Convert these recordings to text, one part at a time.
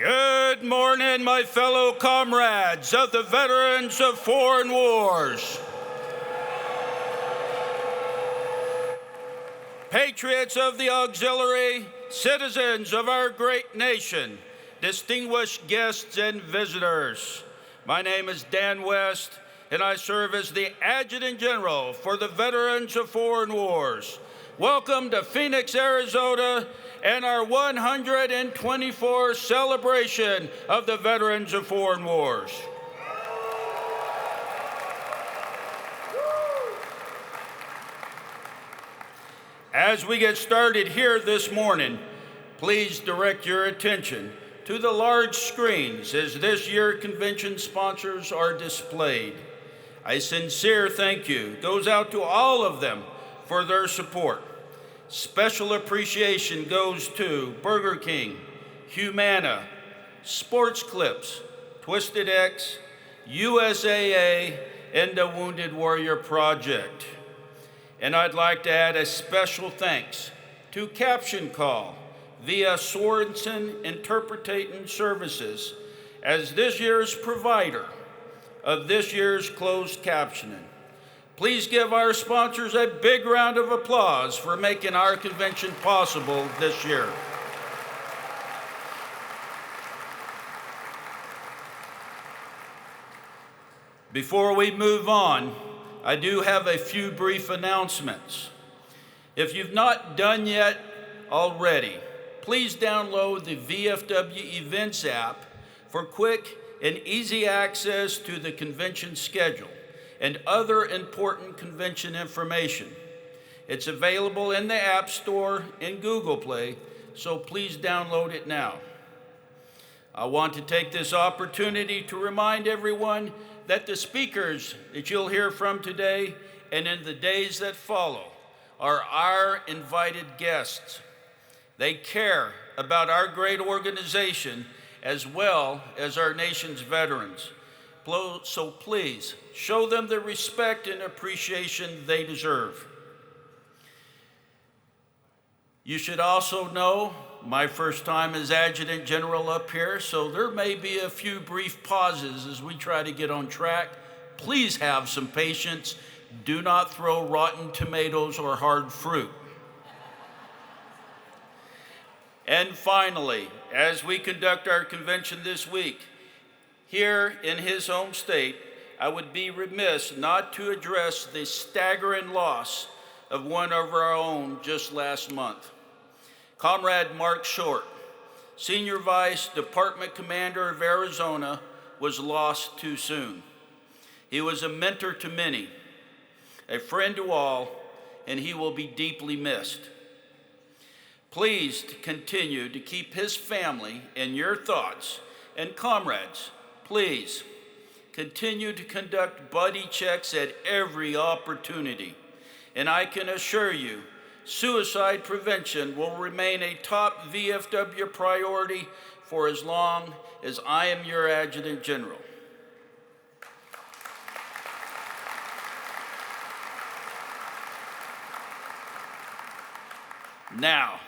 Good morning, my fellow comrades of the veterans of foreign wars. Patriots of the auxiliary, citizens of our great nation, distinguished guests and visitors. My name is Dan West, and I serve as the Adjutant General for the Veterans of Foreign Wars. Welcome to Phoenix, Arizona, and our 124th celebration of the Veterans of Foreign Wars. As we get started here this morning, please direct your attention to the large screens as this year's convention sponsors are displayed. A sincere thank you goes out to all of them for their support. Special appreciation goes to Burger King, Humana, Sports Clips, Twisted X, USAA, and the Wounded Warrior Project. And I'd like to add a special thanks to Caption Call via Sorensen Interpretation Services as this year's provider of this year's closed captioning. Please give our sponsors a big round of applause for making our convention possible this year. Before we move on, I do have a few brief announcements. If you've not done yet already, please download the VFW Events app for quick and easy access to the convention schedule and other important convention information. It's available in the App Store and Google Play, so please download it now. I want to take this opportunity to remind everyone that the speakers that you'll hear from today and in the days that follow are our invited guests. They care about our great organization as well as our nation's veterans. So please, show them the respect and appreciation they deserve. You should also know, my first time as Adjutant General up here, so there may be a few brief pauses as we try to get on track. Please have some patience. Do not throw rotten tomatoes or hard fruit. And finally, as we conduct our convention this week, here in his home state, I would be remiss not to address the staggering loss of one of our own just last month. Comrade Mark Short, Senior Vice Department Commander of Arizona, was lost too soon. He was a mentor to many, a friend to all, and he will be deeply missed. Please continue to keep his family in your thoughts, and comrades, please continue to conduct buddy checks at every opportunity. And I can assure you, suicide prevention will remain a top VFW priority for as long as I am your Adjutant General. Now,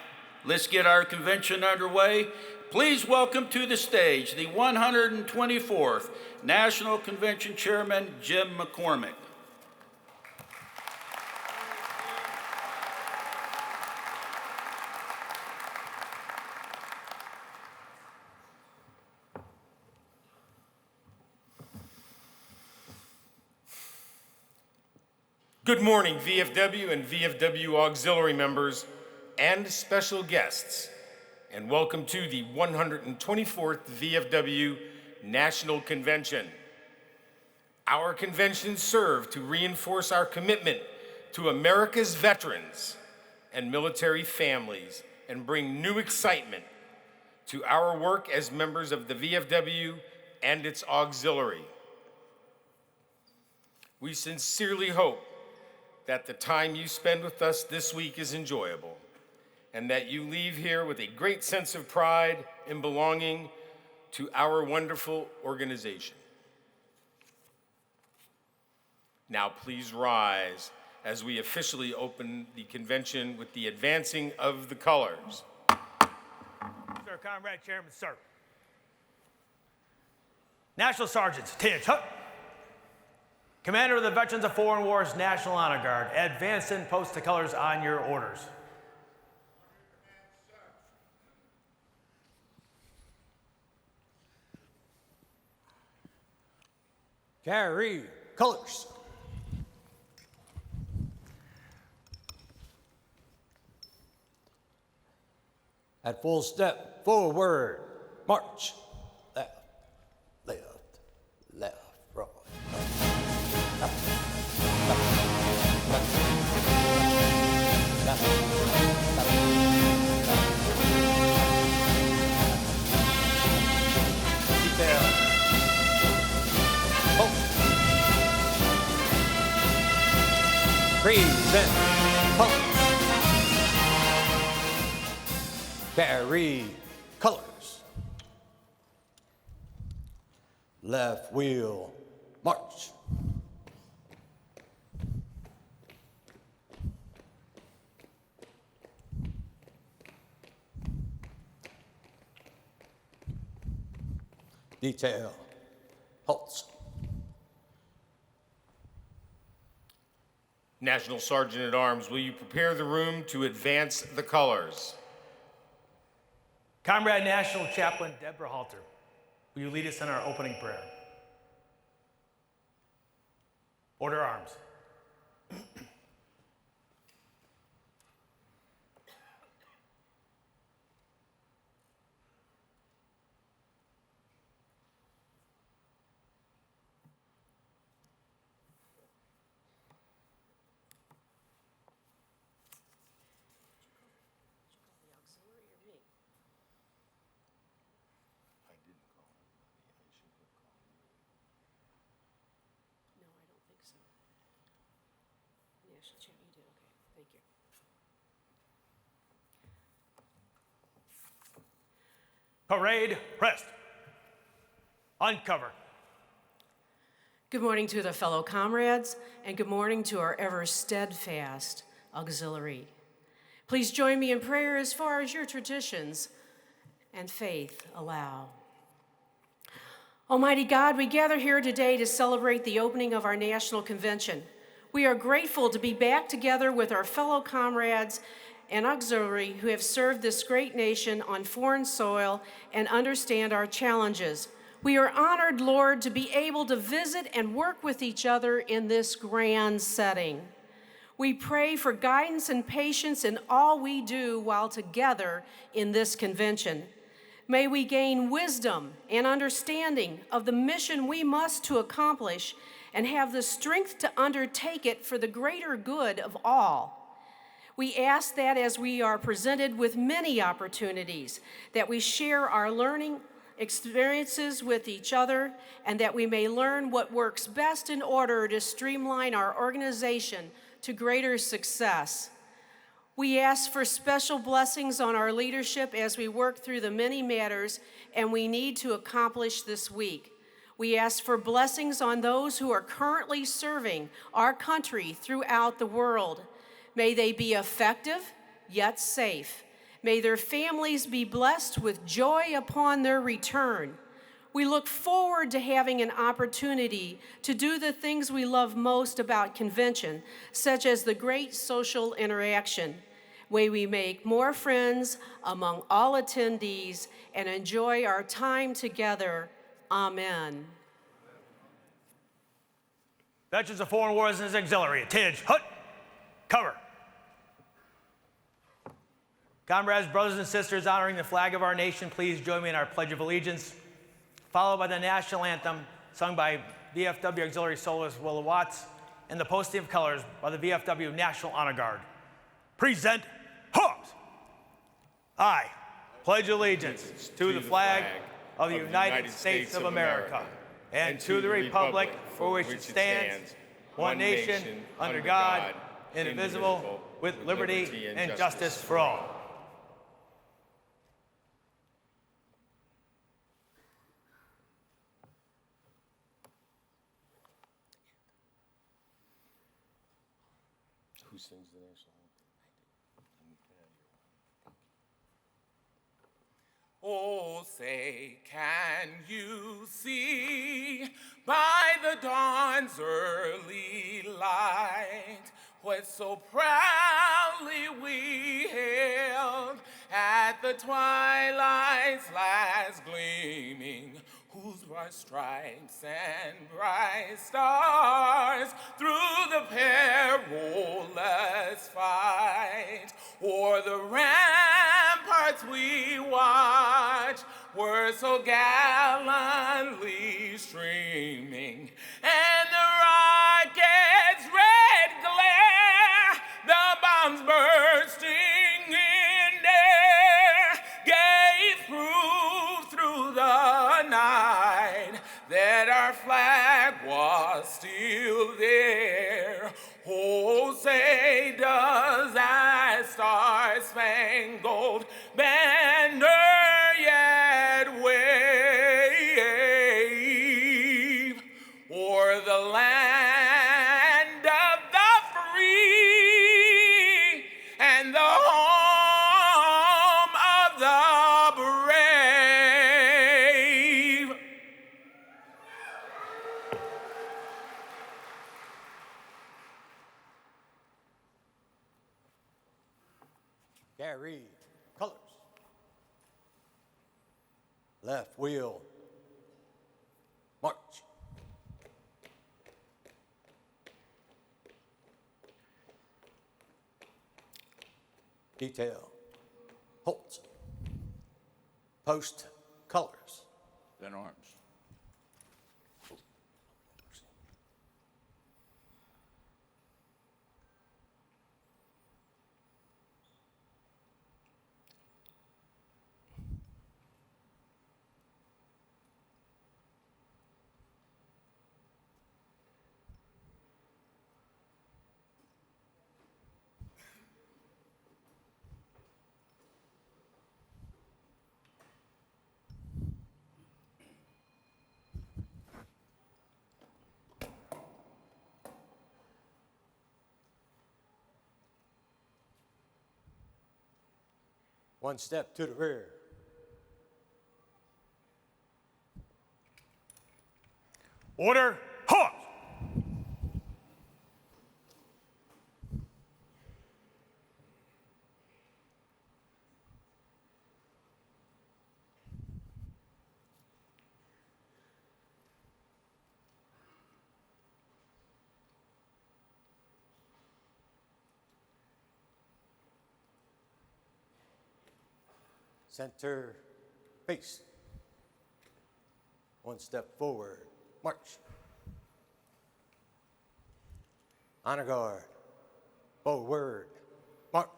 let's get our convention underway. Please welcome to the stage the 124th National Convention Chairman, Jim McCormick. Good morning, VFW and VFW auxiliary members and special guests, and welcome to the 124th VFW National Convention. Our conventions serve to reinforce our commitment to America's veterans and military families and bring new excitement to our work as members of the VFW and its auxiliary. We sincerely hope that the time you spend with us this week is enjoyable, and that you leave here with a great sense of pride and belonging to our wonderful organization. Now please rise as we officially open the convention with the advancing of the colors. Sir, Comrade Chairman, sir. National Sergeants, Tish Hutt. Commander of the Veterans of Foreign Wars National Honor Guard, advance and post the colors on your orders. Carry colors. At full step, forward, march. Left, left, left, right. Detail. Halt. Present. Halt. Carry colors. Left wheel, march. Detail, halts. National Sergeant at Arms, will you prepare the room to advance the colors? Comrade National Chaplain Deborah Halter, will you lead us in our opening prayer? Order arms. No, I don't think so. National Chat, you did, okay, thank you. Parade, rest. Uncover. Good morning to the fellow comrades, and good morning to our ever steadfast auxiliary. Please join me in prayer as far as your traditions and faith allow. Almighty God, we gather here today to celebrate the opening of our National Convention. We are grateful to be back together with our fellow comrades and auxiliary who have served this great nation on foreign soil and understand our challenges. We are honored, Lord, to be able to visit and work with each other in this grand setting. We pray for guidance and patience in all we do while together in this convention. May we gain wisdom and understanding of the mission we must to accomplish and have the strength to undertake it for the greater good of all. We ask that as we are presented with many opportunities, that we share our learning experiences with each other and that we may learn what works best in order to streamline our organization to greater success. We ask for special blessings on our leadership as we work through the many matters and we need to accomplish this week. We ask for blessings on those who are currently serving our country throughout the world. May they be effective, yet safe. May their families be blessed with joy upon their return. We look forward to having an opportunity to do the things we love most about convention, such as the great social interaction. May we make more friends among all attendees and enjoy our time together. Amen. Veterans of Foreign Wars and his auxiliary, Tish Hutt, cover. Comrades, brothers, and sisters honoring the flag of our nation, please join me in our Pledge of Allegiance, followed by the national anthem sung by VFW Auxiliary Soloist Willa Watts and the posting of colors by the VFW National Honor Guard. Present arms. I pledge allegiance to the flag of the United States of America and to the republic for which it stands, one nation, under God, indivisible, with liberty and justice for all. Who sings the national anthem? Oh Oh, say, can you see by the dawn's early light what so proudly we hailed at the twilight's last gleaming, whose bright stripes and bright stars through the perilous fight o'er the ramparts we watched were so gallantly streaming, and the rocket's red glare, the bombs bursting in air, gave proof through the night that our flag was still there. Oh, say does that star-spangled banner yet wave o'er the land of the free and the home of the brave? Carry colors. Left wheel, march. Detail, holds. Post, colors. Then arms. One step to the rear. Order, halt! Center, face. One step forward, march. Honor guard, forward, march.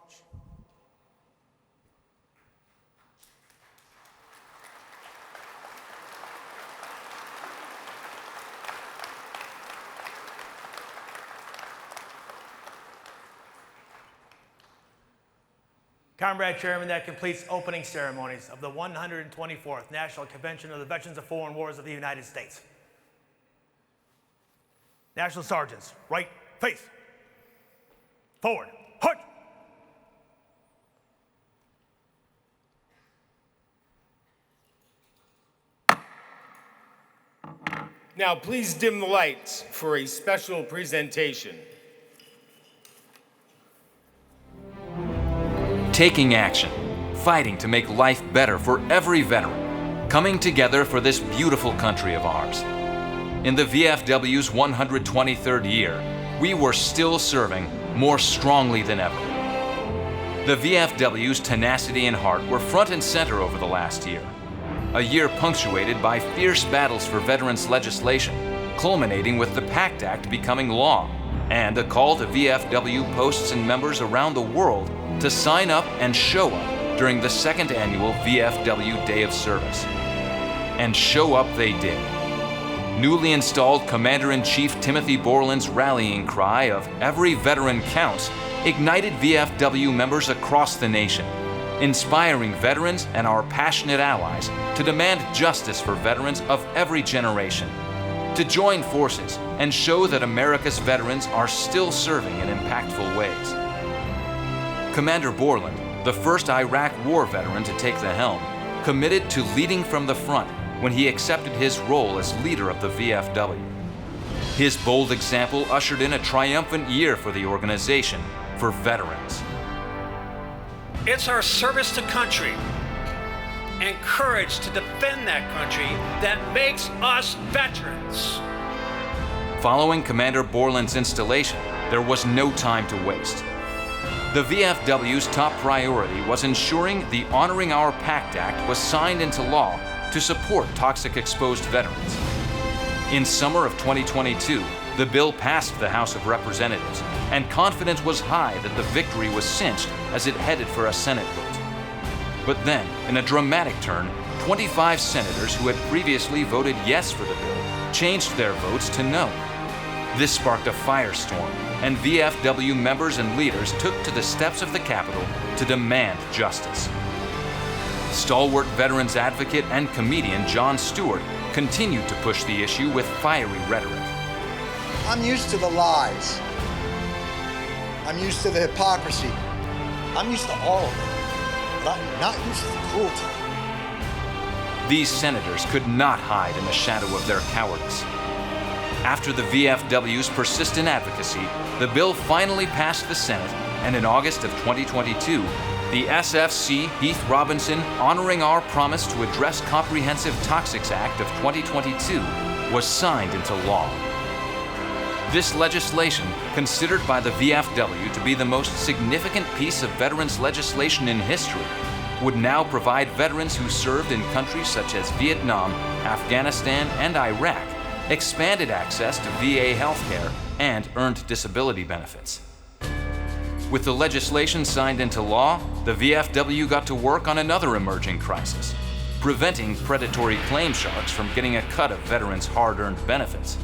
Comrade Chairman, that completes opening ceremonies of the 124th National Convention of the Veterans of Foreign Wars of the United States. National Sergeants, right face. Forward, hut. Now, please dim the lights for a special presentation. Taking action, fighting to make life better for every veteran, coming together for this beautiful country of ours. In the VFW's 123rd year, we were still serving more strongly than ever. The VFW's tenacity and heart were front and center over the last year. A year punctuated by fierce battles for veterans legislation, culminating with the PACT Act becoming law, and a call to VFW posts and members around the world to sign up and show up during the second annual VFW Day of Service. And show up they did. Newly installed Commander-in-Chief Timothy Borland's rallying cry of "Every veteran counts" ignited VFW members across the nation, inspiring veterans and our passionate allies to demand justice for veterans of every generation, to join forces and show that America's veterans are still serving in impactful ways. Commander Borland, the first Iraq War veteran to take the helm, committed to leading from the front when he accepted his role as leader of the VFW. His bold example ushered in a triumphant year for the organization for veterans. It's our service to country and courage to defend that country that makes us veterans. Following Commander Borland's installation, there was no time to waste. The VFW's top priority was ensuring the Honoring Our Pact Act was signed into law to support toxic exposed veterans. In summer of 2022, the bill passed the House of Representatives, and confidence was high that the victory was cinched as it headed for a Senate vote. But then, in a dramatic turn, 25 senators who had previously voted yes for the bill changed their votes to no. This sparked a firestorm, and VFW members and leaders took to the steps of the Capitol to demand justice. Stalwart veterans advocate and comedian Jon Stewart continued to push the issue with fiery rhetoric. I'm used to the lies. I'm used to the hypocrisy. I'm used to all of it. But I'm not used to the cruelty. These senators could not hide in the shadow of their cowardice. After the VFW's persistent advocacy, the bill finally passed the Senate, and in August of 2022, the SFC Heath Robinson Honoring Our Promise to Address Comprehensive Toxics Act of 2022 was signed into law. This legislation, considered by the VFW to be the most significant piece of veterans legislation in history, would now provide veterans who served in countries such as Vietnam, Afghanistan, and Iraq expanded access to VA healthcare and earned disability benefits. With the legislation signed into law, the VFW got to work on another emerging crisis, preventing predatory claim sharks from getting a cut of veterans' hard-earned benefits.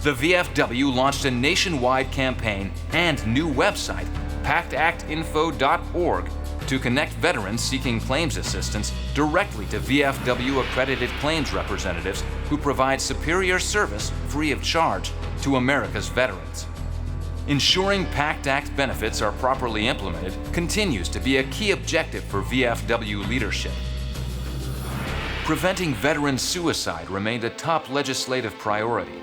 The VFW launched a nationwide campaign and new website, pactactinfo.org, to connect veterans seeking claims assistance directly to VFW-accredited claims representatives who provide superior service free of charge to America's veterans. Ensuring PACT Act benefits are properly implemented continues to be a key objective for VFW leadership. Preventing veteran suicide remained a top legislative priority.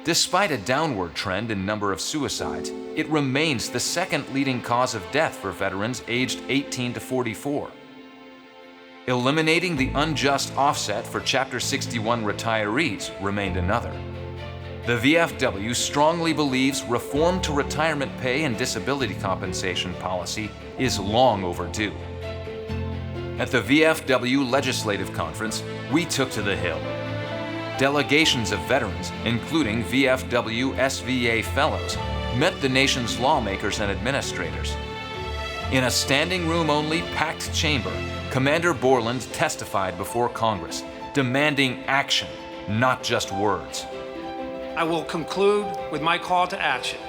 Despite a downward trend in number of suicides, it remains the second leading cause of death for veterans aged 18 to 44. Eliminating the unjust offset for Chapter 61 retirees remained another. The VFW strongly believes reform to retirement pay and disability compensation policy is long overdue. At the VFW Legislative Conference, we took to the Hill. Delegations of veterans, including VFW SVA fellows, met the nation's lawmakers and administrators. In a standing room only packed chamber, Commander Borland testified before Congress, demanding action, not just words. I will conclude with my call to action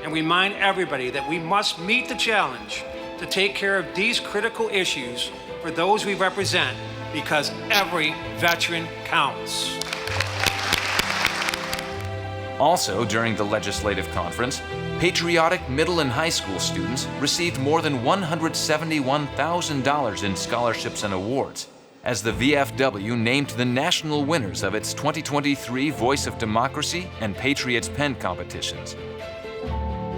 and remind everybody that we must meet the challenge to take care of these critical issues for those we represent, because every veteran counts. Also, during the legislative conference, patriotic middle and high school students received more than $171,000 in scholarships and awards, as the VFW named the national winners of its 2023 Voice of Democracy and Patriots Pen competitions.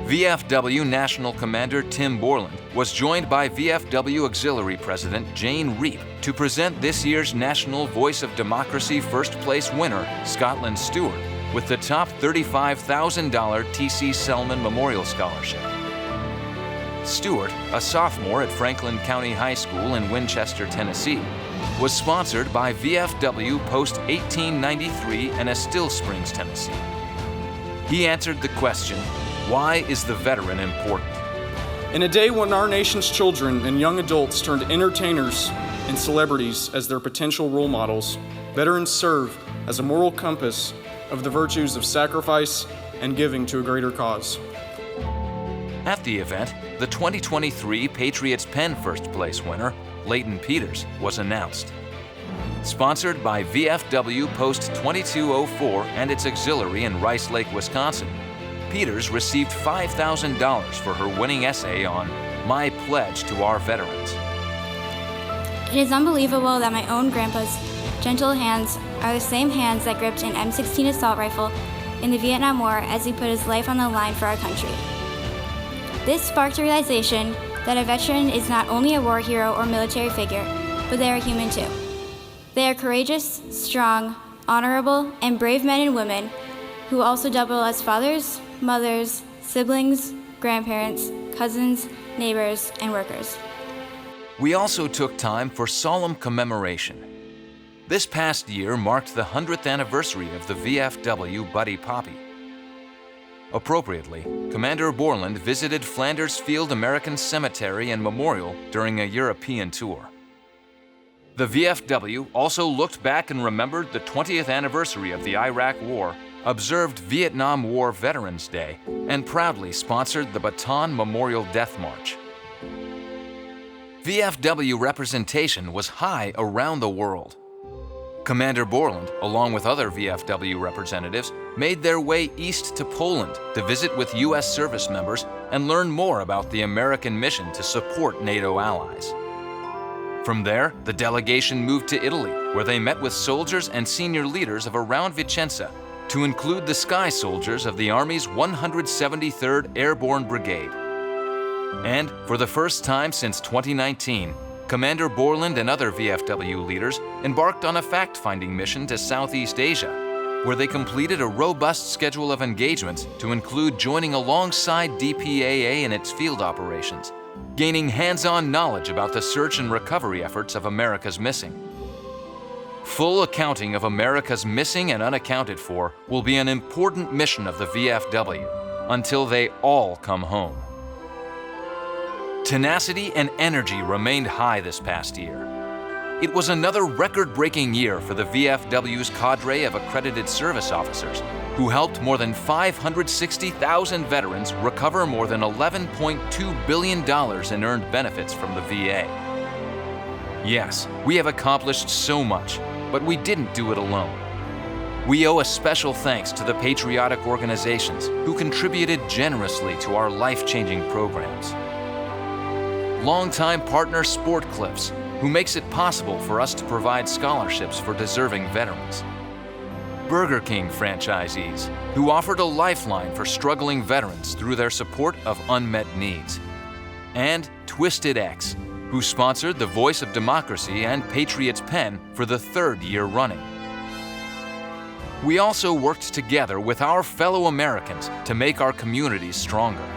VFW National Commander Tim Borland was joined by VFW Auxiliary President Jane Reep to present this year's National Voice of Democracy first place winner, Scotland Stewart, with the top $35,000 T.C. Selman Memorial Scholarship. Stewart, a sophomore at Franklin County High School in Winchester, Tennessee, was sponsored by VFW Post 1893 and Estill Springs, Tennessee. He answered the question, why is the veteran important? In a day when our nation's children and young adults turn to entertainers and celebrities as their potential role models, veterans serve as a moral compass of the virtues of sacrifice and giving to a greater cause. At the event, the 2023 Patriots Pen first place winner, Leighton Peters, was announced. Sponsored by VFW Post 2204 and its auxiliary in Rice Lake, Wisconsin, Peters received $5,000 for her winning essay on My Pledge to Our Veterans. It is unbelievable that my own grandpa's gentle hands are the same hands that gripped an M16 assault rifle in the Vietnam War as he put his life on the line for our country. This sparked a realization that a veteran is not only a war hero or military figure, but they are human too. They are courageous, strong, honorable, and brave men and women who also double as fathers, mothers, siblings, grandparents, cousins, neighbors, and workers. We also took time for solemn commemoration. This past year marked the 100th anniversary of the VFW Buddy Poppy. Appropriately, Commander Borland visited Flanders Field American Cemetery and Memorial during a European tour. The VFW also looked back and remembered the 20th anniversary of the Iraq War, observed Vietnam War Veterans Day, and proudly sponsored the Bataan Memorial Death March. VFW representation was high around the world. Commander Borland, along with other VFW representatives, made their way east to Poland to visit with U.S. service members and learn more about the American mission to support NATO allies. From there, the delegation moved to Italy, where they met with soldiers and senior leaders of around Vicenza, to include the Sky Soldiers of the Army's 173rd Airborne Brigade. And for the first time since 2019, Commander Borland and other VFW leaders embarked on a fact-finding mission to Southeast Asia, where they completed a robust schedule of engagements to include joining alongside DPAA in its field operations, gaining hands-on knowledge about the search and recovery efforts of America's missing. Full accounting of America's missing and unaccounted for will be an important mission of the VFW until they all come home. Tenacity and energy remained high this past year. It was another record-breaking year for the VFW's cadre of accredited service officers, who helped more than 560,000 veterans recover more than $11.2 billion in earned benefits from the VA. Yes, we have accomplished so much, but we didn't do it alone. We owe a special thanks to the patriotic organizations who contributed generously to our life-changing programs. Longtime partner Sport Clips, who makes it possible for us to provide scholarships for deserving veterans. Burger King franchisees, who offered a lifeline for struggling veterans through their support of unmet needs. And Twisted X, who sponsored the Voice of Democracy and Patriot's Pen for the 3rd year running. We also worked together with our fellow Americans to make our communities stronger.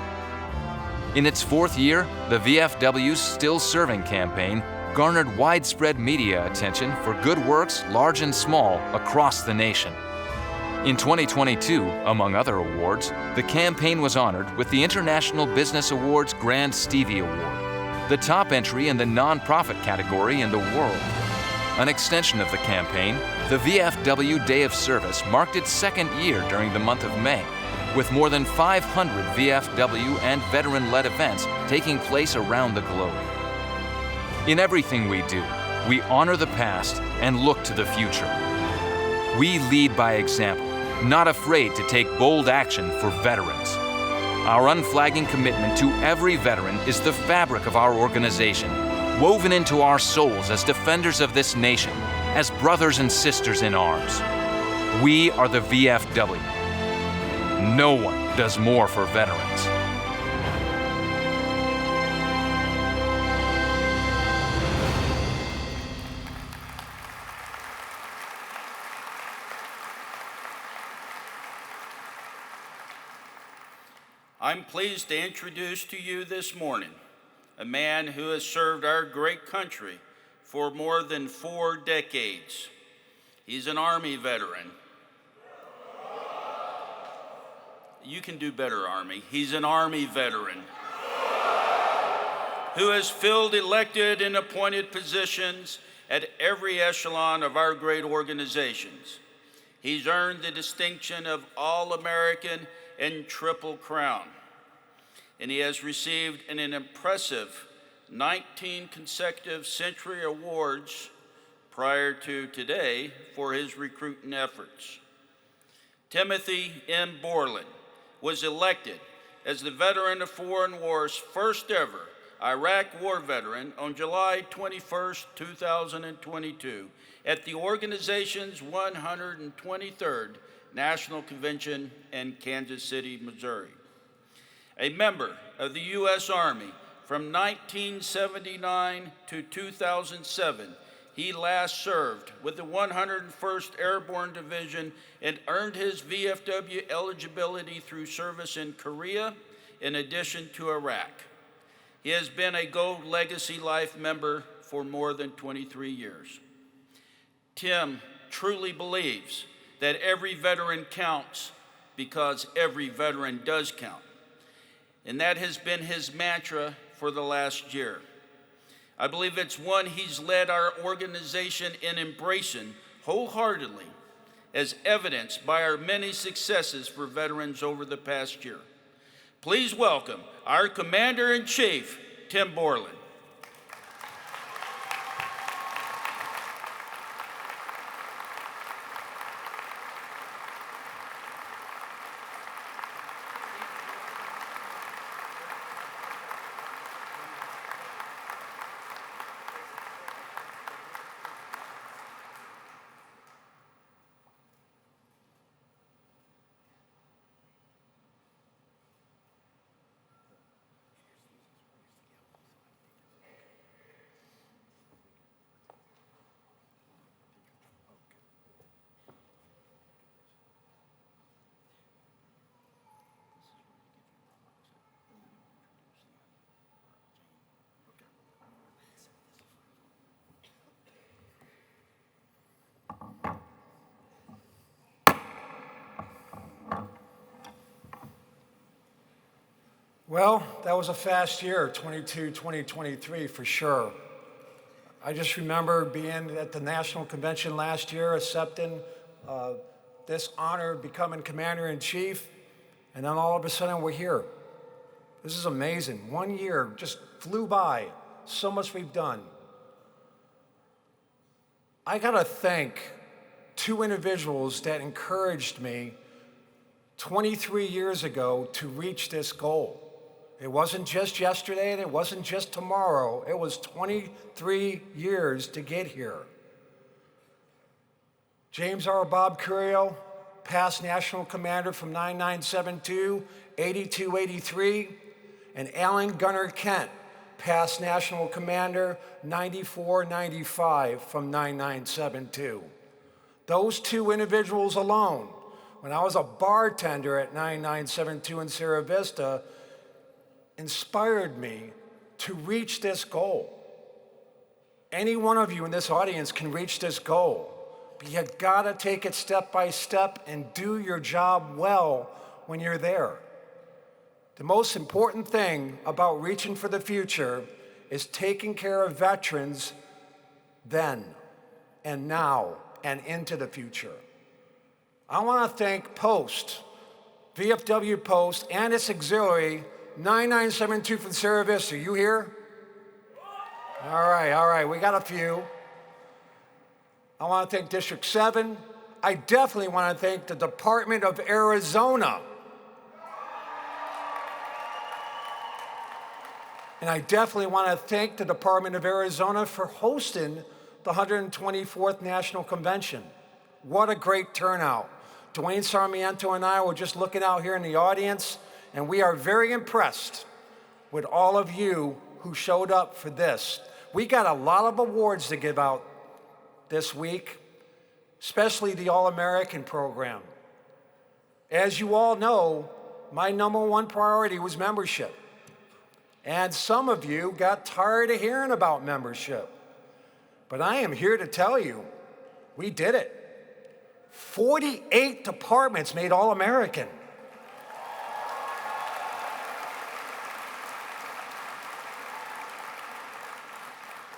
In its 4th year, the VFW's Still Serving campaign garnered widespread media attention for good works large and small across the nation. In 2022, among other awards, the campaign was honored with the International Business Awards Grand Stevie Award, the top entry in the nonprofit category in the world. An extension of the campaign, the VFW Day of Service marked its 2nd year during the month of May, with more than 500 VFW and veteran-led events taking place around the globe. In everything we do, we honor the past and look to the future. We lead by example, not afraid to take bold action for veterans. Our unflagging commitment to every veteran is the fabric of our organization, woven into our souls as defenders of this nation, as brothers and sisters in arms. We are the VFW. No one does more for veterans. I'm pleased to introduce to you this morning a man who has served our great country for more than 4 decades. He's an Army veteran. You can do better, Army. He's an Army veteran who has filled elected and appointed positions at every echelon of our great organizations. He's earned the distinction of All-American and Triple Crown, and he has received an impressive 19 consecutive Century Awards prior to today for his recruiting efforts. Timothy M. Borland was elected as the Veteran of Foreign War's first ever Iraq War veteran on July 21, 2022, at the organization's 123rd National Convention in Kansas City, Missouri. A member of the U.S. Army from 1979 to 2007, he last served with the 101st Airborne Division and earned his VFW eligibility through service in Korea, in addition to Iraq. He has been a Gold Legacy Life member for more than 23 years. Tim truly believes that every veteran counts because every veteran does count. And that has been his mantra for the last year. I believe it's one he's led our organization in embracing wholeheartedly, as evidenced by our many successes for veterans over the past year. Please welcome our Commander-in-Chief, Tim Borland. Well, that was a fast year, 2023 for sure. I just remember being at the National Convention last year, accepting this honor of becoming Commander-in-Chief, and then all of a sudden we're here. This is amazing. 1 year just flew by. So much we've done. I gotta thank two individuals that encouraged me 23 years ago to reach this goal. It wasn't just yesterday and it wasn't just tomorrow. It was 23 years to get here. James R. Bob Curio, past National Commander from 9972, 8283, and Alan Gunnar Kent, past National Commander 9495 from 9972. Those two individuals alone, when I was a bartender at 9972 in Sierra Vista, inspired me to reach this goal. Any one of you in this audience can reach this goal, but you gotta take it step by step and do your job well when you're there. The most important thing about reaching for the future is taking care of veterans then and now and into the future. I wanna thank Post, VFW Post, and its auxiliary, 9972 from Sierra Vista. You here? All right, we got a few. I want to thank District 7. I definitely want to thank the Department of Arizona. And I definitely want to thank the Department of Arizona for hosting the 124th National Convention. What a great turnout. Dwayne Sarmiento and I were just looking out here in the audience, and we are very impressed with all of you who showed up for this. We got a lot of awards to give out this week, especially the All-American program. As you all know, my #1 priority was membership. And some of you got tired of hearing about membership. But I am here to tell you, we did it. 48 departments made All-American.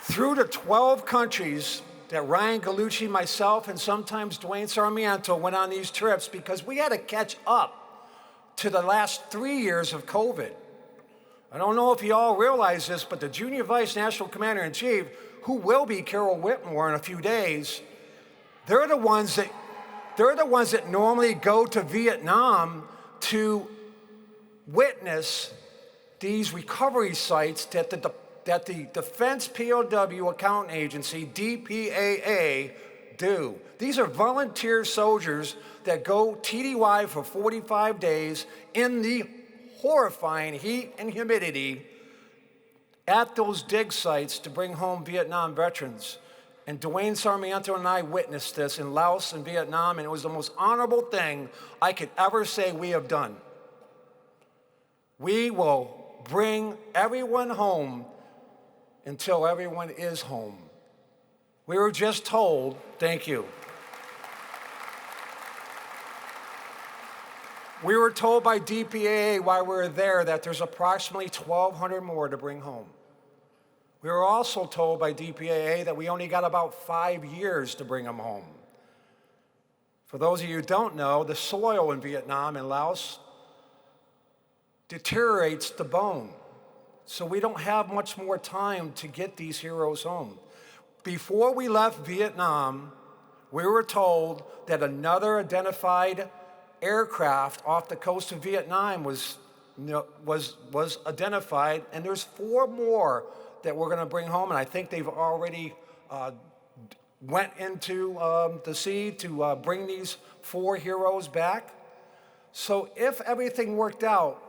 Through the 12 countries that Ryan Gallucci, myself, and sometimes Dwayne Sarmiento went on these trips, because we had to catch up to the last 3 years of COVID. I don't know if you all realize this, but the Junior Vice National Commander-in-Chief, who will be Carol Whitmore in a few days, they're the ones that normally go to Vietnam to witness these recovery sites that the Defense POW Accounting Agency, DPAA, do. These are volunteer soldiers that go TDY for 45 days in the horrifying heat and humidity at those dig sites to bring home Vietnam veterans. And Dwayne Sarmiento and I witnessed this in Laos and Vietnam, and it was the most honorable thing I could ever say we have done. We will bring everyone home until everyone is home. We were just told, thank you. We were told by DPAA while we were there that there's approximately 1,200 more to bring home. We were also told by DPAA that we only got about 5 years to bring them home. For those of you who don't know, the soil in Vietnam and Laos deteriorates the bone. So we don't have much more time to get these heroes home. Before we left Vietnam, we were told that another identified aircraft off the coast of Vietnam was identified, and there's 4 more that we're going to bring home, and I think they've already went into the sea to bring these 4 heroes back. So if everything worked out,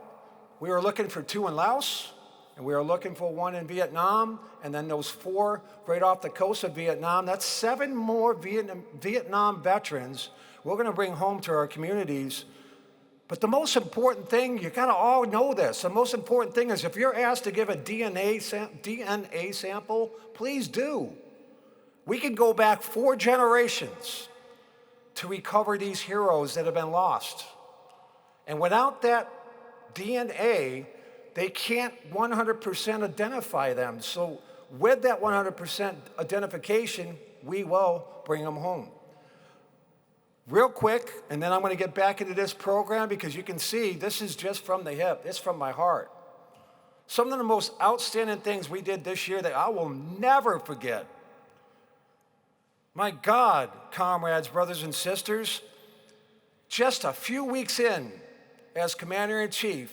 we were looking for 2 in Laos, and we were looking for 1 in Vietnam, and then those 4 right off the coast of Vietnam. That's 7 more Vietnam veterans we're going to bring home to our communities. But the most important thing, you got to all know this, the most important thing is if you're asked to give a DNA sample, please do. We can go back 4 generations to recover these heroes that have been lost. And without that DNA, they can't 100% identify them. So with that 100% identification, we will bring them home. Real quick, and then I'm going to get back into this program because you can see this is just from the hip. It's from my heart. Some of the most outstanding things we did this year that I will never forget. My God, comrades, brothers, and sisters, just a few weeks in as Commander-in-Chief,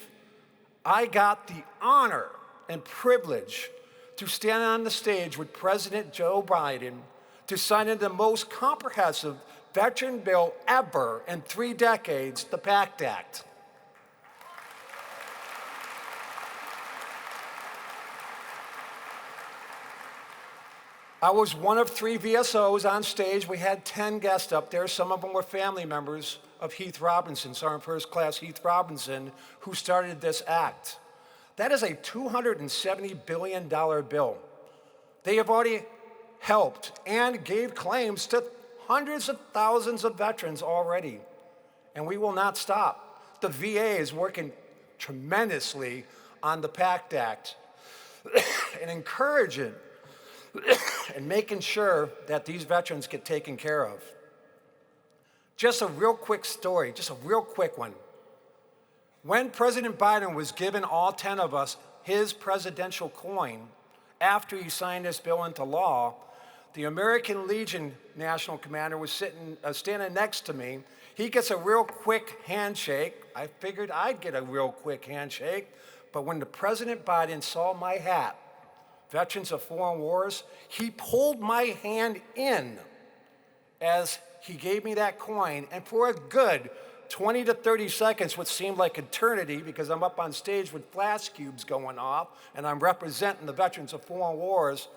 I got the honor and privilege to stand on the stage with President Joe Biden to sign into the most comprehensive veteran bill ever in 3 decades, the PACT Act. I was one of 3 VSOs on stage. We had 10 guests up there. Some of them were family members of Heath Robinson, Sergeant First Class Heath Robinson, who started this act. That is a $270 billion bill. They have already helped and gave claims to hundreds of thousands of veterans already, and we will not stop. The VA is working tremendously on the PACT Act and encouraging and making sure that these veterans get taken care of. Just a real quick story, just a real quick one. When President Biden was giving all 10 of us his presidential coin after he signed this bill into law, the American Legion National Commander was standing next to me. He gets a real quick handshake. I figured I'd get a real quick handshake, but when the President Biden saw my hat, Veterans of Foreign Wars, he pulled my hand in as he gave me that coin, and for a good 20 to 30 seconds, which seemed like eternity because I'm up on stage with flash cubes going off and I'm representing the Veterans of Foreign Wars,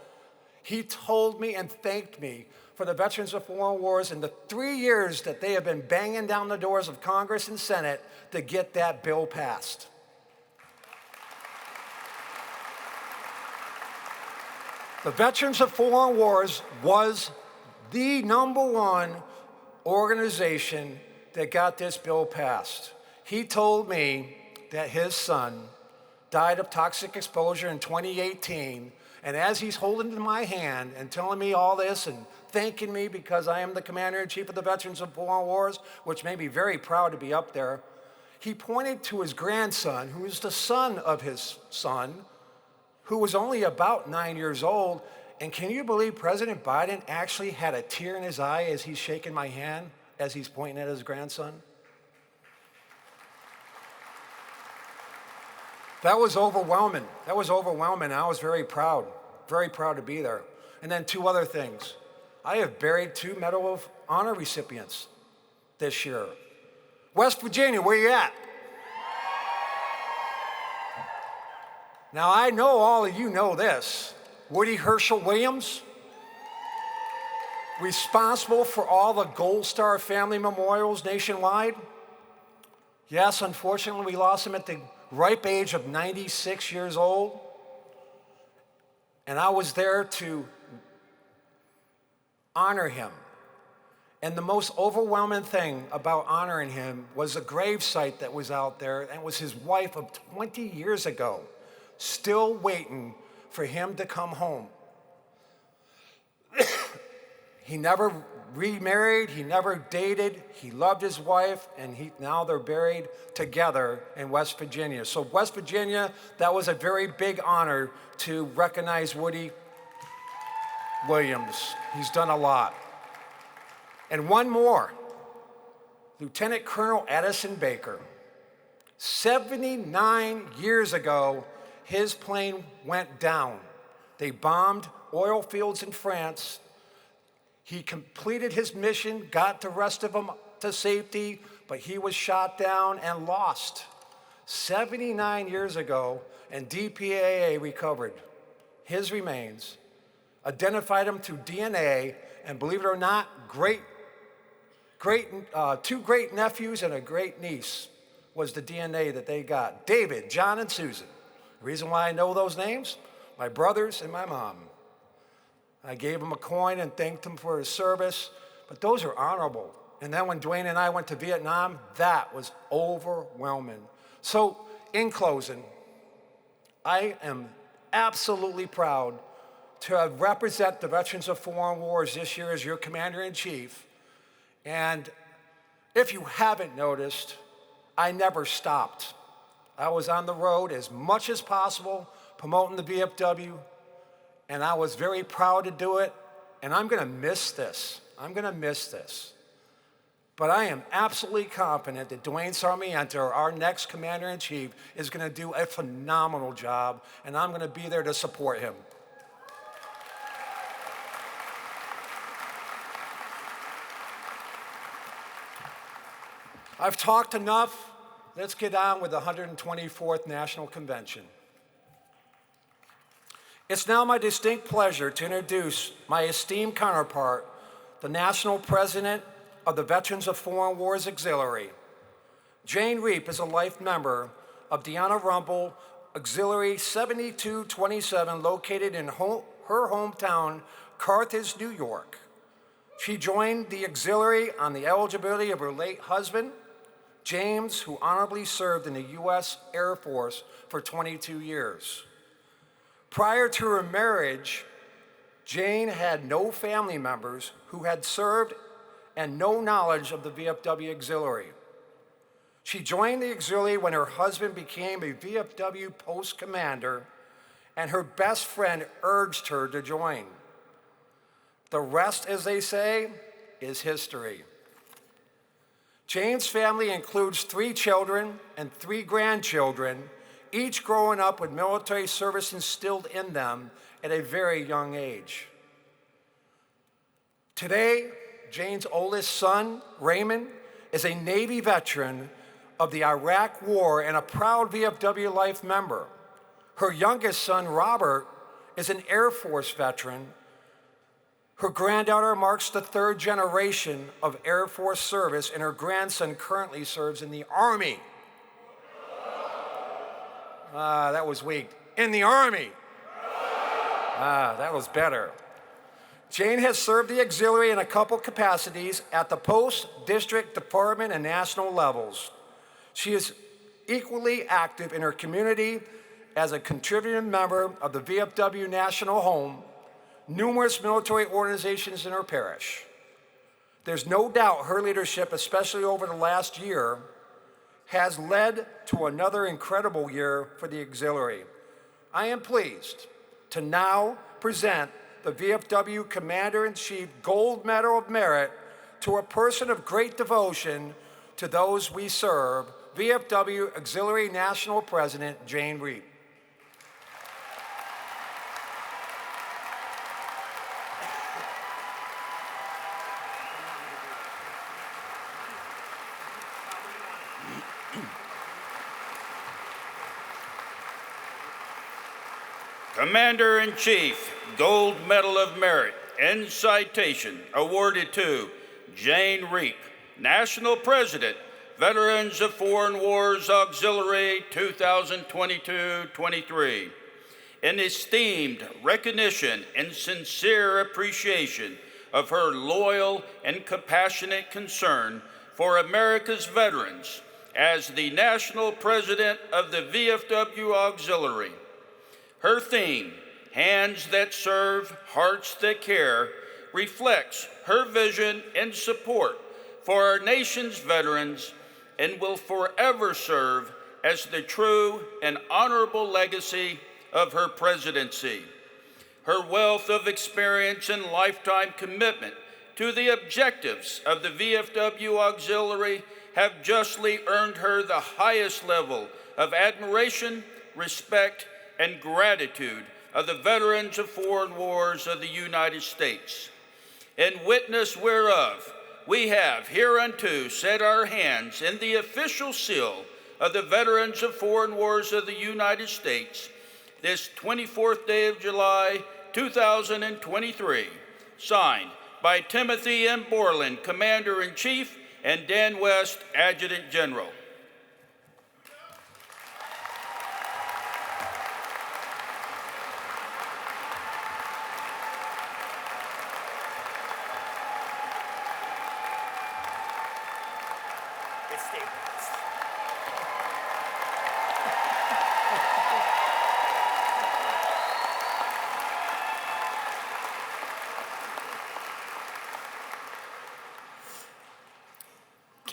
he told me and thanked me for the Veterans of Foreign Wars and the 3 years that they have been banging down the doors of Congress and Senate to get that bill passed. The Veterans of Foreign Wars was the #1 organization that got this bill passed. He told me that his son died of toxic exposure in 2018, and as he's holding my hand and telling me all this and thanking me because I am the Commander-in-Chief of the Veterans of Foreign Wars, which made me very proud to be up there, he pointed to his grandson, who is the son of his son, who was only about 9 years old. And can you believe President Biden actually had a tear in his eye as he's shaking my hand, as he's pointing at his grandson? That was overwhelming. That was overwhelming. I was very proud to be there. And then two other things. I have buried 2 Medal of Honor recipients this year. West Virginia, where you at? Now, I know all of you know this. Woody Herschel Williams, responsible for all the Gold Star family memorials nationwide. Yes, unfortunately, we lost him at the ripe age of 96 years old. And I was there to honor him. And the most overwhelming thing about honoring him was a grave site that was out there, and it was his wife of 20 years ago, still waiting for him to come home. He never remarried, he never dated, he loved his wife, and now they're buried together in West Virginia. So West Virginia, that was a very big honor to recognize Woody Williams. He's done a lot. And one more, Lieutenant Colonel Addison Baker. 79 years ago, his plane went down. They bombed oil fields in France. He completed his mission, got the rest of them to safety, but he was shot down and lost. 79 years ago, and DPAA recovered his remains, identified him through DNA, and believe it or not, two great nephews and a great niece was the DNA that they got. David, John, and Susan. The reason why I know those names, my brothers and my mom. I gave him a coin and thanked him for his service, but those are honorable. And then when Dwayne and I went to Vietnam, that was overwhelming. So in closing, I am absolutely proud to represent the Veterans of Foreign Wars this year as your Commander-in-Chief. And if you haven't noticed, I never stopped. I was on the road as much as possible promoting the VFW, and I was very proud to do it, and I'm gonna miss this. I'm gonna miss this. But I am absolutely confident that Dwayne Sarmiento, our next Commander-in-Chief, is gonna do a phenomenal job, and I'm gonna be there to support him. I've talked enough. Let's get on with the 124th National Convention. It's now my distinct pleasure to introduce my esteemed counterpart, the National President of the Veterans of Foreign Wars Auxiliary. Jane Reep is a life member of Deanna Rumpel Auxiliary 7227, located in her hometown, Carthage, New York. She joined the auxiliary on the eligibility of her late husband, James, who honorably served in the U.S. Air Force for 22 years. Prior to her marriage, Jane had no family members who had served and no knowledge of the VFW Auxiliary. She joined the auxiliary when her husband became a VFW post commander, and her best friend urged her to join. The rest, as they say, is history. Jane's family includes 3 children and 3 grandchildren, each growing up with military service instilled in them at a very young age. Today, Jane's oldest son, Raymond, is a Navy veteran of the Iraq War and a proud VFW life member. Her youngest son, Robert, is an Air Force veteran. Her granddaughter marks the 3rd generation of Air Force service, and her grandson currently serves in the Army. That was weak. In the Army. That was better. Jane has served the auxiliary in a couple capacities at the post, district, department, and national levels. She is equally active in her community as a contributing member of the VFW National Home, numerous military organizations in her parish. There's no doubt her leadership, especially over the last year, has led to another incredible year for the auxiliary. I am pleased to now present the VFW Commander-in-Chief Gold Medal of Merit to a person of great devotion to those we serve, VFW Auxiliary National President Jane Reep. Commander-in-Chief, Gold Medal of Merit and Citation awarded to Jane Reep, National President, Veterans of Foreign Wars Auxiliary 2022-23. In esteemed recognition and sincere appreciation of her loyal and compassionate concern for America's veterans as the National President of the VFW Auxiliary. Her theme, Hands That Serve, Hearts That Care, reflects her vision and support for our nation's veterans and will forever serve as the true and honorable legacy of her presidency. Her wealth of experience and lifetime commitment to the objectives of the VFW Auxiliary have justly earned her the highest level of admiration, respect, and gratitude of the veterans of foreign wars of the United States. In witness whereof, we have hereunto set our hands in the official seal of the veterans of foreign wars of the United States this 24th day of July, 2023, signed by Timothy M. Borland, Commander-in-Chief, and Dan West, Adjutant General.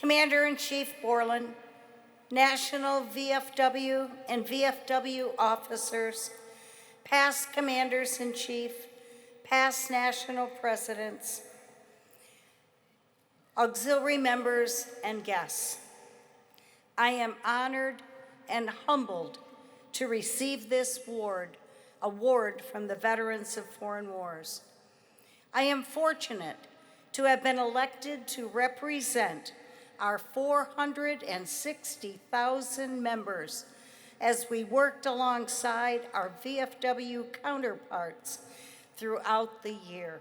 Commander-in-Chief Borland, National VFW and VFW officers, past Commanders-in-Chief, past National Presidents, auxiliary members, and guests. I am honored and humbled to receive this award from the Veterans of Foreign Wars. I am fortunate to have been elected to represent our 460,000 members as we worked alongside our VFW counterparts throughout the year.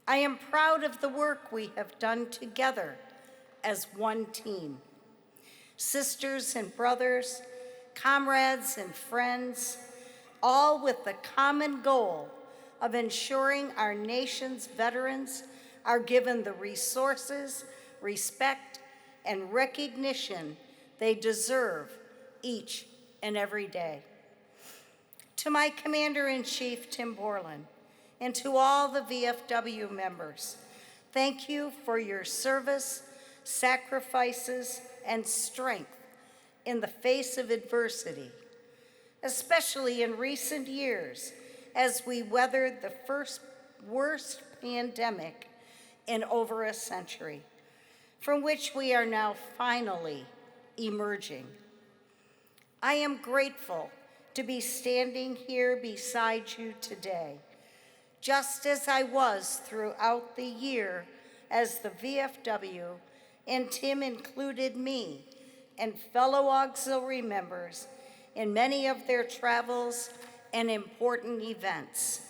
I am proud of the work we have done together as one team. Sisters and brothers, comrades and friends, all with the common goal of ensuring our nation's veterans are given the resources, respect, and recognition they deserve each and every day. To my Commander-in-Chief, Tim Borland, and to all the VFW members, thank you for your service, sacrifices, and strength in the face of adversity, especially in recent years as we weathered the worst pandemic in over a century, from which we are now finally emerging. I am grateful to be standing here beside you today, just as I was throughout the year as the VFW, and Tim included me and fellow auxiliary members in many of their travels and important events.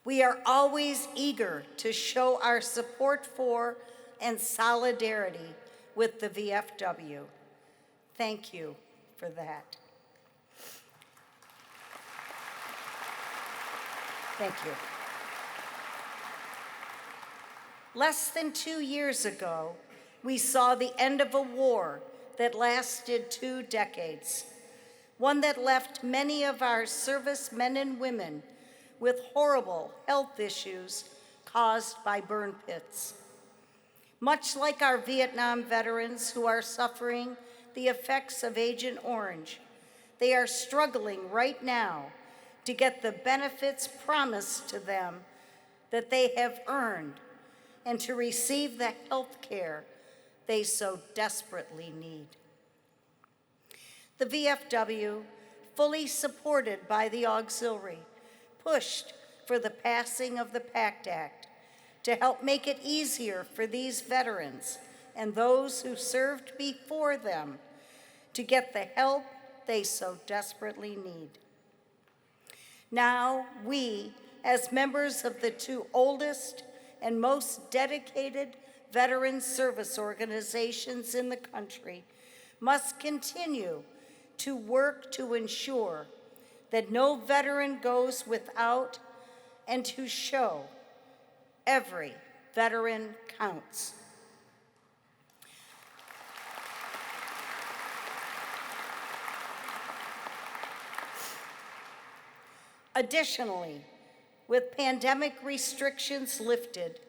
We are always eager to show our support for and solidarity with the VFW. Thank you for that. Thank you. Less than 2 years ago, we saw the end of a war that lasted 2 decades, one that left many of our servicemen and women with horrible health issues caused by burn pits. Much like our Vietnam veterans who are suffering the effects of Agent Orange, they are struggling right now to get the benefits promised to them that they have earned and to receive the health care they so desperately need. The VFW, fully supported by the auxiliary, pushed for the passing of the PACT Act to help make it easier for these veterans and those who served before them to get the help they so desperately need. Now, we, as members of the two oldest and most dedicated veteran service organizations in the country, must continue to work to ensure that no veteran goes without and to show every veteran counts. Additionally, with pandemic restrictions lifted,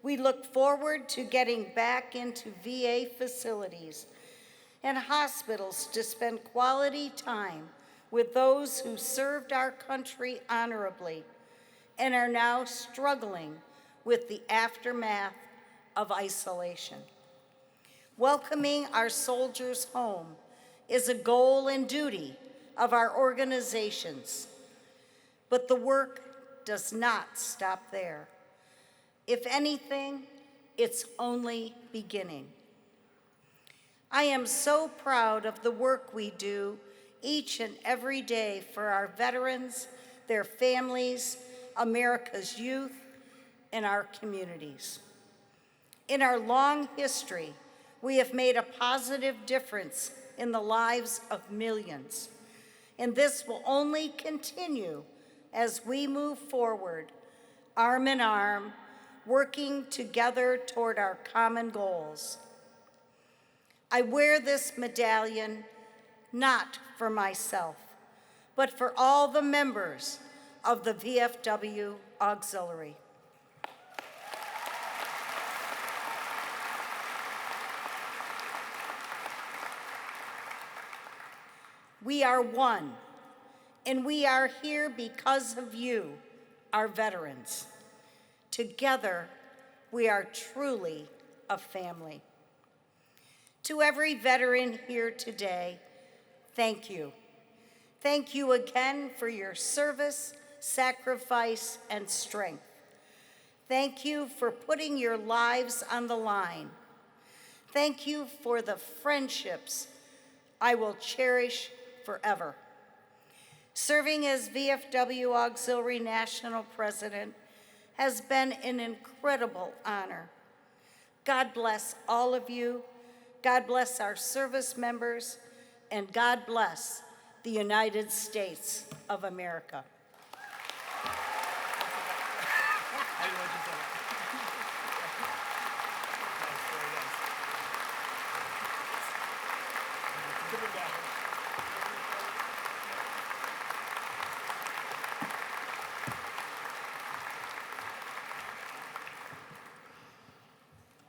we look forward to getting back into VA facilities and hospitals to spend quality time with those who served our country honorably and are now struggling with the aftermath of isolation. Welcoming our soldiers home is a goal and duty of our organizations, but the work does not stop there. If anything, it's only beginning. I am so proud of the work we do each and every day for our veterans, their families, America's youth, and our communities. In our long history, we have made a positive difference in the lives of millions, and this will only continue as we move forward, arm in arm, working together toward our common goals. I wear this medallion not for myself, but for all the members of the VFW Auxiliary. We are one, and we are here because of you, our veterans. Together, we are truly a family. To every veteran here today, thank you. Thank you again for your service, sacrifice, and strength. Thank you for putting your lives on the line. Thank you for the friendships I will cherish forever. Serving as VFW Auxiliary National President has been an incredible honor. God bless all of you. God bless our service members, and God bless the United States of America.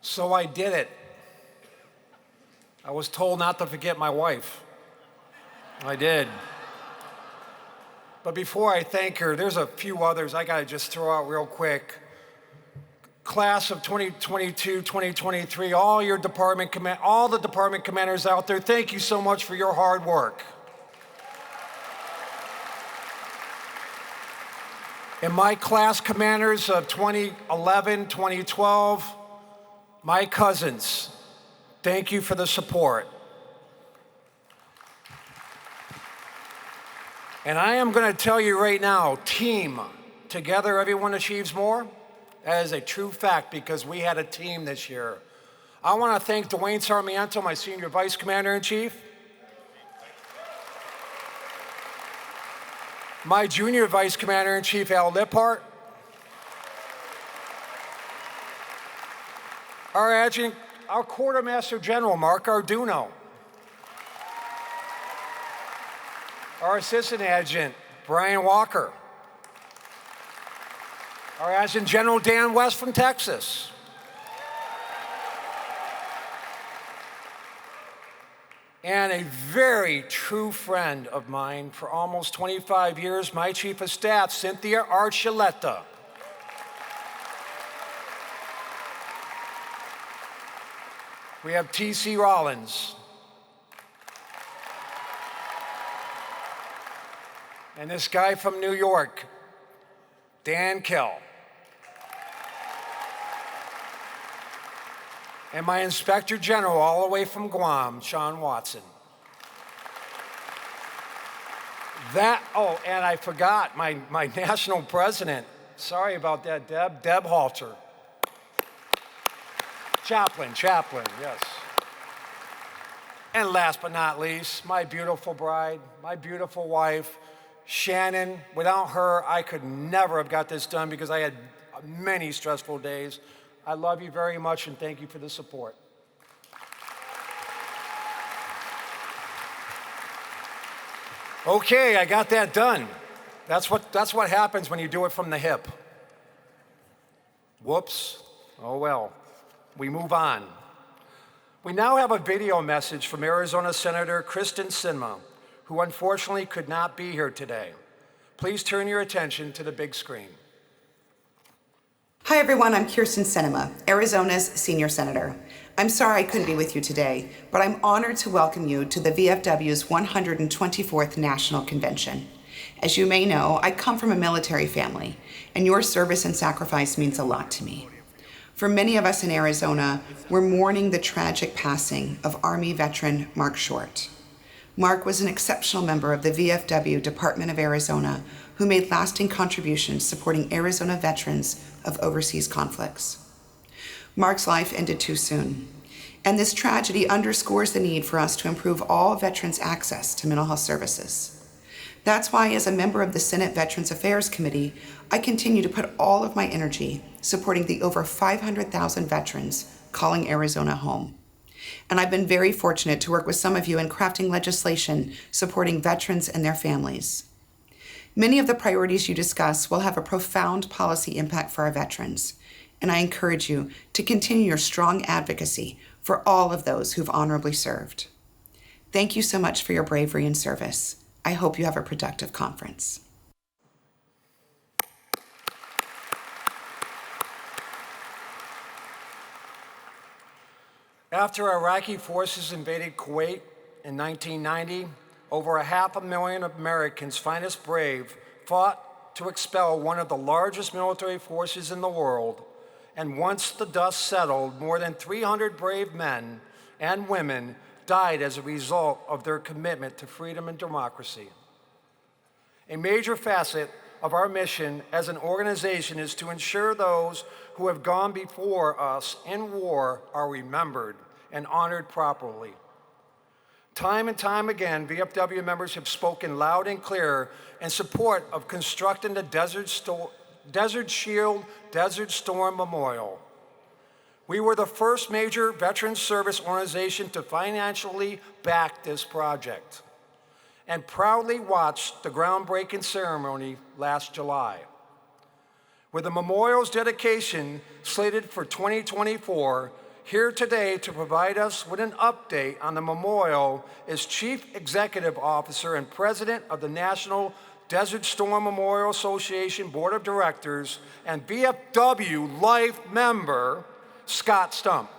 So I did it. I was told not to forget my wife. I did. But before I thank her, there's a few others I gotta just throw out real quick. Class of 2022, 2023, all the department commanders out there, thank you so much for your hard work. And my class commanders of 2011, 2012, my cousins, thank you for the support. And I am going to tell you right now, team, together everyone achieves more. That is a true fact because we had a team this year. I want to thank Dwayne Sarmiento, my Senior Vice Commander-in-Chief. My Junior Vice Commander-in-Chief, Al Liphart. Our Adjutant, our Quartermaster General, Mark Arduino. Our Assistant Adjutant, Brian Walker. Our Adjutant General, Dan West from Texas. And a very true friend of mine for almost 25 years, my Chief of Staff, Cynthia Archuleta. We have T.C. Rollins. And this guy from New York, Dan Kell. And my Inspector General all the way from Guam, Sean Watson. And I forgot my national president. Sorry about that, Deb Halter. Chaplain, yes. And last but not least, my beautiful bride, my beautiful wife, Shannon. Without her, I could never have got this done because I had many stressful days. I love you very much and thank you for the support. Okay, I got that done. That's what happens when you do it from the hip. Whoops. Oh well. We move on. We now have a video message from Arizona Senator Kristen Sinema, who unfortunately could not be here today. Please turn your attention to the big screen. Hi everyone, I'm Kirsten Sinema, Arizona's senior senator. I'm sorry I couldn't be with you today, but I'm honored to welcome you to the VFW's 124th National Convention. As you may know, I come from a military family, and your service and sacrifice means a lot to me. For many of us in Arizona, we're mourning the tragic passing of Army veteran Mark Short. Mark was an exceptional member of the VFW Department of Arizona who made lasting contributions supporting Arizona veterans of overseas conflicts. Mark's life ended too soon, and this tragedy underscores the need for us to improve all veterans' access to mental health services. That's why, as a member of the Senate Veterans Affairs Committee, I continue to put all of my energy supporting the over 500,000 veterans calling Arizona home. And I've been very fortunate to work with some of you in crafting legislation supporting veterans and their families. Many of the priorities you discuss will have a profound policy impact for our veterans, and I encourage you to continue your strong advocacy for all of those who've honorably served. Thank you so much for your bravery and service. I hope you have a productive conference. After Iraqi forces invaded Kuwait in 1990, over 500,000 Americans, finest brave, fought to expel one of the largest military forces in the world. And once the dust settled, more than 300 brave men and women died as a result of their commitment to freedom and democracy. A major facet of our mission as an organization is to ensure those who have gone before us in war are remembered and honored properly. Time and time again, VFW members have spoken loud and clear in support of constructing the Desert Shield Desert Storm Memorial. We were the first major veterans service organization to financially back this project and proudly watched the groundbreaking ceremony last July. With the memorial's dedication slated for 2024, here today to provide us with an update on the memorial is Chief Executive Officer and President of the National Desert Storm Memorial Association Board of Directors and VFW Life member, Scott Stump.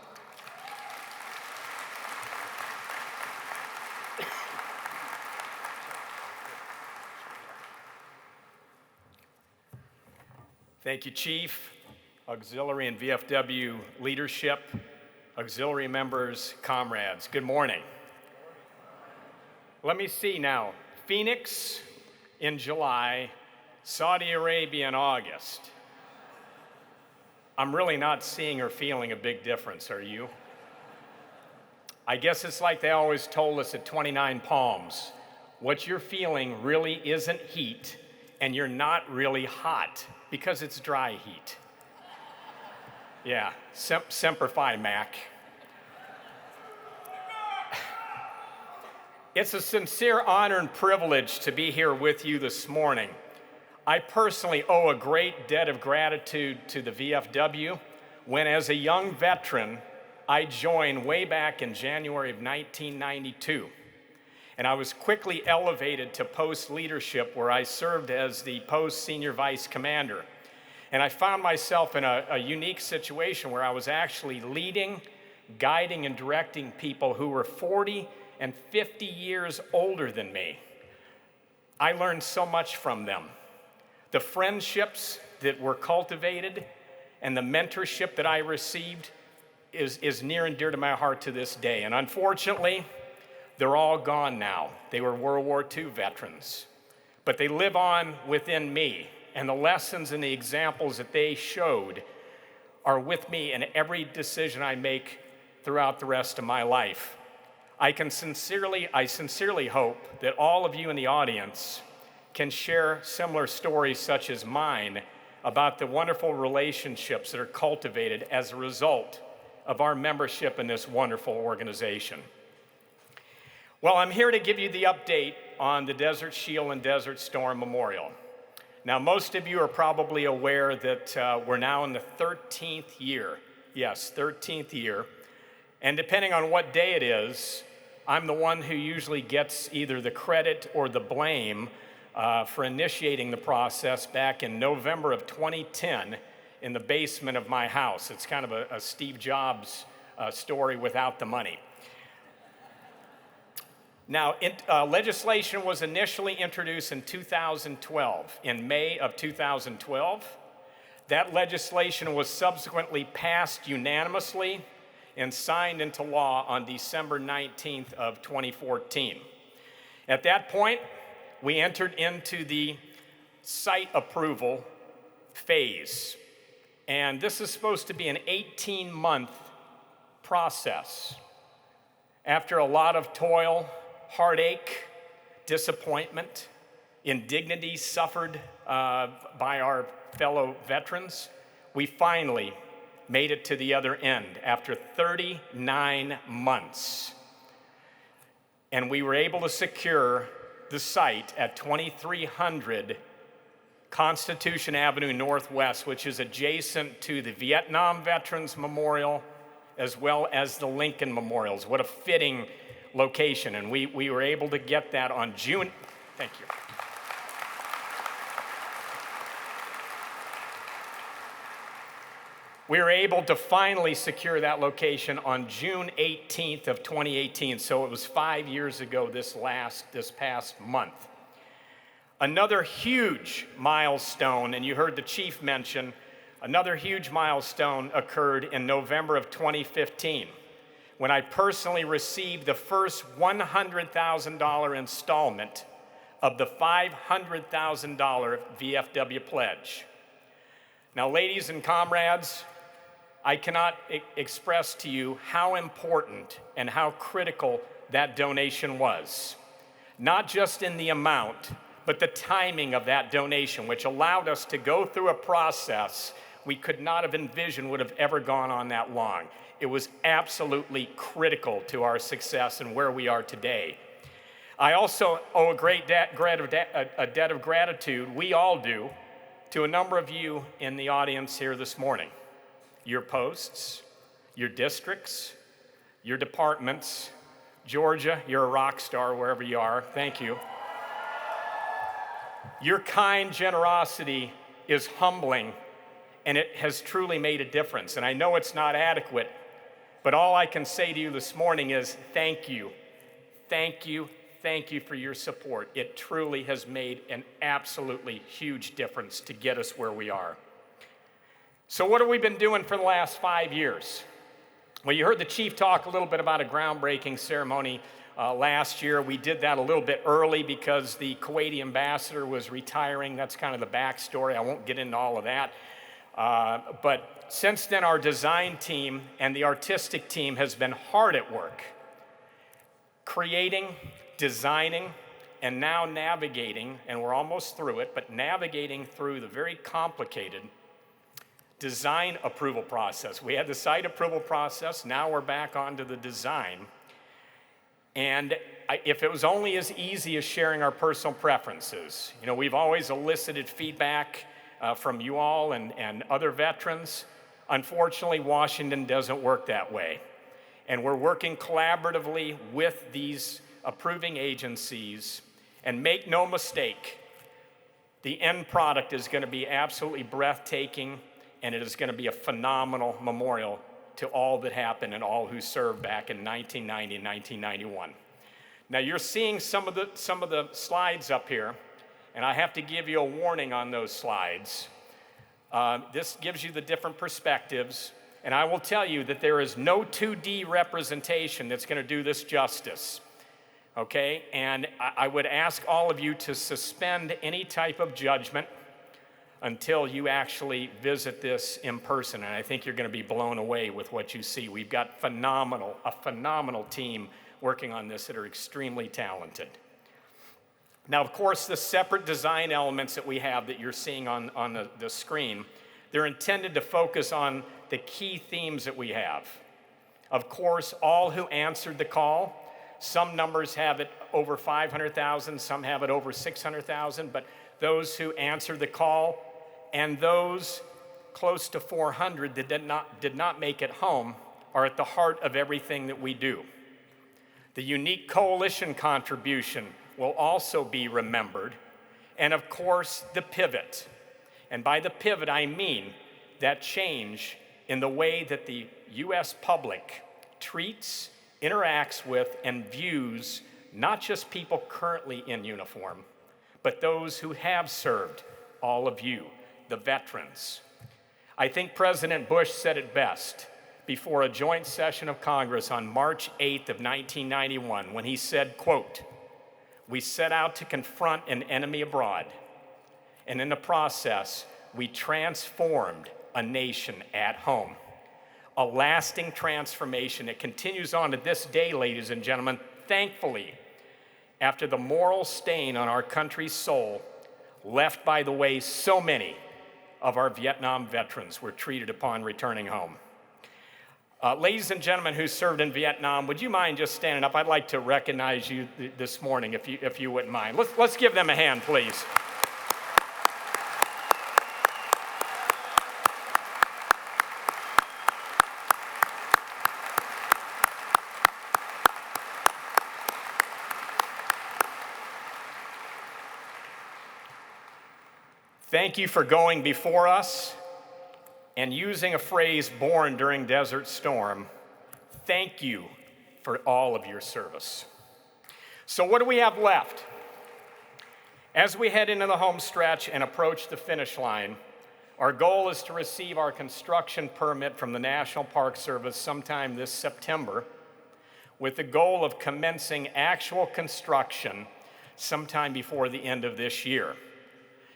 Thank you, Chief, auxiliary and VFW leadership, auxiliary members, comrades. Good morning. Let me see now. Phoenix in July, Saudi Arabia in August. I'm really not seeing or feeling a big difference, are you? I guess it's like they always told us at 29 Palms. What you're feeling really isn't heat, and you're not really hot, because it's dry heat. Yeah, Semper Fi, Mac. It's a sincere honor and privilege to be here with you this morning. I personally owe a great debt of gratitude to the VFW when, as a young veteran, I joined way back in January of 1992. And I was quickly elevated to post leadership where I served as the post senior vice commander. And I found myself in a unique situation where I was actually leading guiding and directing people who were 40 and 50 years older than me. I learned so much from them. The friendships that were cultivated and the mentorship that I received is near and dear to my heart to this day. And unfortunately, they're all gone now. They were World War II veterans. But they live on within me, and the lessons and the examples that they showed are with me in every decision I make throughout the rest of my life. I sincerely hope that all of you in the audience can share similar stories such as mine about the wonderful relationships that are cultivated as a result of our membership in this wonderful organization. Well, I'm here to give you the update on the Desert Shield and Desert Storm Memorial. Now, most of you are probably aware that we're now in the 13th year. Yes, 13th year. And depending on what day it is, I'm the one who usually gets either the credit or the blame for initiating the process back in November of 2010 in the basement of my house. It's kind of a Steve Jobs story without the money. Now, legislation was initially introduced in 2012, in May of 2012. That legislation was subsequently passed unanimously and signed into law on December 19th of 2014. At that point, we entered into the site approval phase. And this is supposed to be an 18-month process. After a lot of toil, heartache, disappointment, indignity suffered by our fellow veterans, we finally made it to the other end after 39 months. And we were able to secure the site at 2300 Constitution Avenue Northwest, which is adjacent to the Vietnam Veterans Memorial as well as the Lincoln Memorials. What a fitting location. And we were able to get that on June. Thank you. We were able to finally secure that location on June 18th of 2018. So it was 5 years ago this past month. Another huge milestone, and you heard the chief mention, another huge milestone occurred in November of 2015 when I personally received the first $100,000 installment of the $500,000 VFW pledge. Now, ladies and comrades, I cannot express to you how important and how critical that donation was. Not just in the amount, but the timing of that donation, which allowed us to go through a process we could not have envisioned would have ever gone on that long. It was absolutely critical to our success and where we are today. I also owe a great debt of gratitude, we all do, to a number of you in the audience here this morning. Your posts, your districts, your departments. Georgia, you're a rock star wherever you are. Thank you. Your kind generosity is humbling, and it has truly made a difference. And I know it's not adequate, but all I can say to you this morning is thank you. Thank you. Thank you for your support. It truly has made an absolutely huge difference to get us where we are. So what have we been doing for the last 5 years? Well, you heard the chief talk a little bit about a groundbreaking ceremony last year. We did that a little bit early because the Kuwaiti ambassador was retiring. That's kind of the backstory. I won't get into all of that. But since then, our design team and the artistic team has been hard at work, creating, designing, and now navigating, and we're almost through it, but navigating through the very complicated design approval process. We had the site approval process, now we're back onto the design. And if it was only as easy as sharing our personal preferences, you know, we've always elicited feedback from you all and other veterans. Unfortunately, Washington doesn't work that way. And we're working collaboratively with these approving agencies, and make no mistake, the end product is going to be absolutely breathtaking, and it is going to be a phenomenal memorial to all that happened and all who served back in 1990 and 1991. Now you're seeing some of the slides up here, and I have to give you a warning on those slides. This gives you the different perspectives, and I will tell you that there is no 2D representation that's going to do this justice. Okay, and I would ask all of you to suspend any type of judgment until you actually visit this in person, and I think you're going to be blown away with what you see. We've got a phenomenal team working on this that are extremely talented. Now, of course, the separate design elements that we have that you're seeing on the screen, they're intended to focus on the key themes that we have. Of course, all who answered the call. Some numbers have it over 500,000, some have it over 600,000, but those who answered the call and those close to 400 that did not make it home are at the heart of everything that we do. The unique coalition contribution will also be remembered, and of course, the pivot. And by the pivot, I mean that change in the way that the U.S. public treats, interacts with, and views not just people currently in uniform, but those who have served, all of you, the veterans. I think President Bush said it best before a joint session of Congress on March 8th of 1991 when he said, quote, "We set out to confront an enemy abroad, and in the process, we transformed a nation at home." A lasting transformation that continues on to this day, ladies and gentlemen, thankfully, after the moral stain on our country's soul left by the way so many of our Vietnam veterans were treated upon returning home. Ladies and gentlemen who served in Vietnam, would you mind just standing up? I'd like to recognize you this morning, if you wouldn't mind. Let's give them a hand, please. Thank you for going before us and using a phrase born during Desert Storm. Thank you for all of your service. So what do we have left? As we head into the home stretch and approach the finish line, our goal is to receive our construction permit from the National Park Service sometime this September, with the goal of commencing actual construction sometime before the end of this year.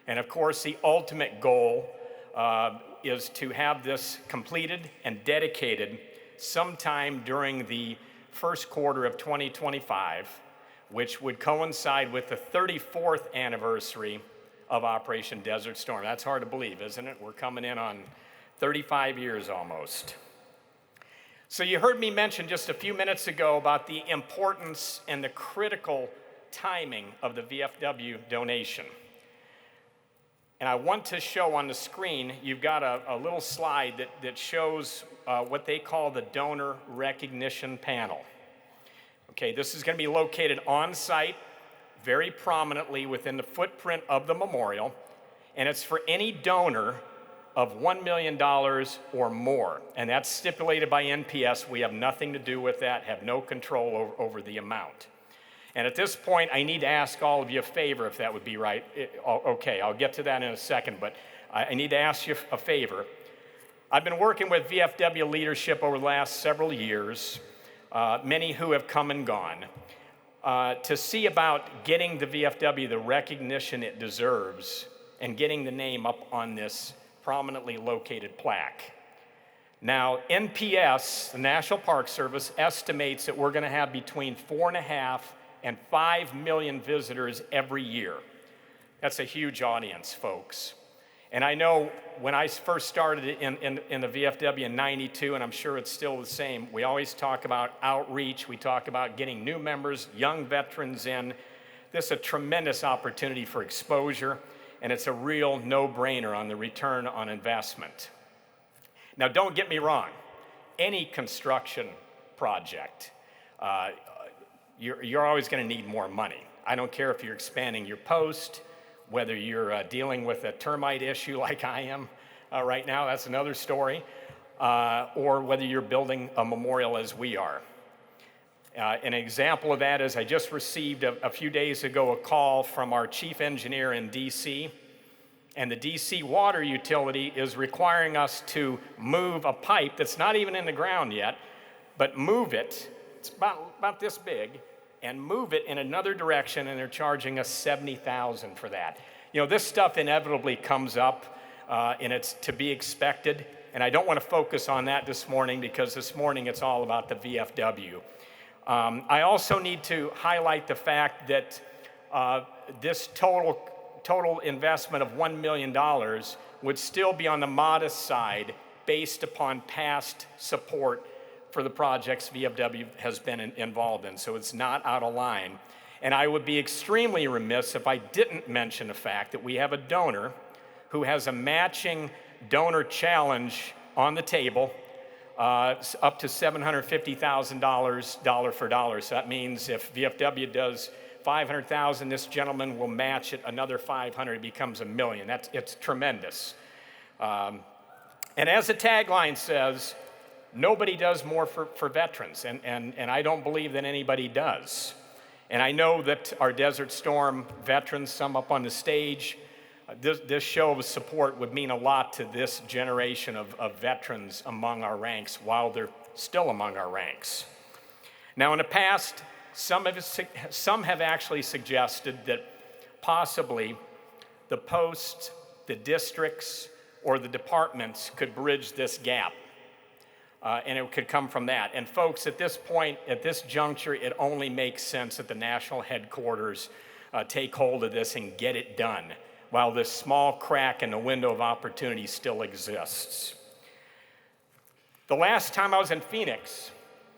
And of course, the ultimate goal is to have this completed and dedicated sometime during the first quarter of 2025, which would coincide with the 34th anniversary of Operation Desert Storm. That's hard to believe, isn't it? We're coming in on 35 years almost. So you heard me mention just a few minutes ago about the importance and the critical timing of the VFW donation. And I want to show on the screen, you've got a little slide that shows what they call the donor recognition panel. Okay, this is going to be located on site, very prominently within the footprint of the memorial, and it's for any donor of $1 million or more. And that's stipulated by NPS. We have nothing to do with that, have no control over the amount. And at this point, I need to ask all of you a favor, if that would be right. Okay, I'll get to that in a second, but I need to ask you a favor. I've been working with VFW leadership over the last several years, many who have come and gone, to see about getting the VFW the recognition it deserves and getting the name up on this prominently located plaque. Now, NPS, the National Park Service, estimates that we're going to have between 4.5 and 5 million visitors every year. That's a huge audience, folks. And I know when I first started in the VFW in '92, and I'm sure it's still the same, we always talk about outreach, we talk about getting new members, young veterans in. This is a tremendous opportunity for exposure, and it's a real no-brainer on the return on investment. Now, don't get me wrong, any construction project, you're always going to need more money. I don't care if you're expanding your post, whether you're dealing with a termite issue like I am right now, that's another story. or whether you're building a memorial as we are. An example of that is I just received a few days ago a call from our chief engineer in DC, and the DC water utility is requiring us to move a pipe that's not even in the ground yet, but move it, it's about this big, and move it in another direction, and they're charging us $70,000 for that. You know, this stuff inevitably comes up, and it's to be expected, and I don't want to focus on that this morning because this morning it's all about the VFW. I also need to highlight the fact that this total investment of $1 million would still be on the modest side based upon past support for the projects VFW has been involved in, so it's not out of line. And I would be extremely remiss if I didn't mention the fact that we have a donor who has a matching donor challenge on the table, up to $750,000 dollar for dollar. So that means if VFW does $500,000, this gentleman will match it another $500, it becomes $1 million. It's tremendous. And as the tagline says, nobody does more for veterans, and I don't believe that anybody does. And I know that our Desert Storm veterans, some up on the stage, this show of support would mean a lot to this generation of veterans among our ranks while they're still among our ranks. Now, in the past, some have actually suggested that possibly the posts, the districts, or the departments could bridge this gap. And it could come from that. And folks, at this point, at this juncture, it only makes sense that the national headquarters take hold of this and get it done, while this small crack in the window of opportunity still exists. The last time I was in Phoenix,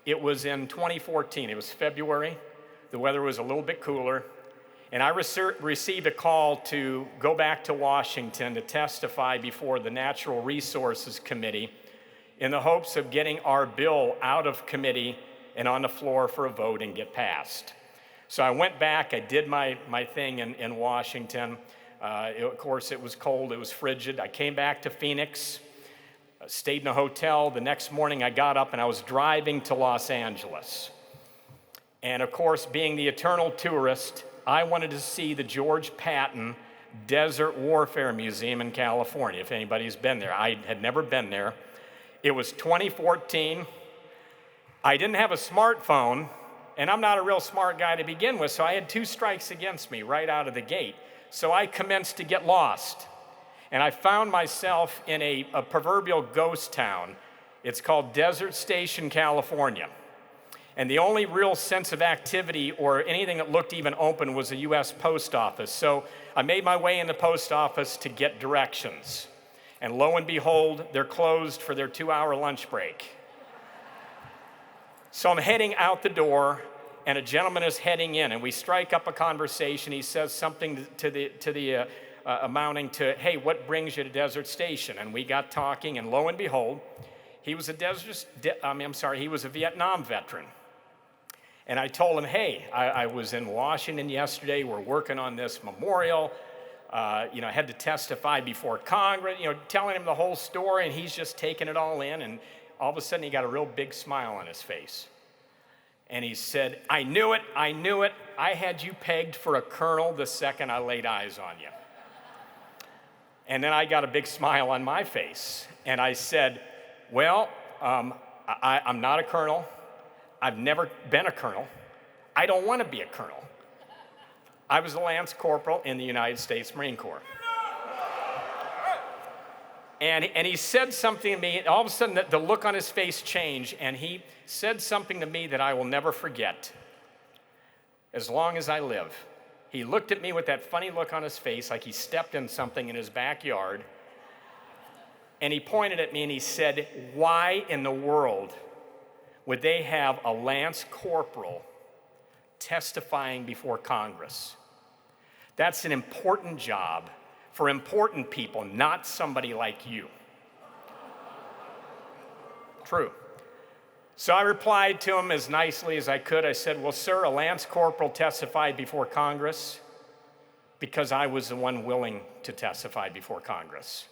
it was in 2014. It was February. The weather was a little bit cooler. And I received a call to go back to Washington to testify before the Natural Resources Committee in the hopes of getting our bill out of committee and on the floor for a vote and get passed. So I went back, I did my thing in Washington. Of course, it was cold, it was frigid. I came back to Phoenix, stayed in a hotel. The next morning I got up and I was driving to Los Angeles. And of course, being the eternal tourist, I wanted to see the George Patton Desert Warfare Museum in California, if anybody's been there. I had never been there. It was 2014. I didn't have a smartphone, and I'm not a real smart guy to begin with, so I had 2 strikes against me right out of the gate. So I commenced to get lost, and I found myself in a proverbial ghost town. It's called Desert Station, California. And the only real sense of activity or anything that looked even open was the US Post Office. So I made my way in the post office to get directions. And lo and behold, they're closed for their 2-hour lunch break. So I'm heading out the door, and a gentleman is heading in, and we strike up a conversation. He says something to the amounting to, hey, what brings you to Desert Station? And we got talking, and lo and behold, he was a Vietnam veteran. And I told him, hey, I was in Washington yesterday. We're working on this memorial. I had to testify before Congress, telling him the whole story, and he's just taking it all in, and all of a sudden he got a real big smile on his face. And he said, I knew it, I had you pegged for a colonel the second I laid eyes on you. And then I got a big smile on my face, and I said, well, I'm not a colonel, I've never been a colonel, I don't want to be a colonel. I was a Lance Corporal in the United States Marine Corps. And he said something to me, and all of a sudden the look on his face changed, and he said something to me that I will never forget as long as I live. He looked at me with that funny look on his face, like he stepped in something in his backyard, and he pointed at me and he said, why in the world would they have a Lance Corporal testifying before Congress? That's an important job for important people, not somebody like you. True. So I replied to him as nicely as I could. I said, well, sir, a Lance Corporal testified before Congress because I was the one willing to testify before Congress.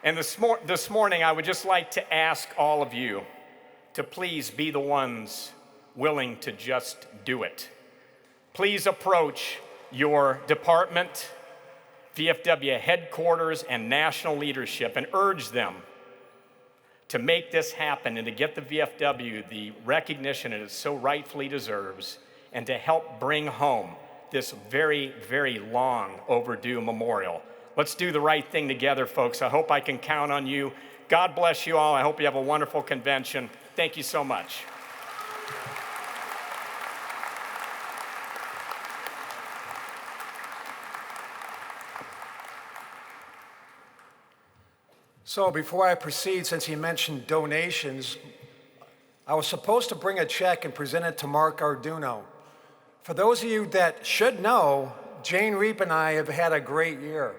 And this morning, I would just like to ask all of you to please be the ones willing to just do it. Please approach your department, VFW headquarters, and national leadership and urge them to make this happen and to get the VFW the recognition it so rightfully deserves, and to help bring home this very, very long overdue memorial. Let's do the right thing together, folks. I hope I can count on you. God bless you all. I hope you have a wonderful convention. Thank you so much. So before I proceed, since he mentioned donations, I was supposed to bring a check and present it to Mark Arduino. For those of you that should know, Jane Reep and I have had a great year.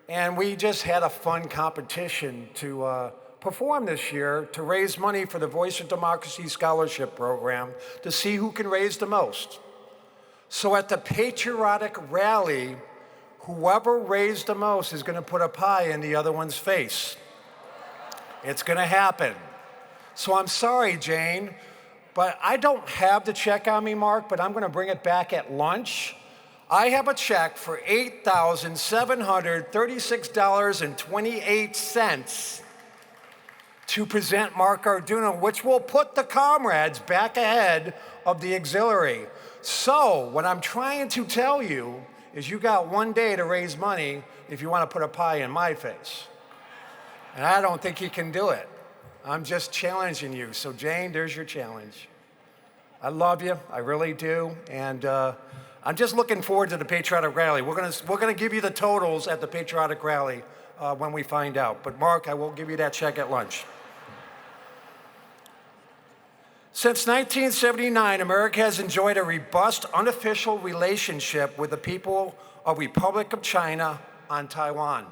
And we just had a fun competition to perform this year to raise money for the Voice of Democracy Scholarship Program to see who can raise the most. So at the patriotic rally, whoever raised the most is going to put a pie in the other one's face. It's going to happen. So I'm sorry, Jane, but I don't have the check on me, Mark, but I'm going to bring it back at lunch. I have a check for $8,736.28 to present Mark Arduino, which will put the comrades back ahead of the auxiliary. So what I'm trying to tell you is you got one day to raise money if you want to put a pie in my face. And I don't think you can do it. I'm just challenging you. So Jane, there's your challenge. I love you, I really do. And I'm just looking forward to the patriotic rally. We're gonna give you the totals at the patriotic rally when we find out. But Mark, I will give you that check at lunch. Since 1979, America has enjoyed a robust, unofficial relationship with the People of Republic of China on Taiwan.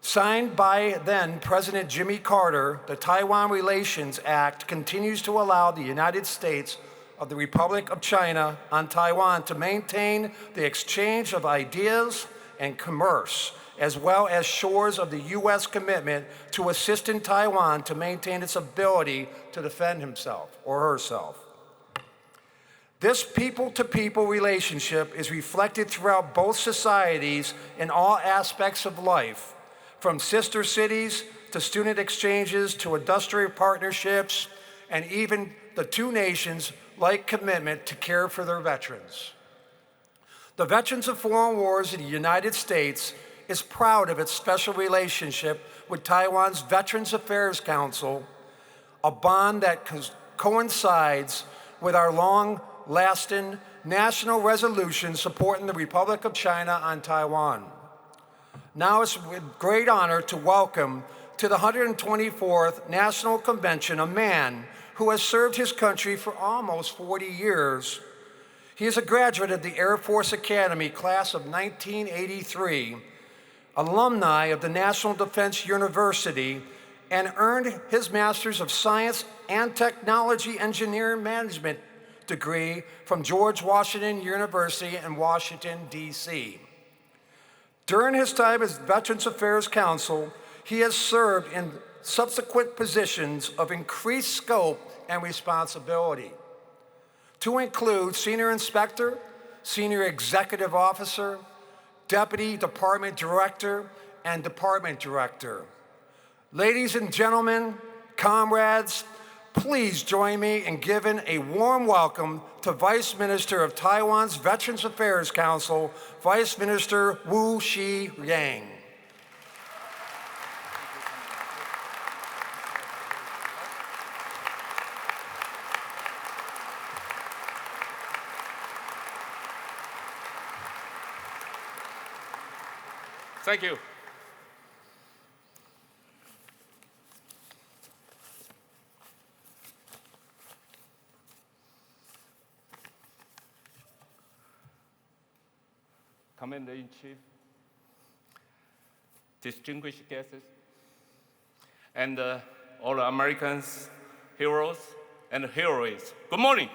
Signed by then President Jimmy Carter, the Taiwan Relations Act continues to allow the United States of the Republic of China on Taiwan to maintain the exchange of ideas and commerce, as well as shores of the U.S. commitment to assist in Taiwan to maintain its ability to defend himself or herself. This people-to-people relationship is reflected throughout both societies in all aspects of life, from sister cities to student exchanges to industrial partnerships, and even the two nations' like commitment to care for their veterans. The Veterans of Foreign Wars in the United States is proud of its special relationship with Taiwan's Veterans Affairs Council, a bond that coincides with our long-lasting national resolution supporting the Republic of China on Taiwan. Now it's with great honor to welcome to the 124th National Convention a man who has served his country for almost 40 years. He is a graduate of the Air Force Academy, class of 1983, alumni of the National Defense University, and earned his Master's of Science and Technology Engineering Management degree from George Washington University in Washington, D.C. During his time as Veterans Affairs Council, he has served in subsequent positions of increased scope and responsibility, to include Senior Inspector, Senior Executive Officer, Deputy Department Director, and Department Director. Ladies and gentlemen, comrades, please join me in giving a warm welcome to Vice Minister of Taiwan's Veterans Affairs Council, Vice Minister Wu Shi-yang. Thank you. Commander-in-Chief, distinguished guests, and all Americans, heroes and heroines. Good morning.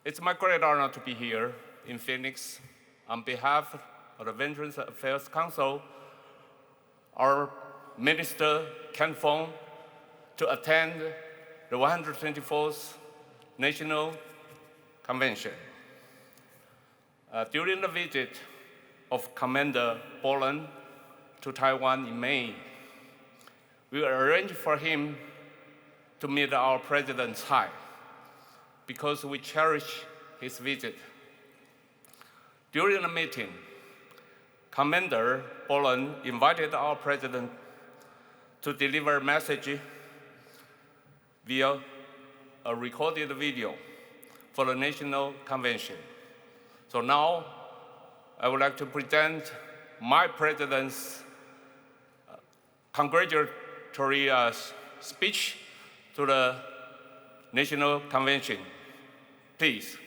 It's my great honor to be here in Phoenix on behalf of the Veterans Affairs Council, our Minister Ken Fong, to attend the 124th National Convention. During the visit of Commander Boland to Taiwan in May, we arranged for him to meet our President Tsai because we cherish his visit. During the meeting, Commander Boland invited our President to deliver a message via a recorded video for the National Convention. So now, I would like to present my President's congratulatory speech to the National Convention. Please.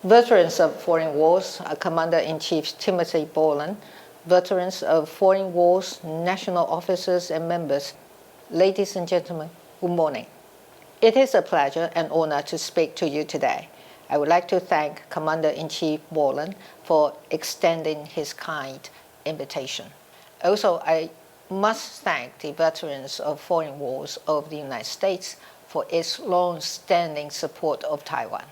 Veterans of foreign wars, Commander-in-Chief Timothy Boland, veterans of foreign wars, national officers and members, ladies and gentlemen, good morning. It is a pleasure and honor to speak to you today. I would like to thank Commander-in-Chief Boland for extending his kind invitation. Also, I must thank the veterans of foreign wars of the United States for its long-standing support of Taiwan,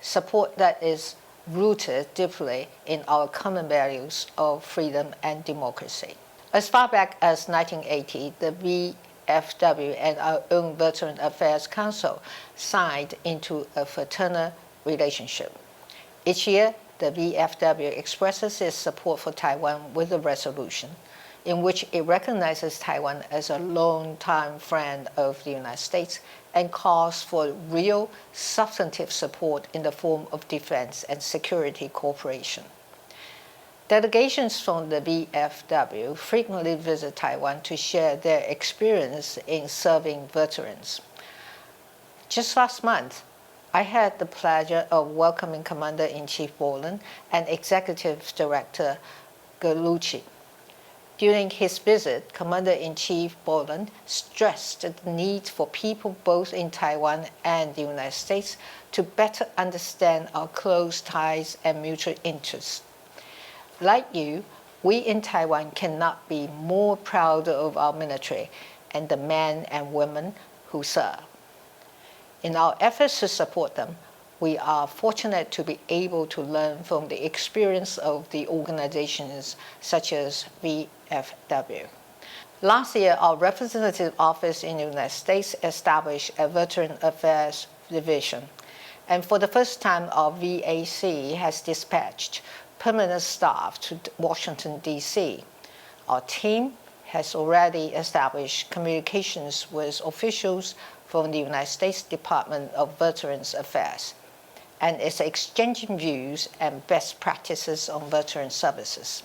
support that is rooted deeply in our common values of freedom and democracy. As far back as 1980, the VFW and our own Veteran Affairs Council signed into a fraternal relationship. Each year, the VFW expresses its support for Taiwan with a resolution in which it recognizes Taiwan as a longtime friend of the United States and calls for real, substantive support in the form of defense and security cooperation. Delegations from the VFW frequently visit Taiwan to share their experience in serving veterans. Just last month, I had the pleasure of welcoming Commander-in-Chief Boland and Executive Director Gallucci. During his visit, Commander-in-Chief Boland stressed the need for people both in Taiwan and the United States to better understand our close ties and mutual interests. Like you, we in Taiwan cannot be more proud of our military and the men and women who serve. In our efforts to support them, we are fortunate to be able to learn from the experience of the organizations such as VFW. Last year, our representative office in the United States established a Veteran Affairs Division. And for the first time, our VAC has dispatched permanent staff to Washington, D.C. Our team has already established communications with officials from the United States Department of Veterans Affairs, and is exchanging views and best practices on veteran services.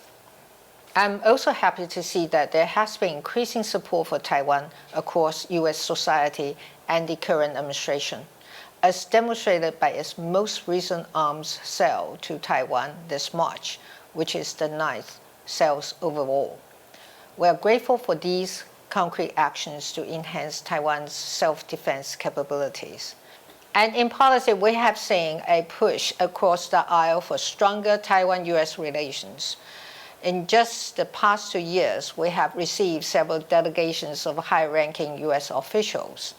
I'm also happy to see that there has been increasing support for Taiwan across U.S. society and the current administration, as demonstrated by its most recent arms sale to Taiwan this March, which is the 9th sales overall. We are grateful for these concrete actions to enhance Taiwan's self-defense capabilities. And in policy, we have seen a push across the aisle for stronger Taiwan-U.S. relations. In just the past 2 years, we have received several delegations of high-ranking U.S. officials.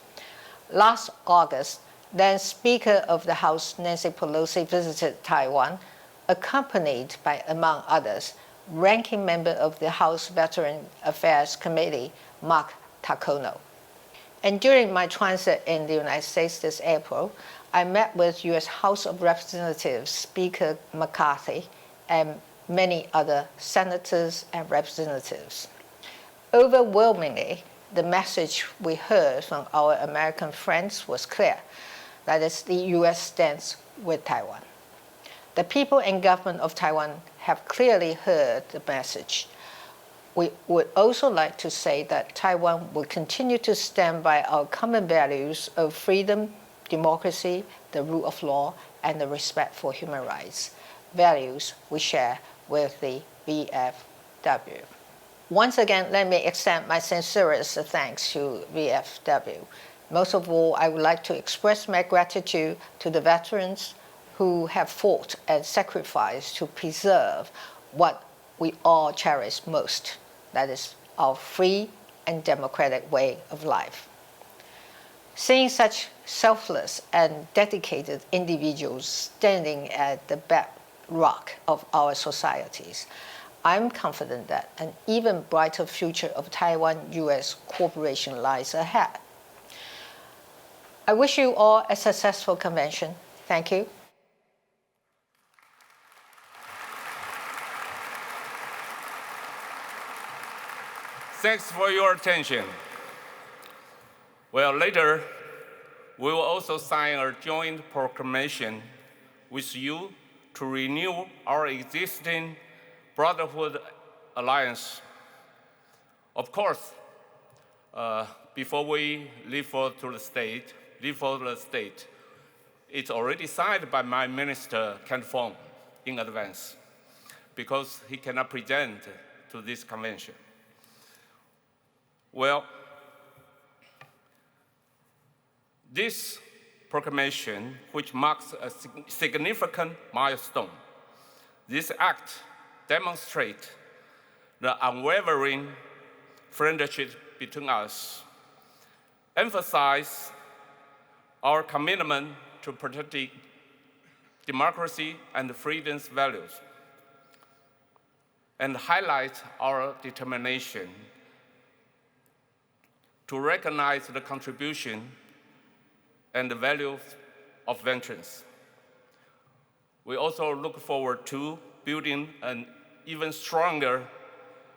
Last August, then Speaker of the House Nancy Pelosi visited Taiwan, accompanied by, among others, ranking member of the House Veteran Affairs Committee, Mark Takano. And during my transit in the United States this April, I met with U.S. House of Representatives Speaker McCarthy and many other senators and representatives. Overwhelmingly, the message we heard from our American friends was clear. That is, the U.S. stands with Taiwan. The people and government of Taiwan have clearly heard the message. We would also like to say that Taiwan will continue to stand by our common values of freedom, democracy, the rule of law, and the respect for human rights, values we share with the VFW. Once again, let me extend my sincerest thanks to VFW. Most of all, I would like to express my gratitude to the veterans, who have fought and sacrificed to preserve what we all cherish most, that is our free and democratic way of life. Seeing such selfless and dedicated individuals standing at the bedrock of our societies, I'm confident that an even brighter future of Taiwan-US cooperation lies ahead. I wish you all a successful convention. Thank you. Thanks for your attention. Well, later, we will also sign a joint proclamation with you to renew our existing Brotherhood Alliance. Of course, before we leave for the state, it's already signed by my minister, Kent Fong, in advance, because he cannot present to this convention. Well, this proclamation, which marks a significant milestone, this act demonstrates the unwavering friendship between us, emphasize our commitment to protecting democracy and freedom's values, and highlight our determination to recognize the contribution and the value of veterans. We also look forward to building an even stronger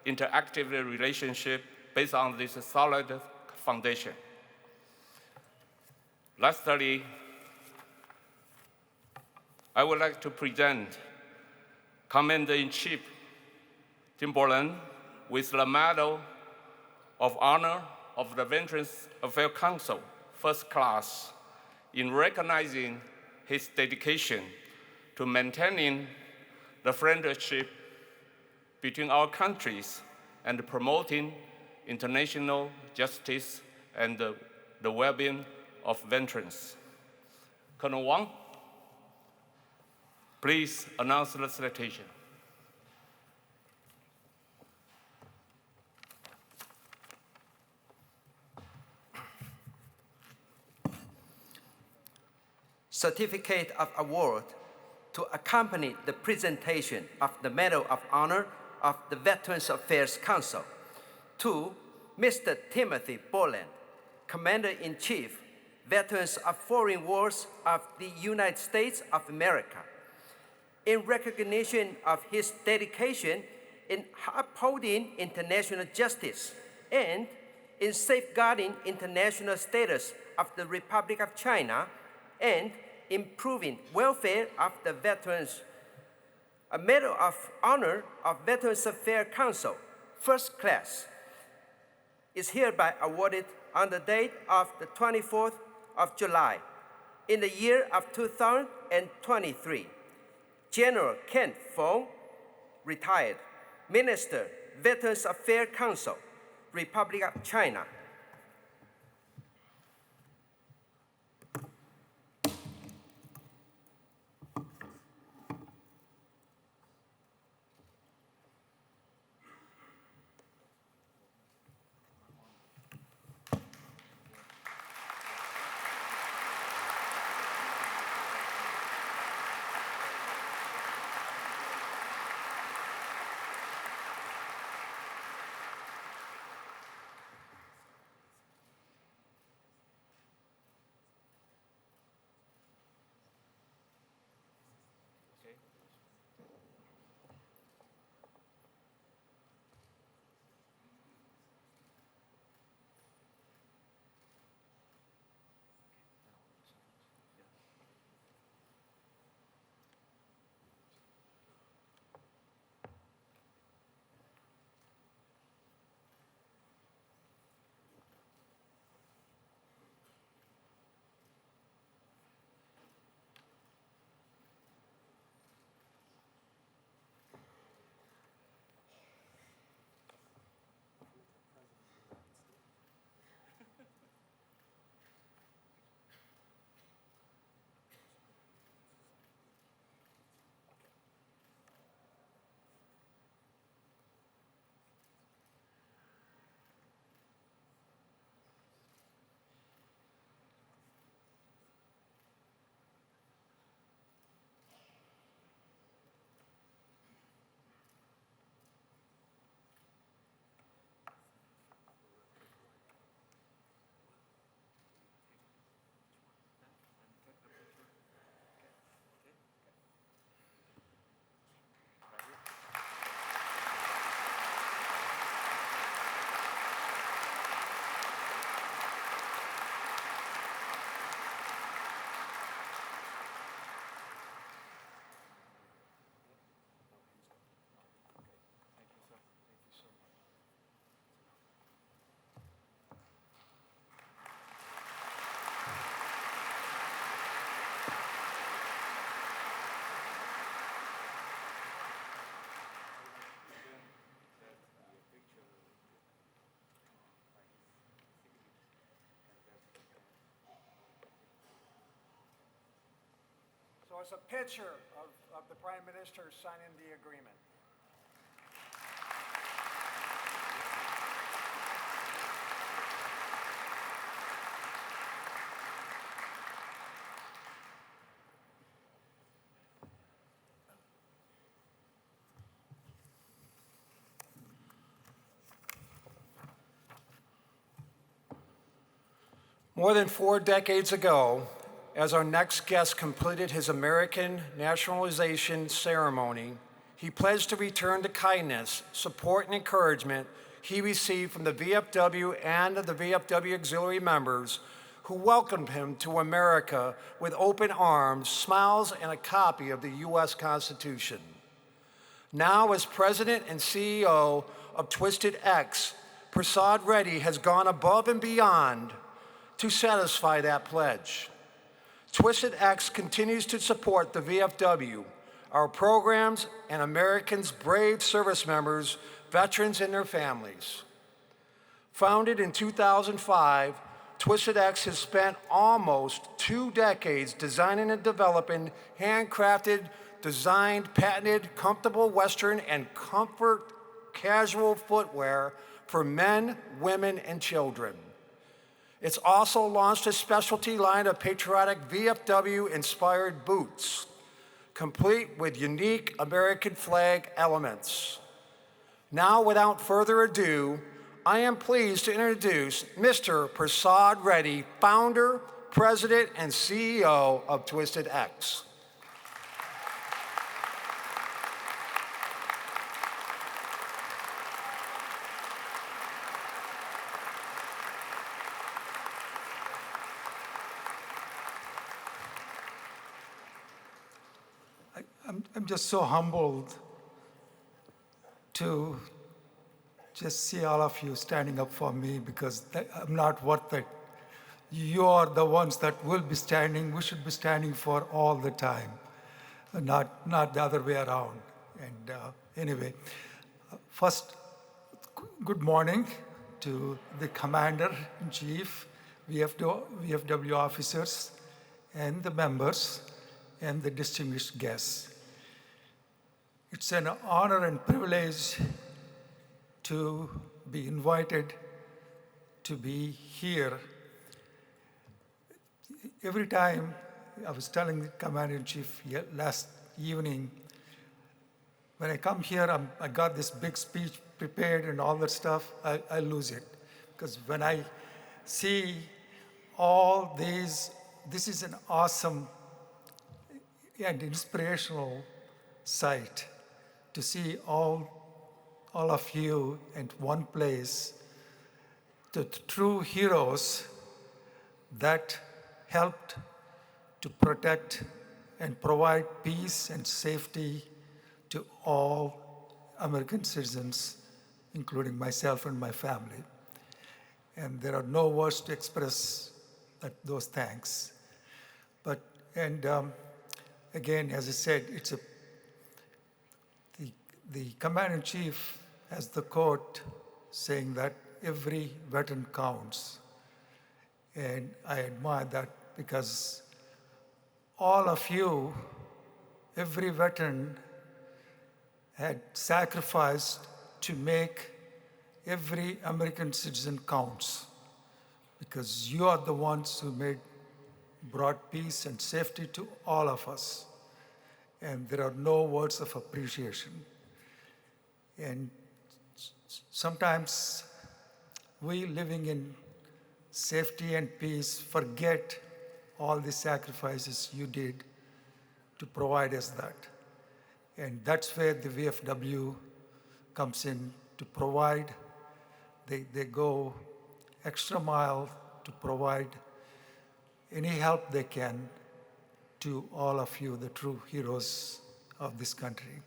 interactive relationship based on this solid foundation. Lastly, I would like to present Commander-in-Chief Tim Boland with the Medal of Honor of the Veterans Affairs Council, First Class, in recognizing his dedication to maintaining the friendship between our countries and promoting international justice and the well-being of veterans. Colonel Wang, please announce the citation. Certificate of award to accompany the presentation of the Medal of Honor of the Veterans Affairs Council to Mr. Timothy Boland, Commander-in-Chief, Veterans of Foreign Wars of the United States of America, in recognition of his dedication in upholding international justice and in safeguarding international status of the Republic of China and improving welfare of the veterans. A Medal of Honor of Veterans Affairs Council, First Class, is hereby awarded on the date of the 24th of July in the year of 2023. General Kent Fong, retired, Minister, Veterans Affairs Council, Republic of China. So it's a picture of the Prime Minister signing the agreement. More than 4 decades ago, as our next guest completed his American nationalization ceremony, he pledged to return the kindness, support, and encouragement he received from the VFW and the VFW auxiliary members who welcomed him to America with open arms, smiles, and a copy of the U.S. Constitution. Now, as president and CEO of Twisted X, Prasad Reddy has gone above and beyond to satisfy that pledge. Twisted X continues to support the VFW, our programs, and Americans' brave service members, veterans, and their families. Founded in 2005, Twisted X has spent almost 2 decades designing and developing handcrafted, designed, patented, comfortable Western and comfort casual footwear for men, women, and children. It's also launched a specialty line of patriotic VFW-inspired boots, complete with unique American flag elements. Now, without further ado, I am pleased to introduce Mr. Prasad Reddy, founder, president, and CEO of Twisted X. I'm just so humbled to just see all of you standing up for me because I'm not worth it. You are the ones that will be standing. We should be standing for all the time, not the other way around. And anyway, first, good morning to the Commander-in-Chief, VFW officers, and the members, and the distinguished guests. It's an honor and privilege to be invited to be here. Every time, I was telling the Commander-in-Chief last evening, when I come here, I got this big speech prepared and all that stuff, I lose it. Because when I see all these, this is an awesome and inspirational sight to see all of you in one place, the true heroes that helped to protect and provide peace and safety to all American citizens, including myself and my family. And there are no words to express those thanks. Again, as I said, it's the Commander-in-Chief has the quote saying that every veteran counts. And I admire that because all of you, every veteran had sacrificed to make every American citizen counts, because you are the ones who brought peace and safety to all of us. And there are no words of appreciation. And sometimes we living in safety and peace forget all the sacrifices you did to provide us that. And that's where the VFW comes in to provide. They go extra mile to provide any help they can to all of you, the true heroes of this country.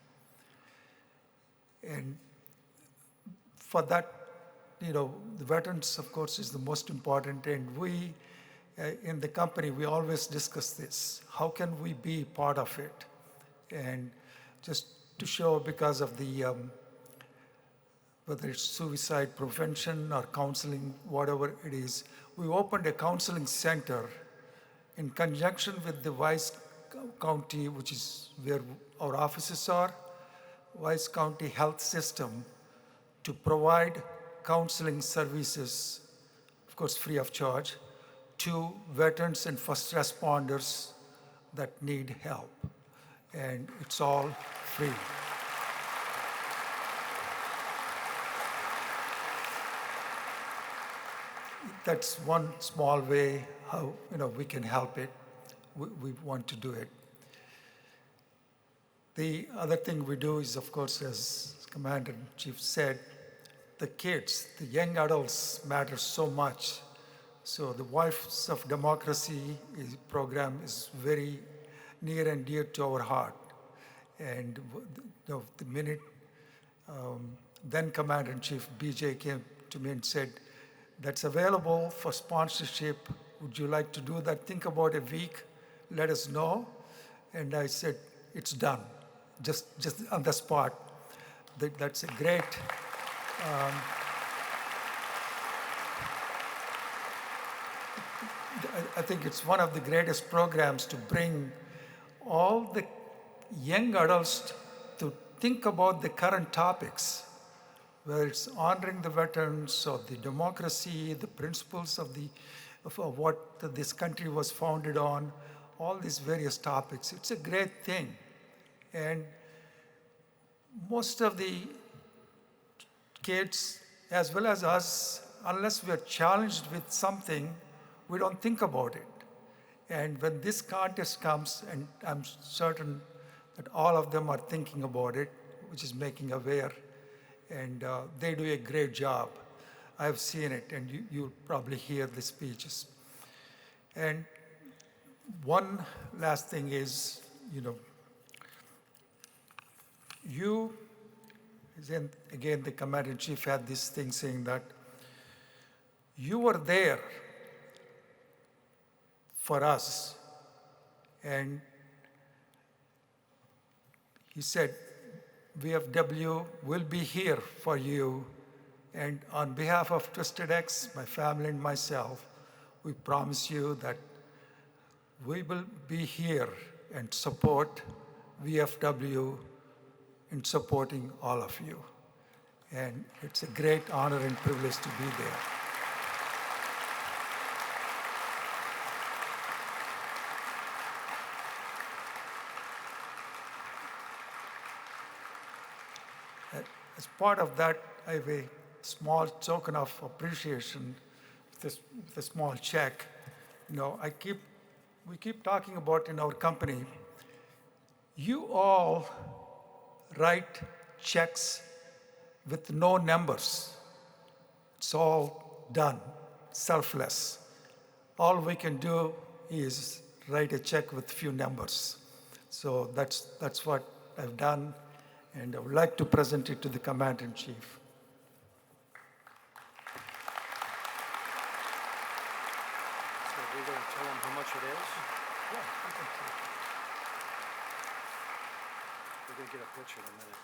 And for that, the veterans, of course, is the most important. And we, in the company, we always discuss this. How can we be part of it? And just to show, because of the, whether it's suicide prevention or counseling, whatever it is, we opened a counseling center in conjunction with the Vice County, which is where our offices are, Wise County Health System, to provide counseling services, of course free of charge, to veterans and first responders that need help. And it's all free. That's one small way how we can help it. We want to do it. The other thing we do is, of course, as Commander-in-Chief said, the kids, the young adults matter so much. So the Wives of Democracy program is very near and dear to our heart. And the minute then Commander-in-Chief BJ came to me and said, that's available for sponsorship. Would you like to do that? Think about a week, let us know. And I said, it's done, just on the spot. That's a great, I think it's one of the greatest programs to bring all the young adults to think about the current topics, whether it's honoring the veterans or the democracy, the principles of what this country was founded on, all these various topics. It's a great thing. And most of the kids, as well as us, unless we're challenged with something, we don't think about it. And when this contest comes, and I'm certain that all of them are thinking about it, which is making aware, and they do a great job. I've seen it, and you'll probably hear the speeches. And one last thing is, again, the Commander-in-Chief had this thing saying that you were there for us. And he said, VFW will be here for you. And on behalf of Twisted X, my family and myself, we promise you that we will be here and support VFW in supporting all of you. And it's a great honor and privilege to be there. As part of that, I have a small token of appreciation with a small check. We keep talking about in our company, you all write checks with no numbers. It's all done, selfless. All we can do is write a check with few numbers. So that's what I've done, and I would like to present it to the Commander-in-Chief. So we're going to tell them how much it is? Yeah, we're going to get a picture in a minute.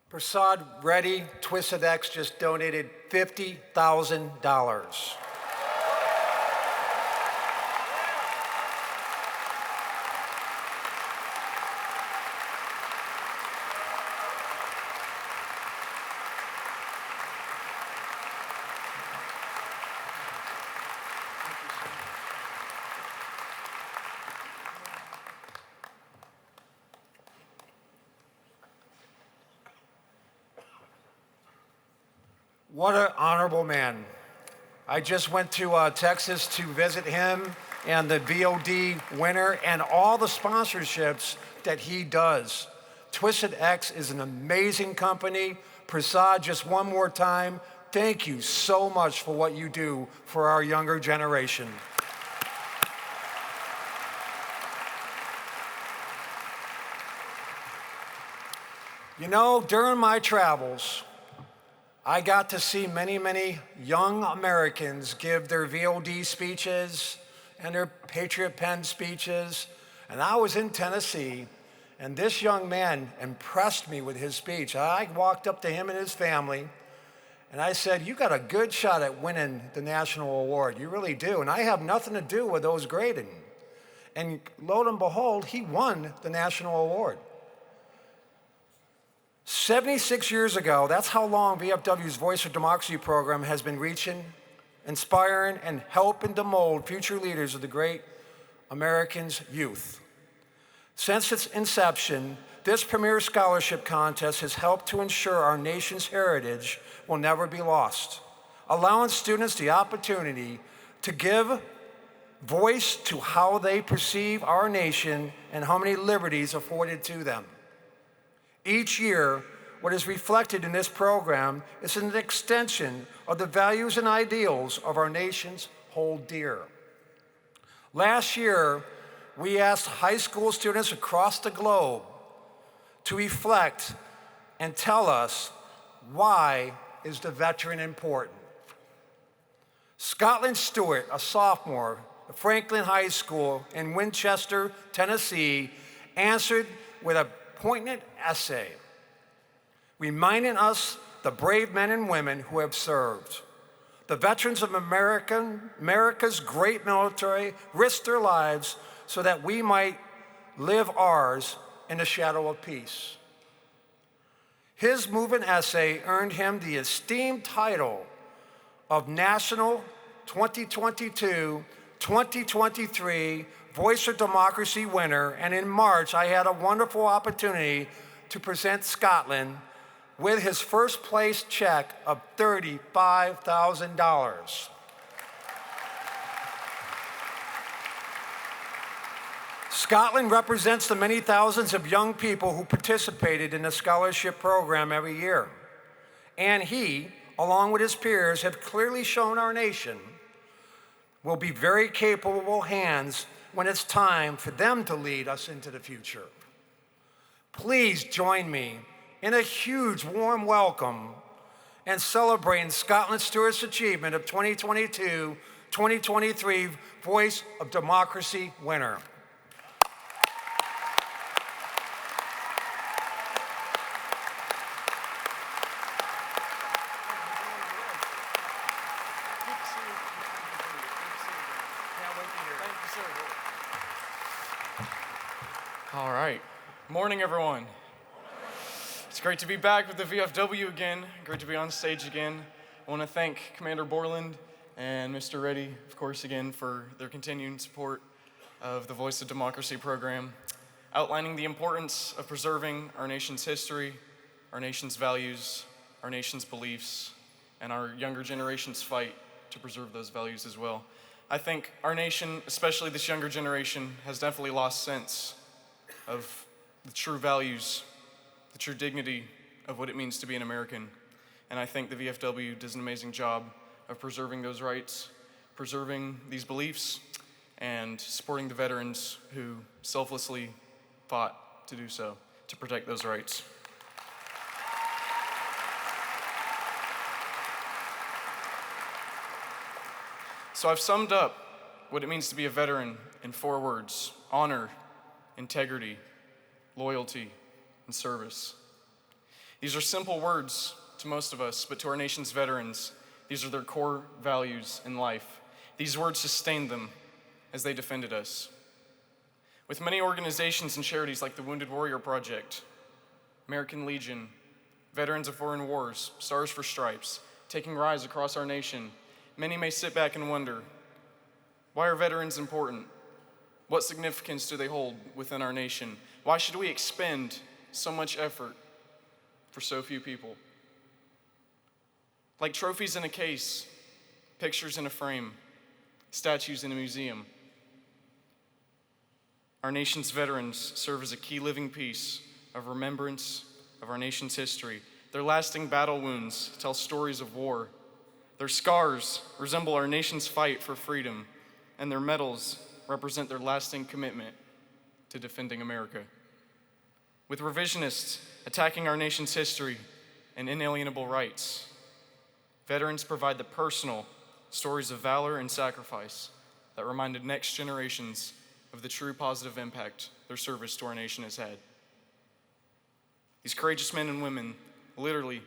Prasad Reddy, Twisted X, just donated $50,000. What an honorable man. I just went to Texas to visit him and the VOD winner and all the sponsorships that he does. Twisted X is an amazing company. Prasad, just one more time, thank you so much for what you do for our younger generation. During my travels, I got to see many, many young Americans give their VOD speeches and their Patriot Pen speeches. And I was in Tennessee, and this young man impressed me with his speech. I walked up to him and his family, and I said, you got a good shot at winning the national award. You really do. And I have nothing to do with those grading. And lo and behold, he won the national award. 76 years ago, that's how long VFW's Voice of Democracy program has been reaching, inspiring, and helping to mold future leaders of the great American's youth. Since its inception, this premier scholarship contest has helped to ensure our nation's heritage will never be lost, allowing students the opportunity to give voice to how they perceive our nation and how many liberties afforded to them. Each year, what is reflected in this program is an extension of the values and ideals of our nation's hold dear. Last year, we asked high school students across the globe to reflect and tell us, why is the veteran important? Scotland Stewart, a sophomore at Franklin High School in Winchester, Tennessee, answered with a poignant essay, reminding us the brave men and women who have served. The veterans of America's great military risked their lives so that we might live ours in the shadow of peace. His moving essay earned him the esteemed title of National 2022-2023 Voice of Democracy winner, and in March, I had a wonderful opportunity to present Scotland with his first place check of $35,000. Scotland represents the many thousands of young people who participated in the scholarship program every year. And he, along with his peers, have clearly shown our nation will be very capable hands when it's time for them to lead us into the future. Please join me in a huge warm welcome and celebrating Scotland Stewart's achievement of 2022-2023 Voice of Democracy winner. All right. Morning, everyone. It's great to be back with the VFW again. Great to be on stage again. I want to thank Commander Borland and Mr. Reddy, of course, again, for their continuing support of the Voice of Democracy program, outlining the importance of preserving our nation's history, our nation's values, our nation's beliefs, and our younger generation's fight to preserve those values as well. I think our nation, especially this younger generation, has definitely lost sense of the true values, the true dignity of what it means to be an American. And I think the VFW does an amazing job of preserving those rights, preserving these beliefs, and supporting the veterans who selflessly fought to do so, to protect those rights. So I've summed up what it means to be a veteran in 4 words: honor, integrity, loyalty, and service. These are simple words to most of us, but to our nation's veterans, these are their core values in life. These words sustained them as they defended us. With many organizations and charities like the Wounded Warrior Project, American Legion, Veterans of Foreign Wars, Stars for Stripes, taking rise across our nation, many may sit back and wonder, why are veterans important? What significance do they hold within our nation? Why should we expend so much effort for so few people? Like trophies in a case, pictures in a frame, statues in a museum, our nation's veterans serve as a key living piece of remembrance of our nation's history. Their lasting battle wounds tell stories of war. Their scars resemble our nation's fight for freedom, and their medals represent their lasting commitment to defending America. With revisionists attacking our nation's history and inalienable rights, veterans provide the personal stories of valor and sacrifice that reminded next generations of the true positive impact their service to our nation has had. These courageous men and women literally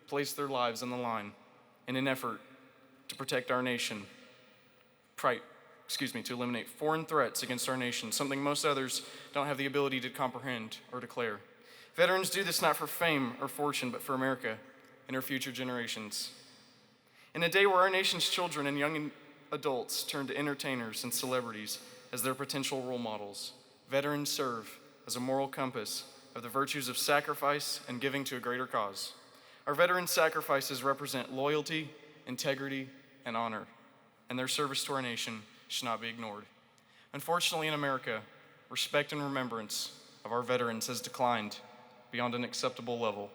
placed their lives on the line in an effort to protect our nation, fight to eliminate foreign threats against our nation, something most others don't have the ability to comprehend or declare. Veterans do this not for fame or fortune, but for America and our future generations. In a day where our nation's children and young adults turn to entertainers and celebrities as their potential role models, veterans serve as a moral compass of the virtues of sacrifice and giving to a greater cause. Our veterans' sacrifices represent loyalty, integrity, and honor, and their service to our nation should not be ignored. Unfortunately, in America, respect and remembrance of our veterans has declined beyond an acceptable level.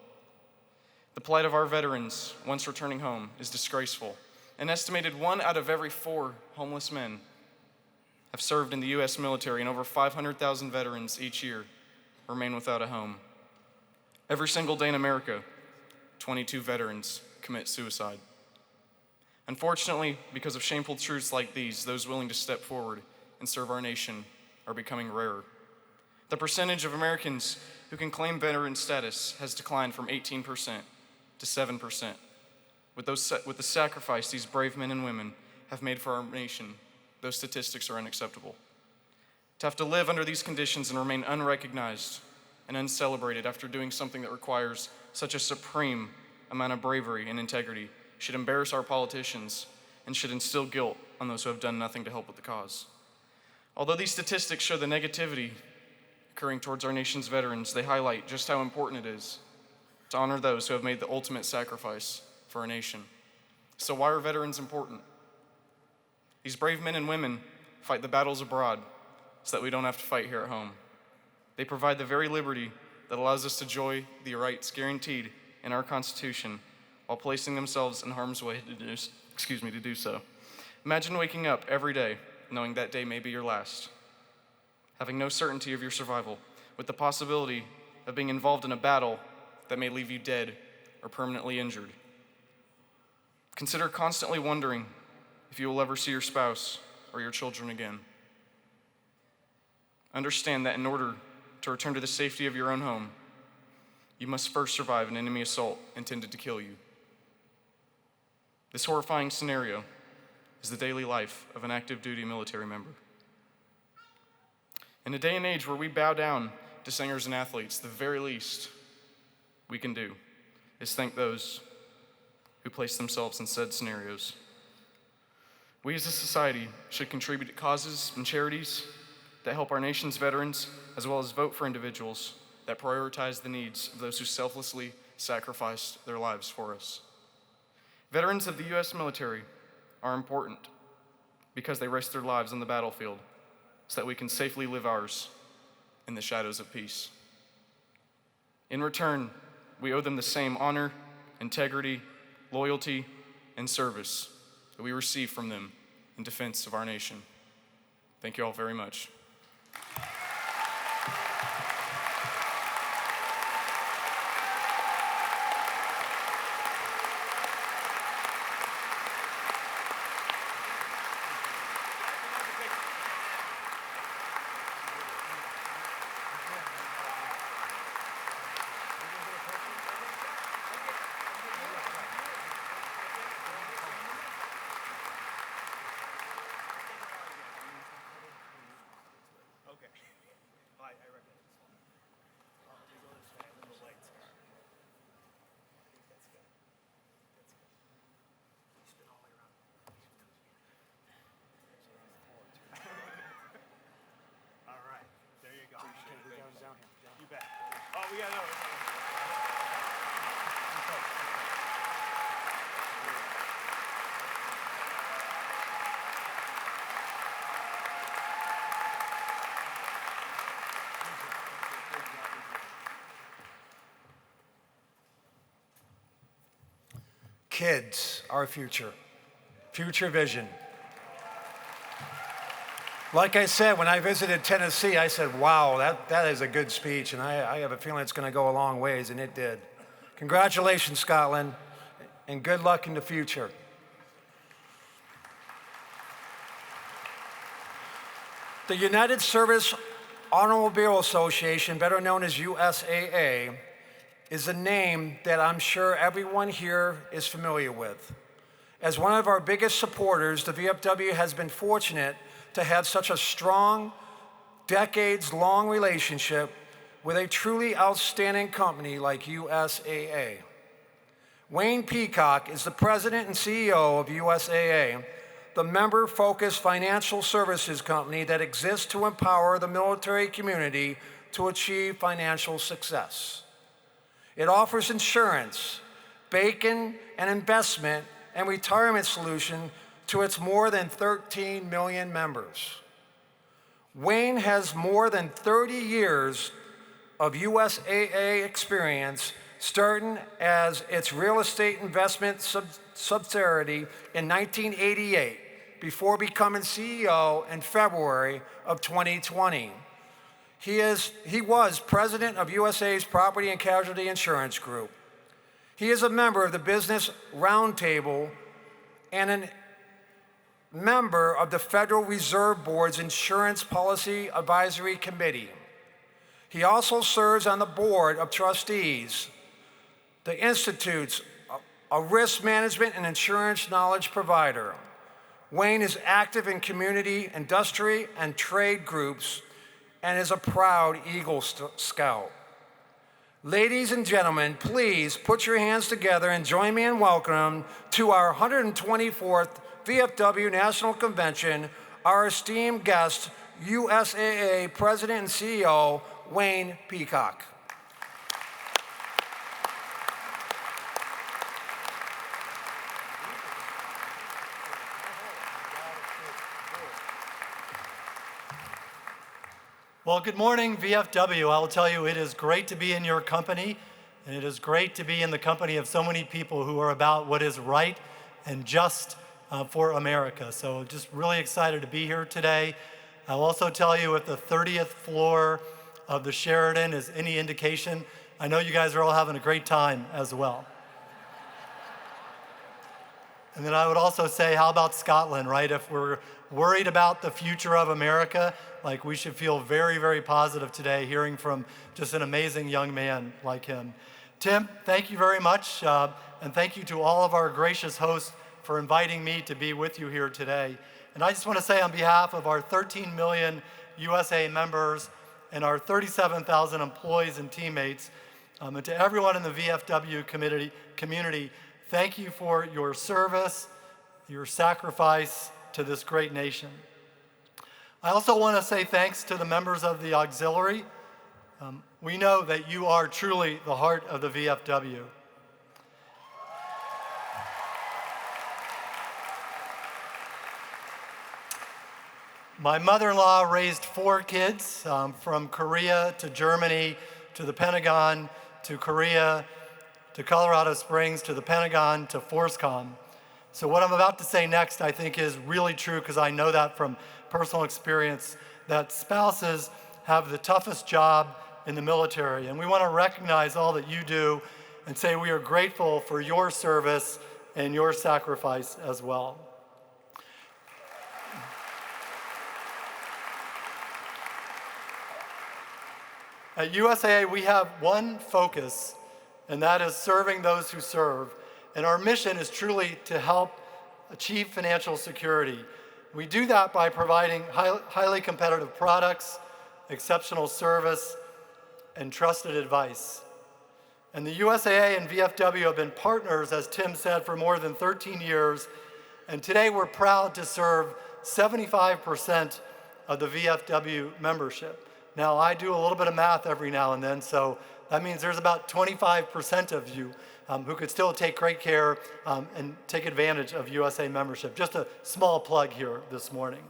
The plight of our veterans, once returning home, is disgraceful. An estimated 1 out of every 4 homeless men have served in the U.S. military, and over 500,000 veterans each year remain without a home. Every single day in America, 22 veterans commit suicide. Unfortunately, because of shameful truths like these, those willing to step forward and serve our nation are becoming rarer. The percentage of Americans who can claim veteran status has declined from 18% to 7%. With the sacrifice these brave men and women have made for our nation, those statistics are unacceptable. To have to live under these conditions and remain unrecognized and uncelebrated after doing something that requires such a supreme amount of bravery and integrity should embarrass our politicians and should instill guilt on those who have done nothing to help with the cause. Although these statistics show the negativity occurring towards our nation's veterans, they highlight just how important it is to honor those who have made the ultimate sacrifice for our nation. So why are veterans important? These brave men and women fight the battles abroad so that we don't have to fight here at home. They provide the very liberty that allows us to enjoy the rights guaranteed in our Constitution while placing themselves in harm's way to do so. Imagine waking up every day knowing that day may be your last, having no certainty of your survival, with the possibility of being involved in a battle that may leave you dead or permanently injured. Consider constantly wondering if you will ever see your spouse or your children again. Understand that in order to return to the safety of your own home, you must first survive an enemy assault intended to kill you. This horrifying scenario is the daily life of an active duty military member. In a day and age where we bow down to singers and athletes, the very least we can do is thank those who place themselves in said scenarios. We as a society should contribute to causes and charities that help our nation's veterans, as well as vote for individuals that prioritize the needs of those who selflessly sacrificed their lives for us. Veterans of the U.S. military are important because they risk their lives on the battlefield so that we can safely live ours in the shadows of peace. In return, we owe them the same honor, integrity, loyalty, and service that we receive from them in defense of our nation. Thank you all very much. Kids, our future. Future vision. Like I said, when I visited Tennessee, I said, wow, that is a good speech, and I have a feeling it's going to go a long ways, and it did. Congratulations, Scotland, and good luck in the future. The United Service Automobile Association, better known as USAA, is a name that I'm sure everyone here is familiar with. As one of our biggest supporters, the VFW has been fortunate to have such a strong, decades-long relationship with a truly outstanding company like USAA. Wayne Peacock is the president and CEO of USAA, the member-focused financial services company that exists to empower the military community to achieve financial success. It offers insurance, bacon, and investment and retirement solutions to its more than 13 million members. Wayne has more than 30 years of USAA experience, starting as its real estate investment subsidiary in 1988 before becoming CEO in February of 2020. He was president of USA's Property and Casualty Insurance Group. He is a member of the Business Roundtable and a member of the Federal Reserve Board's Insurance Policy Advisory Committee. He also serves on the Board of Trustees, the Institute's a risk management and insurance knowledge provider. Wayne is active in community, industry, and trade groups and is a proud Eagle Scout. Ladies and gentlemen, please put your hands together and join me in welcoming to our 124th VFW National Convention, our esteemed guest, USAA President and CEO, Wayne Peacock. Well, good morning, VFW. I will tell you, it is great to be in your company, and it is great to be in the company of so many people who are about what is right and just for America. So just really excited to be here today. I'll also tell you, if the 30th floor of the Sheraton is any indication, I know you guys are all having a great time as well. And then I would also say, how about Scotland, right? If we're worried about the future of America, like, we should feel very, very positive today, hearing from just an amazing young man like him. Tim, thank you very much, and thank you to all of our gracious hosts for inviting me to be with you here today. And I just want to say, on behalf of our 13 million USA members and our 37,000 employees and teammates, and to everyone in the VFW community, thank you for your service, your sacrifice to this great nation. I also want to say thanks to the members of the auxiliary. We know that you are truly the heart of the VFW. My mother-in-law raised 4 kids, from Korea to Germany to the Pentagon to Korea to Colorado Springs to the Pentagon to FORSCOM. So what I'm about to say next, I think, is really true, because I know that from personal experience, that spouses have the toughest job in the military. And we want to recognize all that you do and say we are grateful for your service and your sacrifice as well. At USAA, we have one focus, and that is serving those who serve. And our mission is truly to help achieve financial security. We do that by providing highly competitive products, exceptional service, and trusted advice. And the USAA and VFW have been partners, as Tim said, for more than 13 years. And today we're proud to serve 75% of the VFW membership. Now, I do a little bit of math every now and then, so that means there's about 25% of you who could still take great care and take advantage of USA membership. Just a small plug here this morning.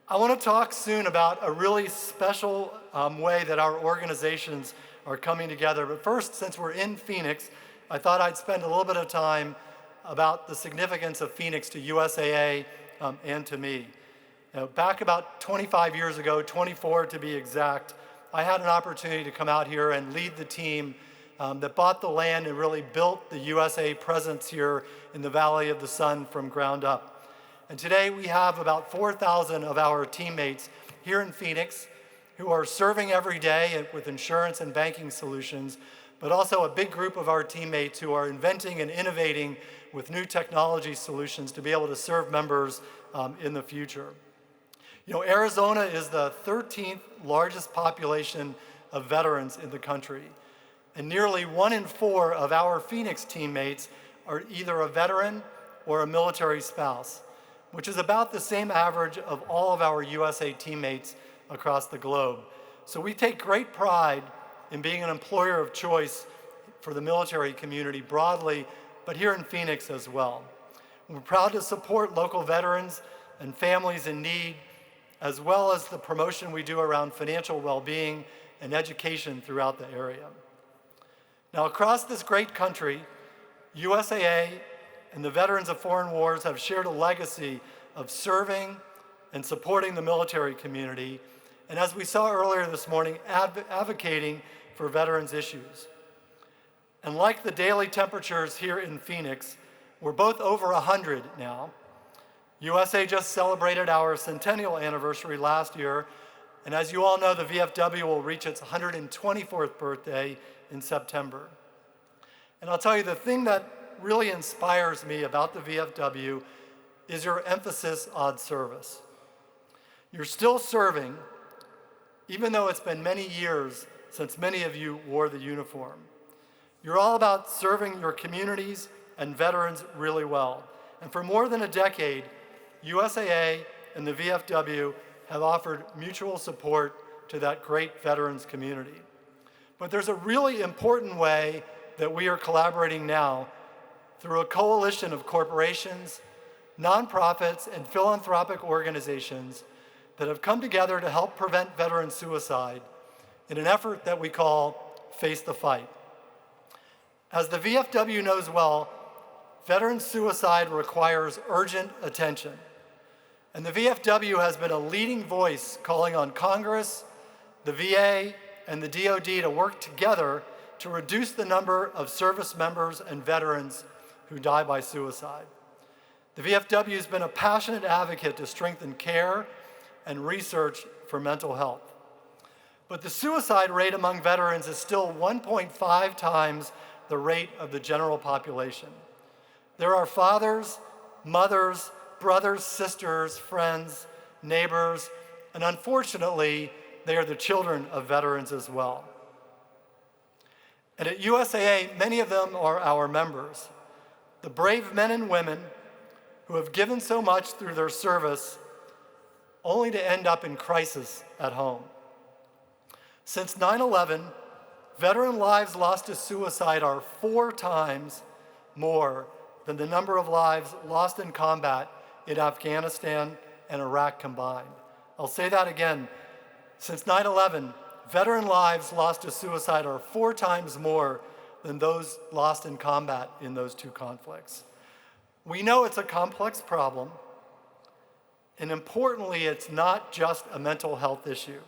I want to talk soon about a really special way that our organizations are coming together. But first, since we're in Phoenix, I thought I'd spend a little bit of time about the significance of Phoenix to USAA and to me. Now, back about 25 years ago, 24 to be exact, I had an opportunity to come out here and lead the team that bought the land and really built the USA presence here in the Valley of the Sun from ground up. And today we have about 4,000 of our teammates here in Phoenix who are serving every day with insurance and banking solutions, but also a big group of our teammates who are inventing and innovating with new technology solutions to be able to serve members in the future. You know, Arizona is the 13th largest population of veterans in the country, and nearly 1 in 4 of our Phoenix teammates are either a veteran or a military spouse, which is about the same average of all of our USA teammates across the globe. So we take great pride in being an employer of choice for the military community broadly, but here in Phoenix as well. We're proud to support local veterans and families in need, as well as the promotion we do around financial well-being and education throughout the area. Now, across this great country, USAA and the Veterans of Foreign Wars have shared a legacy of serving and supporting the military community, and as we saw earlier this morning, advocating for veterans' issues. And like the daily temperatures here in Phoenix, we're both over 100 now. USA just celebrated our centennial anniversary last year, and as you all know, the VFW will reach its 124th birthday in September. And I'll tell you, the thing that really inspires me about the VFW is your emphasis on service. You're still serving, even though it's been many years since many of you wore the uniform. You're all about serving your communities and veterans really well. And for more than a decade, USAA and the VFW have offered mutual support to that great veterans community. But there's a really important way that we are collaborating now through a coalition of corporations, nonprofits, and philanthropic organizations that have come together to help prevent veteran suicide in an effort that we call Face the Fight. As the VFW knows well, veteran suicide requires urgent attention. And the VFW has been a leading voice calling on Congress, the VA, and the DoD to work together to reduce the number of service members and veterans who die by suicide. The VFW has been a passionate advocate to strengthen care and research for mental health. But the suicide rate among veterans is still 1.5 times the rate of the general population. There are fathers, mothers, brothers, sisters, friends, neighbors, and unfortunately, they are the children of veterans as well. And at USAA, many of them are our members, the brave men and women who have given so much through their service only to end up in crisis at home. Since 9/11, veteran lives lost to suicide are 4 times more than the number of lives lost in combat in Afghanistan and Iraq combined. I'll say that again. Since 9/11, veteran lives lost to suicide are 4 times more than those lost in combat in those 2 conflicts. We know it's a complex problem, and importantly, it's not just a mental health issue.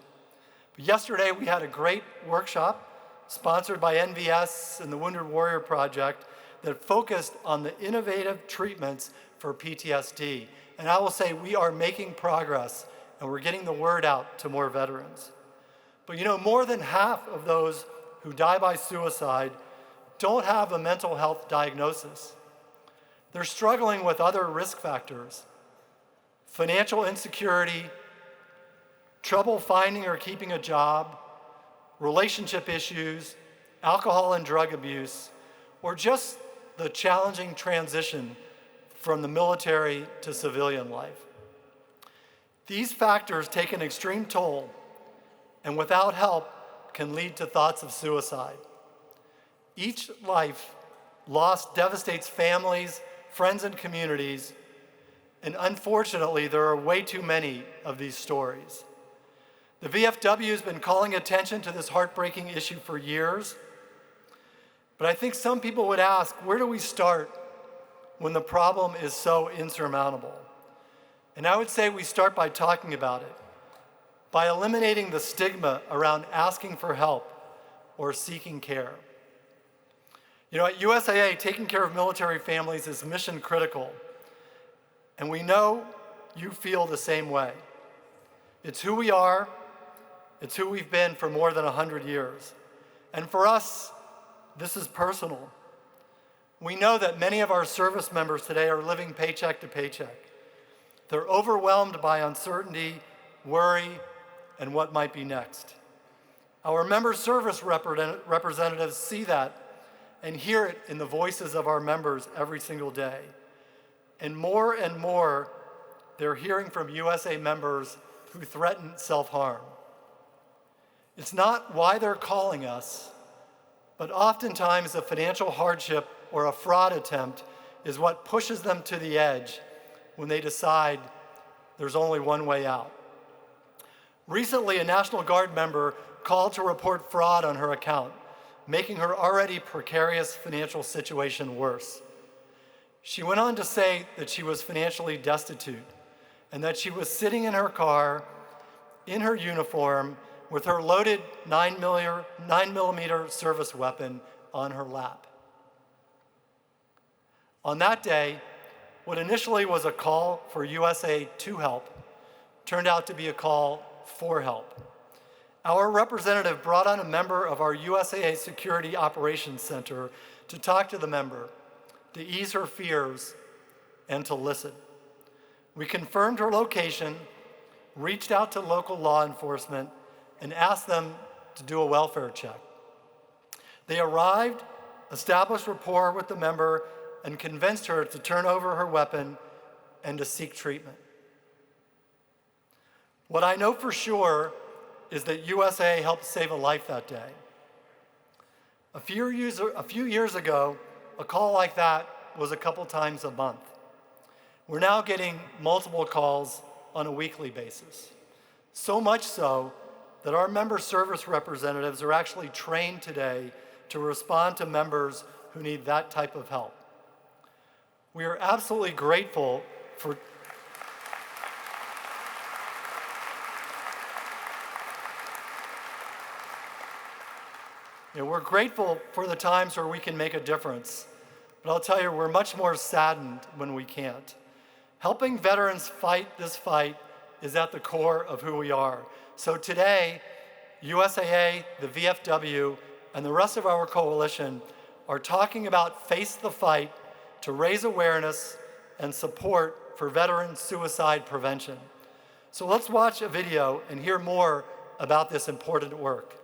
But yesterday, we had a great workshop sponsored by NVS and the Wounded Warrior Project that focused on the innovative treatments for PTSD. And I will say we are making progress, and we're getting the word out to more veterans. But you know, more than half of those who die by suicide don't have a mental health diagnosis. They're struggling with other risk factors: financial insecurity, trouble finding or keeping a job, relationship issues, alcohol and drug abuse, or just the challenging transition from the military to civilian life. These factors take an extreme toll, and without help can lead to thoughts of suicide. Each life lost devastates families, friends, and communities, and unfortunately, there are way too many of these stories. The VFW has been calling attention to this heartbreaking issue for years, but I think some people would ask, where do we start when the problem is so insurmountable? And I would say we start by talking about it, by eliminating the stigma around asking for help or seeking care. You know, at USAA, taking care of military families is mission critical, and we know you feel the same way. It's who we are, it's who we've been for more than 100 years. And for us, this is personal. We know that many of our service members today are living paycheck to paycheck. They're overwhelmed by uncertainty worry, and what might be next. Our member service representatives see that and hear it in the voices of our members every single day. And more, they're hearing from USA members who threaten self-harm. It's not why they're calling us, but oftentimes a financial hardship or a fraud attempt is what pushes them to the edge when they decide there's only one way out. Recently, a National Guard member called to report fraud on her account, making her already precarious financial situation worse. She went on to say that she was financially destitute and that she was sitting in her car in her uniform with her loaded 9mm service weapon on her lap. On that day, what initially was a call for USA to help turned out to be a call for help. Our representative brought on a member of our USAA Security Operations Center to talk to the member, to ease her fears, and to listen. We confirmed her location, reached out to local law enforcement, and asked them to do a welfare check. They arrived, established rapport with the member, and convinced her to turn over her weapon and to seek treatment. What I know for sure is that USA helped save a life that day. A few years ago, a call like that was a couple times a month. We're now getting multiple calls on a weekly basis. So much so that our member service representatives are actually trained today to respond to members who need that type of help. We are absolutely grateful for we're grateful for the times where we can make a difference, but I'll tell you, we're much more saddened when we can't. Helping veterans fight this fight is at the core of who we are. So today, USAA, the VFW, and the rest of our coalition are talking about Face the Fight to raise awareness and support for veteran suicide prevention. So let's watch a video and hear more about this important work.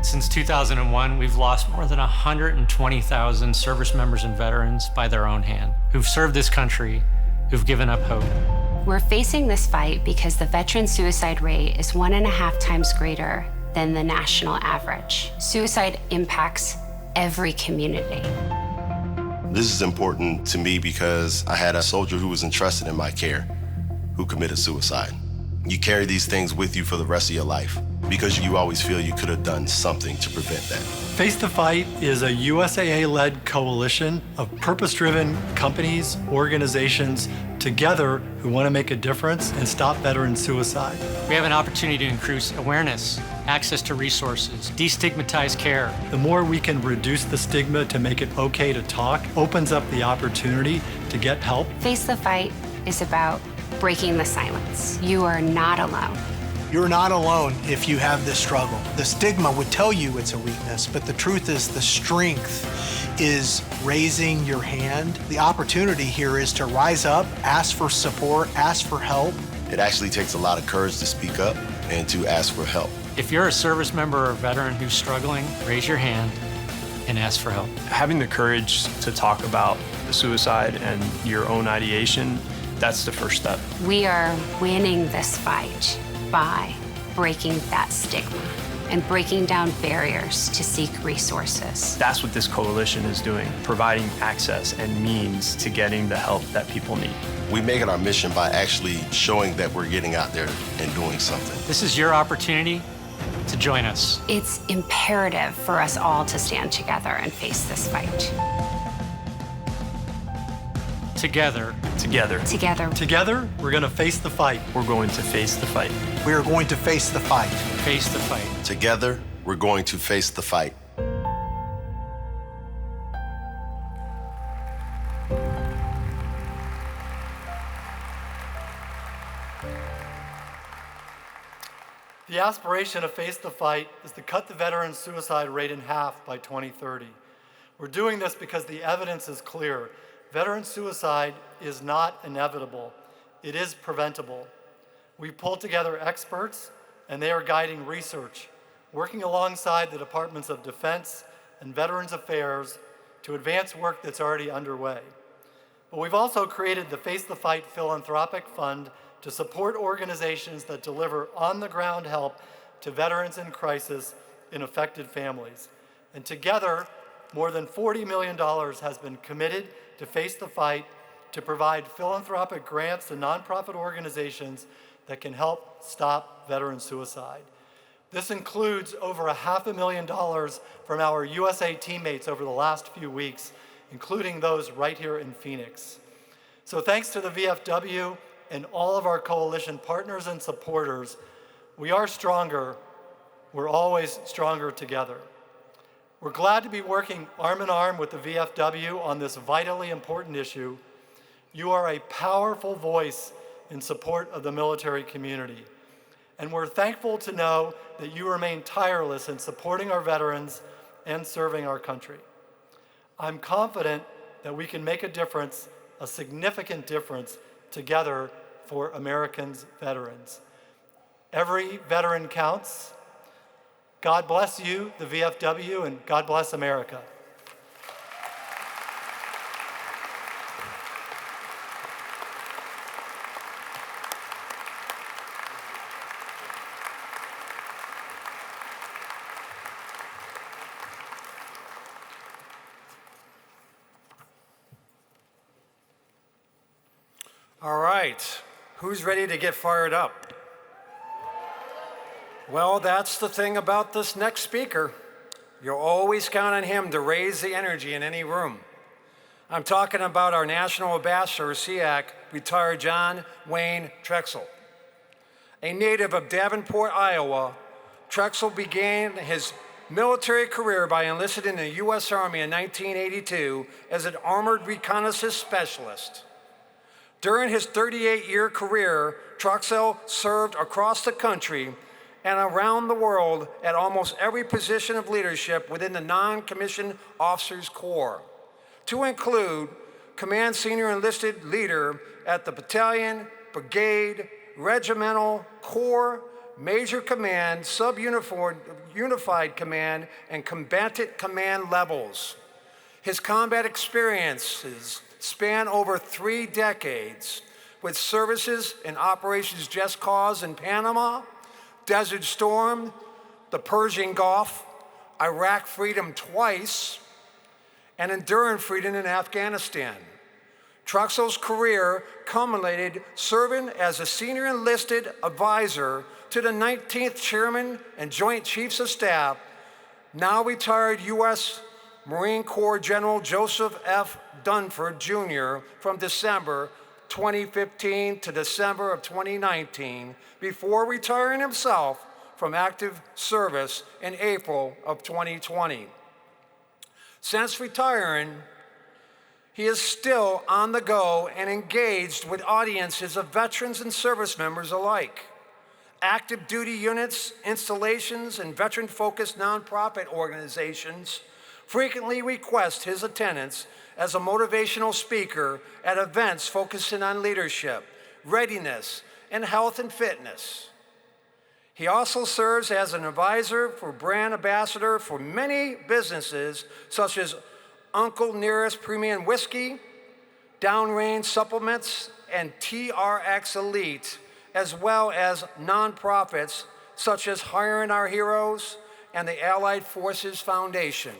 Since 2001, we've lost more than 120,000 service members and veterans by their own hand, who've served this country, who've given up hope. We're facing this fight because the veteran suicide rate is 1.5 times greater than the national average. Suicide impacts every community. This is important to me because I had a soldier who was entrusted in my care who committed suicide. You carry these things with you for the rest of your life because you always feel you could have done something to prevent that. Face the Fight is a USAA-led coalition of purpose-driven companies, organizations together who want to make a difference and stop veteran suicide. We have an opportunity to increase awareness, access to resources, destigmatize care. The more we can reduce the stigma to make it okay to talk, opens up the opportunity to get help. Face the Fight is about breaking the silence. You are not alone. You're not alone if you have this struggle. The stigma would tell you it's a weakness, but the truth is the strength is raising your hand. The opportunity here is to rise up, ask for support, ask for help. It actually takes a lot of courage to speak up and to ask for help. If you're a service member or a veteran who's struggling, raise your hand and ask for help. Having the courage to talk about the suicide and your own ideation, that's the first step. We are winning this fight by breaking that stigma and breaking down barriers to seek resources. That's what this coalition is doing, providing access and means to getting the help that people need. We make it our mission by actually showing that we're getting out there and doing something. This is your opportunity to join us. It's imperative for us all to stand together and face this fight. Together. Together. Together. Together, we're going to face the fight. We're going to face the fight. We are going to face the fight. Face the fight. Together, we're going to face the fight. The aspiration of Face the Fight is to cut the veteran suicide rate in half by 2030. We're doing this because the evidence is clear. Veteran suicide is not inevitable. it is preventable. We pulled together experts, and they are guiding research, working alongside the Departments of Defense and Veterans Affairs to advance work that's already underway. But we've also created the Face the Fight Philanthropic Fund to support organizations that deliver on-the-ground help to veterans in crisis and affected families. And together, more than $40 million has been committed to Face the Fight to provide philanthropic grants to nonprofit organizations that can help stop veteran suicide. This includes over $500,000 from our USA teammates over the last few weeks, including those right here in Phoenix. So thanks to the VFW and all of our coalition partners and supporters, we are stronger. We're always stronger together. We're glad to be working arm in arm with the VFW on this vitally important issue. You are a powerful voice in support of the military community. And we're thankful to know that you remain tireless in supporting our veterans and serving our country. I'm confident that we can make a difference, a significant difference, together for Americans' veterans. Every veteran counts. God bless you, the VFW, and God bless America. All right, who's ready to get fired up? Well, that's the thing about this next speaker. You'll always count on him to raise the energy in any room. I'm talking about our National Ambassador, SEAC, retired John Wayne Trexel. A native of Davenport, Iowa, Trexel began his military career by enlisting in the U.S. Army in 1982 as an armored reconnaissance specialist. During his 38-year career, Trexel served across the country and around the world at almost every position of leadership within the non-commissioned officers corps, to include command senior enlisted leader at the battalion, brigade, regimental, corps, major command, sub-unified command, and combatant command levels. His combat experiences span over 3 decades, with services in Operations Just Cause in Panama, Desert Storm, the Persian Gulf, Iraq Freedom twice, and Enduring Freedom in Afghanistan. Trexel's career culminated serving as a senior enlisted advisor to the 19th Chairman and Joint Chiefs of Staff, now retired U.S. Marine Corps General Joseph F. Dunford, Jr. from December 2015 to December of 2019, before retiring himself from active service in April of 2020. Since retiring, he is still on the go and engaged with audiences of veterans and service members alike. Active duty units, installations, and veteran-focused nonprofit organizations frequently request his attendance as a motivational speaker at events focusing on leadership, readiness, and health and fitness. He also serves as an advisor for brand ambassador for many businesses such as Uncle Nearest Premium Whiskey, Downrange Supplements, and TRX Elite, as well as nonprofits such as Hiring Our Heroes and the Allied Forces Foundation.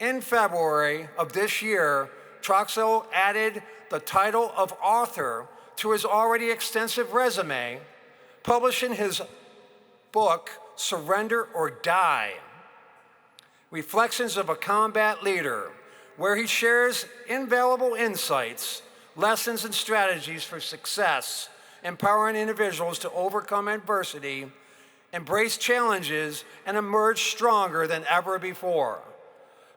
In February of this year, Trexel added the title of author to his already extensive resume, publishing his book, Surrender or Die, Reflections of a Combat Leader, where he shares invaluable insights, lessons, and strategies for success, empowering individuals to overcome adversity, embrace challenges, and emerge stronger than ever before.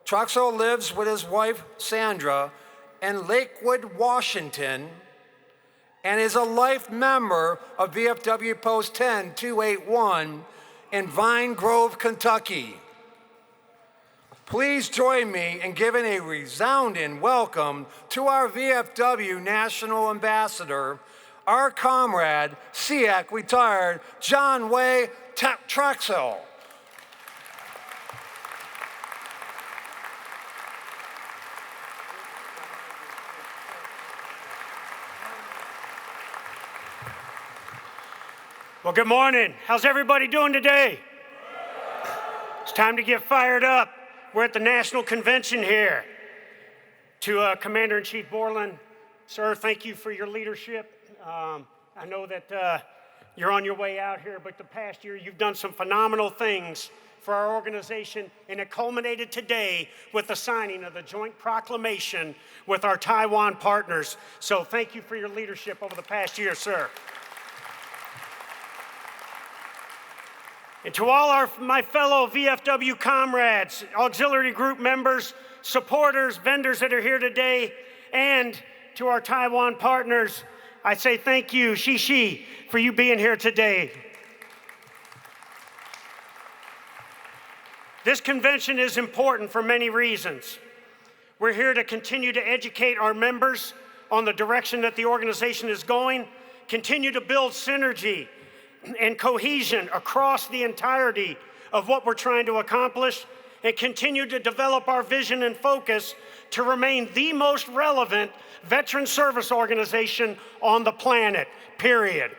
Trexel lives with his wife, Sandra, in Lakewood, Washington, and is a life member of VFW Post 10281 in Vine Grove, Kentucky. Please join me in giving a resounding welcome to our VFW National Ambassador, our comrade, SEAC retired John Way Traxel. Well, good morning. How's everybody doing today? It's time to get fired up. We're at the National Convention here. To Commander-in-Chief Borland, sir, thank you for your leadership. I know that you're on your way out here, but the past year you've done some phenomenal things for our organization, and it culminated today with the signing of the joint proclamation with our Taiwan partners. So thank you for your leadership over the past year, sir. And to all my fellow VFW comrades, auxiliary group members, supporters, vendors that are here today, and to our Taiwan partners, I say thank you, Xi, for you being here today. This convention is important for many reasons. We're here to continue to educate our members on the direction that the organization is going, continue to build synergy and cohesion across the entirety of what we're trying to accomplish, and continue to develop our vision and focus to remain the most relevant veteran service organization on the planet, period.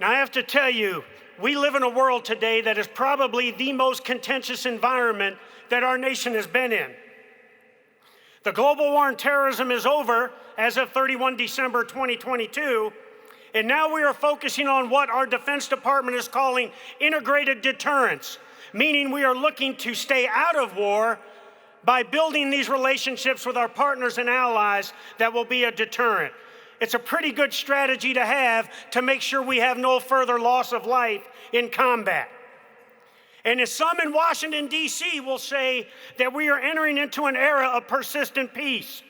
Now, I have to tell you, we live in a world today that is probably the most contentious environment that our nation has been in. The global war on terrorism is over as of 31 December 2022, and now we are focusing on what our Defense Department is calling integrated deterrence, meaning we are looking to stay out of war by building these relationships with our partners and allies that will be a deterrent. It's a pretty good strategy to have to make sure we have no further loss of life in combat. And as some in Washington, D.C. will say that we are entering into an era of persistent peace.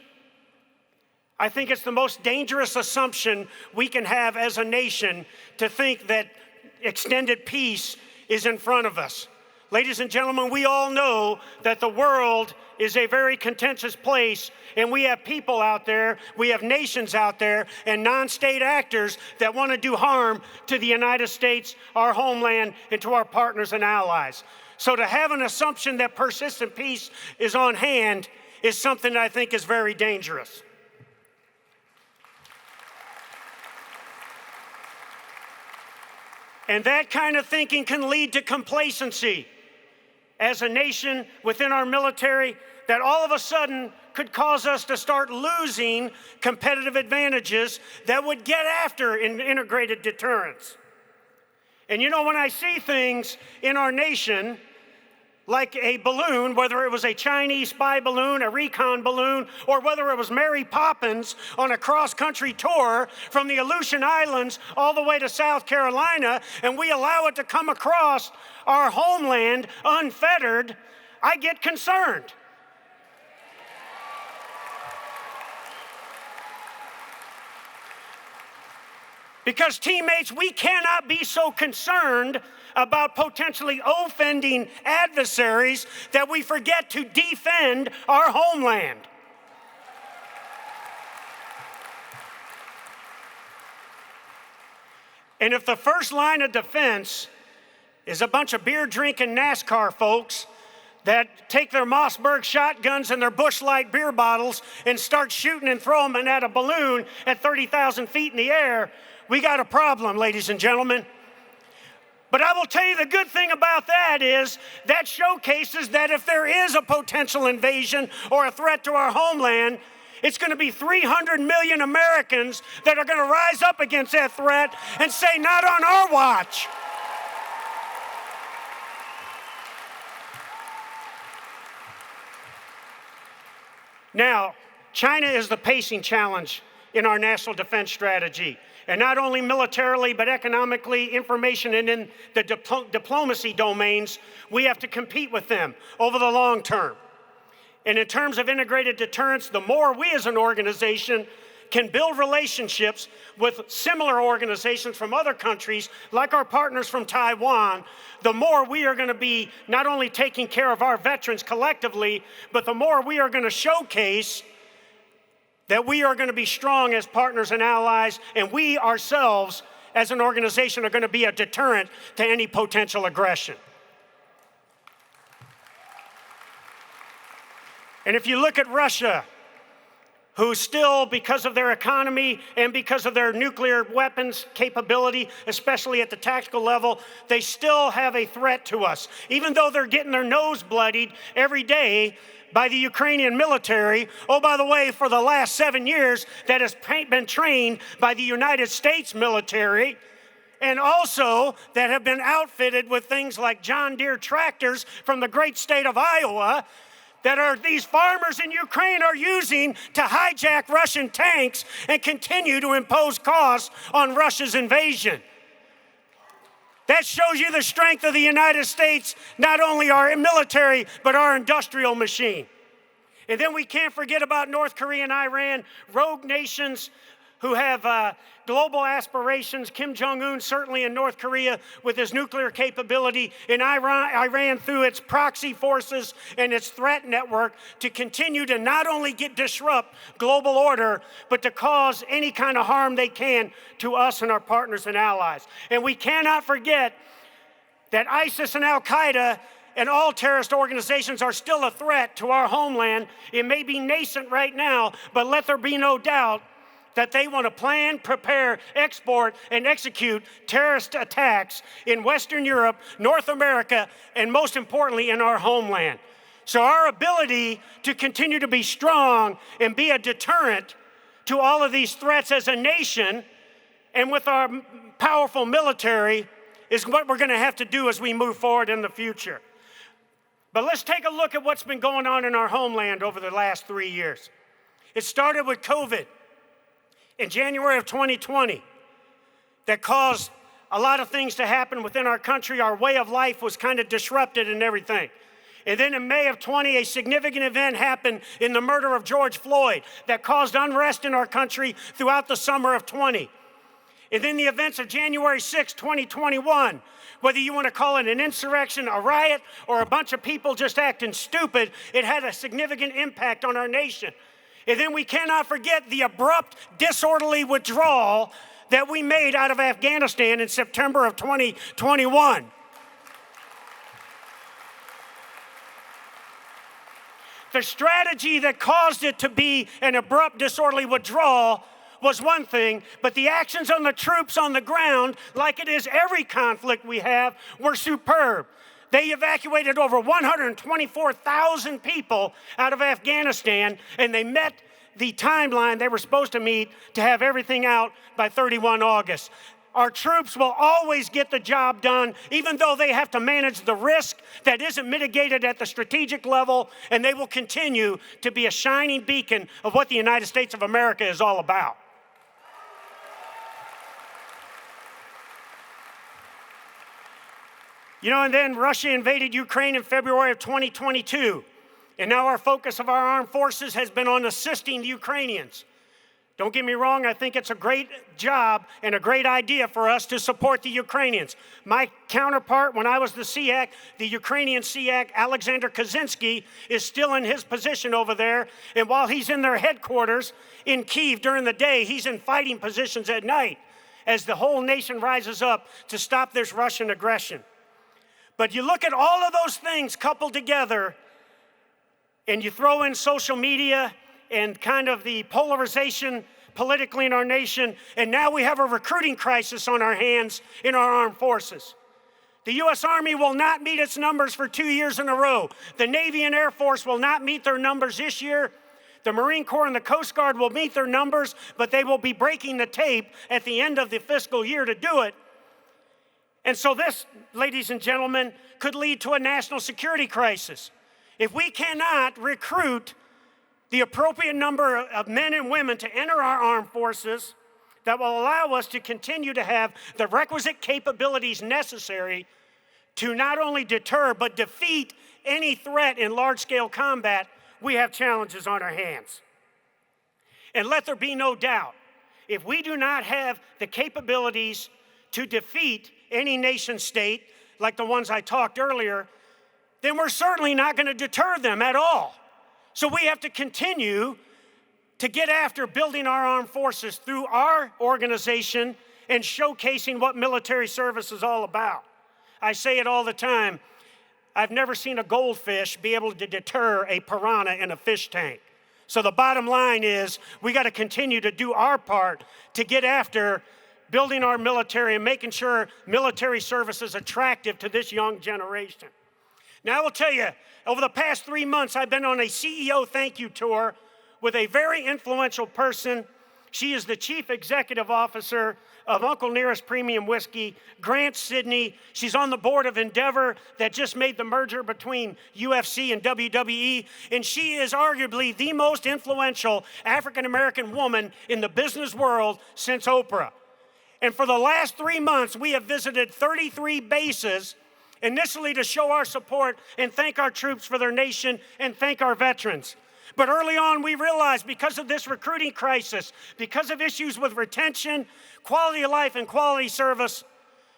I think it's the most dangerous assumption we can have as a nation to think that extended peace is in front of us. Ladies and gentlemen, we all know that the world is a very contentious place, and we have people out there, we have nations out there, and non-state actors that want to do harm to the United States, our homeland, and to our partners and allies. So to have an assumption that persistent peace is on hand is something that I think is very dangerous. And that kind of thinking can lead to complacency as a nation within our military that all of a sudden could cause us to start losing competitive advantages that would get after integrated deterrence. And you know, when I see things in our nation, like a balloon, whether it was a Chinese spy balloon, a recon balloon, or whether it was Mary Poppins on a cross-country tour from the Aleutian Islands all the way to South Carolina, and we allow it to come across our homeland unfettered, I get concerned. Because teammates, we cannot be so concerned about potentially offending adversaries that we forget to defend our homeland. And if the first line of defense is a bunch of beer-drinking NASCAR folks that take their Mossberg shotguns and their Busch Light beer bottles and start shooting and throwing them at a balloon at 30,000 feet in the air, we got a problem, ladies and gentlemen. But I will tell you the good thing about that is that showcases that if there is a potential invasion or a threat to our homeland, it's going to be 300 million Americans that are going to rise up against that threat and say, not on our watch. Now, China is the pacing challenge in our national defense strategy. And not only militarily, but economically, information, and in the diplomacy domains, we have to compete with them over the long term. And in terms of integrated deterrence, the more we as an organization can build relationships with similar organizations from other countries, like our partners from Taiwan, the more we are going to be not only taking care of our veterans collectively, but the more we are going to showcase that we are going to be strong as partners and allies, and we ourselves as an organization are going to be a deterrent to any potential aggression. And if you look at Russia, who still, because of their economy and because of their nuclear weapons capability, especially at the tactical level, they still have a threat to us. Even though they're getting their nose bloodied every day by the Ukrainian military, oh, by the way, for the last 7 years, that has been trained by the United States military, and also that have been outfitted with things like John Deere tractors from the great state of Iowa, that these farmers in Ukraine are using to hijack Russian tanks and continue to impose costs on Russia's invasion. That shows you the strength of the United States, not only our military, but our industrial machine. And then we can't forget about North Korea and Iran, rogue nations who have global aspirations. Kim Jong-un certainly in North Korea with his nuclear capability, and Iran through its proxy forces and its threat network to continue to not only disrupt global order, but to cause any kind of harm they can to us and our partners and allies. And we cannot forget that ISIS and Al-Qaeda and all terrorist organizations are still a threat to our homeland. It may be nascent right now, but let there be no doubt that they want to plan, prepare, export, and execute terrorist attacks in Western Europe, North America, and most importantly, in our homeland. So our ability to continue to be strong and be a deterrent to all of these threats as a nation and with our powerful military is what we're going to have to do as we move forward in the future. But let's take a look at what's been going on in our homeland over the last 3 years. It started with COVID in January of 2020 that caused a lot of things to happen within our country. Our way of life was kind of disrupted and everything. And then in May of 20, a significant event happened in the murder of George Floyd that caused unrest in our country throughout the summer of 20. And then the events of January 6, 2021, whether you want to call it an insurrection, a riot, or a bunch of people just acting stupid, it had a significant impact on our nation. And then we cannot forget the abrupt, disorderly withdrawal that we made out of Afghanistan in September of 2021. The strategy that caused it to be an abrupt, disorderly withdrawal was one thing, but the actions on the troops on the ground, like it is every conflict we have, were superb. They evacuated over 124,000 people out of Afghanistan, and they met the timeline they were supposed to meet to have everything out by 31 August. Our troops will always get the job done, even though they have to manage the risk that isn't mitigated at the strategic level, and they will continue to be a shining beacon of what the United States of America is all about. You know, and then Russia invaded Ukraine in February of 2022. And now our focus of our armed forces has been on assisting the Ukrainians. Don't get me wrong, I think it's a great job and a great idea for us to support the Ukrainians. My counterpart, when I was the SEAC, the Ukrainian SEAC, Alexander Kaczynski, is still in his position over there. And while he's in their headquarters in Kyiv during the day, he's in fighting positions at night as the whole nation rises up to stop this Russian aggression. But you look at all of those things coupled together, and you throw in social media and kind of the polarization politically in our nation, and now we have a recruiting crisis on our hands in our armed forces. The U.S. Army will not meet its numbers for 2 years in a row. The Navy and Air Force will not meet their numbers this year. The Marine Corps and the Coast Guard will meet their numbers, but they will be breaking the tape at the end of the fiscal year to do it. And so this, ladies and gentlemen, could lead to a national security crisis. If we cannot recruit the appropriate number of men and women to enter our armed forces that will allow us to continue to have the requisite capabilities necessary to not only deter but defeat any threat in large-scale combat, we have challenges on our hands. And let there be no doubt, if we do not have the capabilities to defeat any nation state like the ones I talked earlier, then we're certainly not going to deter them at all. So we have to continue to get after building our armed forces through our organization and showcasing what military service is all about. I say it all the time. I've never seen a goldfish be able to deter a piranha in a fish tank. So the bottom line is we got to continue to do our part to get after building our military and making sure military service is attractive to this young generation. Now I will tell you, over the past 3 months, I've been on a CEO thank you tour with a very influential person. She is the Chief Executive Officer of Uncle Nearest Premium Whiskey, Grant Sidney. She's on the board of Endeavor that just made the merger between UFC and WWE, and she is arguably the most influential African-American woman in the business world since Oprah. And for the last 3 months, we have visited 33 bases, initially to show our support and thank our troops for their nation and thank our veterans. But early on, we realized because of this recruiting crisis, because of issues with retention, quality of life, and quality service,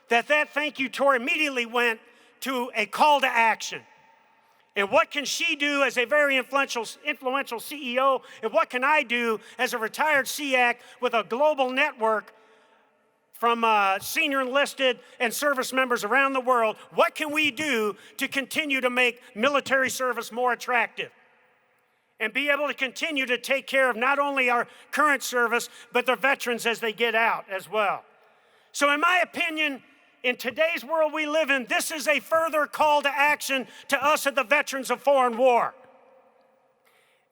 that thank you tour immediately went to a call to action. And what can she do as a very influential CEO? And what can I do as a retired SEAC with a global network from senior enlisted and service members around the world? What can we do to continue to make military service more attractive and be able to continue to take care of not only our current service, but the veterans as they get out as well? So in my opinion, in today's world we live in, this is a further call to action to us at the Veterans of Foreign War.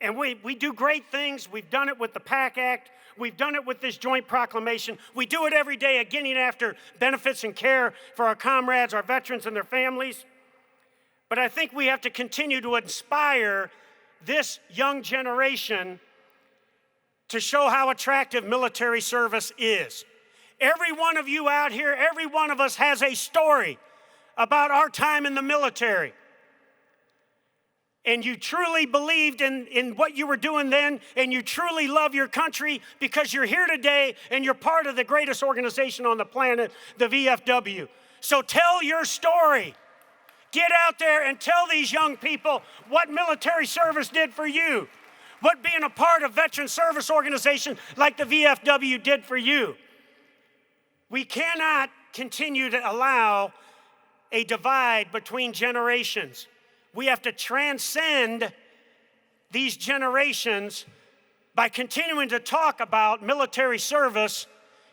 And we do great things. We've done it with the PAC Act. We've done it with this joint proclamation. We do it every day, getting after benefits and care for our comrades, our veterans, and their families. But I think we have to continue to inspire this young generation to show how attractive military service is. Every one of you out here, every one of us has a story about our time in the military. And you truly believed in what you were doing then, and you truly love your country because you're here today and you're part of the greatest organization on the planet, the VFW. So tell your story. Get out there and tell these young people what military service did for you, what being a part of veteran service organization like the VFW did for you. We cannot continue to allow a divide between generations. We have to transcend these generations by continuing to talk about military service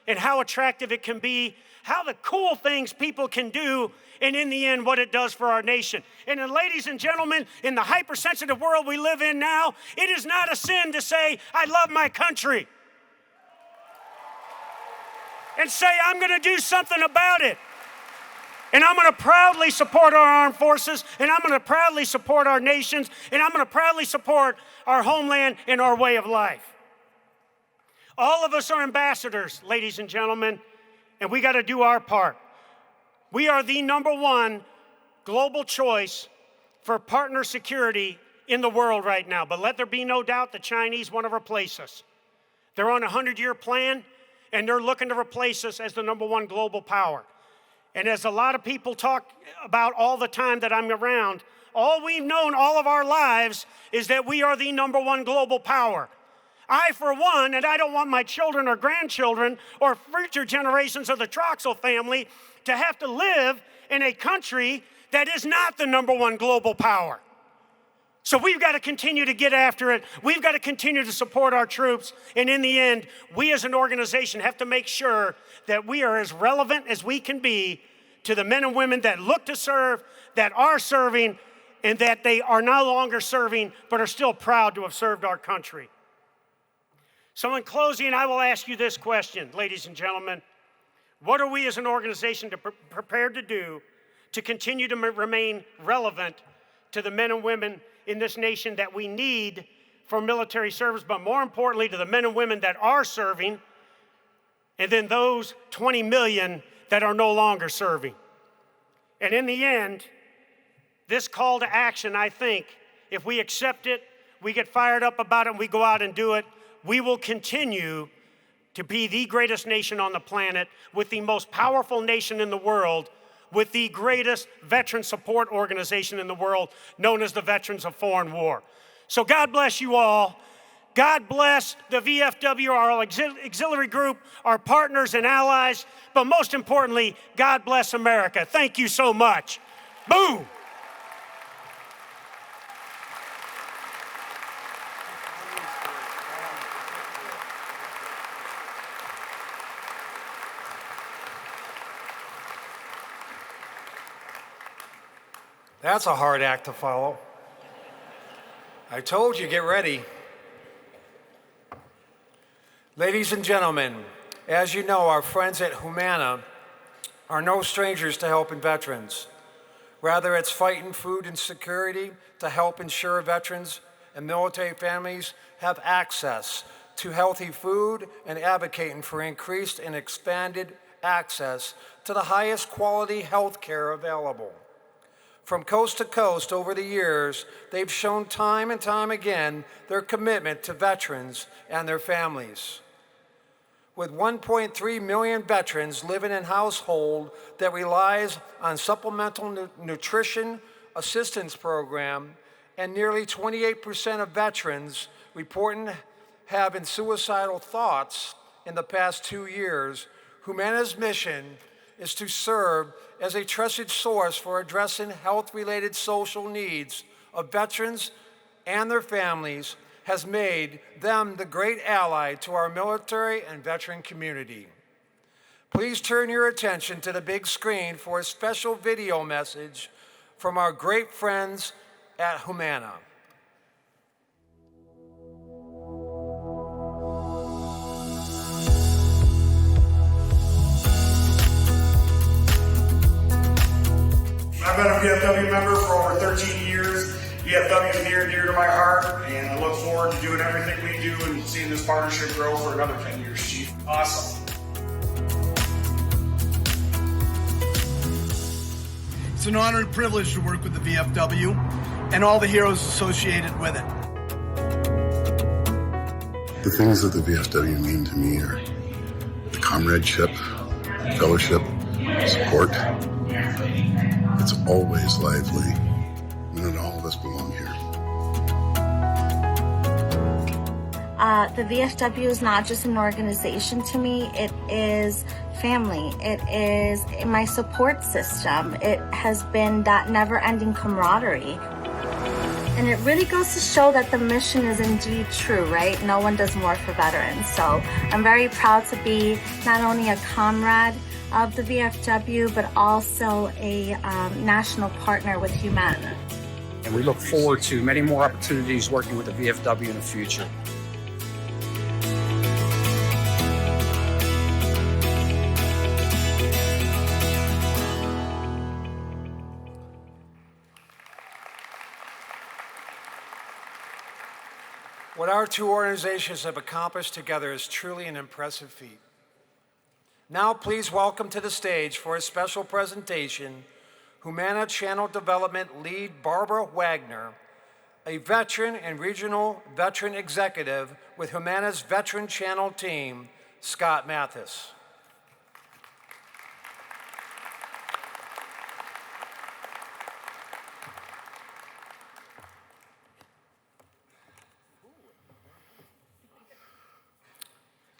and how attractive it can be, how the cool things people can do, and in the end, what it does for our nation. And then, ladies and gentlemen, in the hypersensitive world we live in now, it is not a sin to say, I love my country. And say, I'm going to do something about it. And I'm going to proudly support our armed forces, and I'm going to proudly support our nations, and I'm going to proudly support our homeland and our way of life. All of us are ambassadors, ladies and gentlemen, and we got to do our part. We are the #1 global choice for partner security in the world right now. But let there be no doubt the Chinese want to replace us. They're on a 100-year plan, and they're looking to replace us as the #1 global power. And as a lot of people talk about all the time that I'm around, all we've known all of our lives is that we are the #1 global power. I, for one, and I don't want my children or grandchildren or future generations of the Troxel family to have to live in a country that is not the #1 global power. So we've got to continue to get after it. We've got to continue to support our troops. And in the end, we as an organization have to make sure that we are as relevant as we can be to the men and women that look to serve, that are serving, and that they are no longer serving, but are still proud to have served our country. So in closing, I will ask you this question, ladies and gentlemen. What are we as an organization prepared to do to continue to remain relevant to the men and women in this nation that we need for military service, but more importantly to the men and women that are serving, and then those 20 million that are no longer serving? And in the end, this call to action, I think, if we accept it, we get fired up about it, and we go out and do it, we will continue to be the greatest nation on the planet, with the most powerful nation in the world, with the greatest veteran support organization in the world, known as the Veterans of Foreign War. So God bless you all. God bless the VFW, our auxiliary group, our partners and allies, but most importantly, God bless America. Thank you so much. Boom! That's a hard act to follow. I told you, get ready. Ladies and gentlemen, as you know, our friends at Humana are no strangers to helping veterans. Rather, it's fighting food insecurity to help ensure veterans and military families have access to healthy food and advocating for increased and expanded access to the highest quality health care available. From coast to coast over the years, they've shown time and time again their commitment to veterans and their families. With 1.3 million veterans living in households that relies on supplemental nutrition assistance program, and nearly 28% of veterans reporting having suicidal thoughts in the past 2 years, Humana's mission is to serve as a trusted source for addressing health-related social needs of veterans and their families, has made them the great ally to our military and veteran community. Please turn your attention to the big screen for a special video message from our great friends at Humana. I've been a VFW member for over 13 years. VFW is near and dear to my heart, and I look forward to doing everything we do and seeing this partnership grow for another 10 years, Chief. Awesome. It's an honor and privilege to work with the VFW and all the heroes associated with it. The things that the VFW mean to me are the comradeship, fellowship, support. It's always lively, and all of us belong here. The VFW is not just an organization to me, it is family. It is my support system. It has been that never-ending camaraderie. And it really goes to show that the mission is indeed true, right? No one does more for veterans. So I'm very proud to be not only a comrade of the VFW, but also a national partner with Humana. And we look forward to many more opportunities working with the VFW in the future. What our two organizations have accomplished together is truly an impressive feat. Now please welcome to the stage for a special presentation, Humana Channel Development Lead Barbara Wagner, a veteran and regional veteran executive with Humana's Veteran Channel team, Scott Mathis.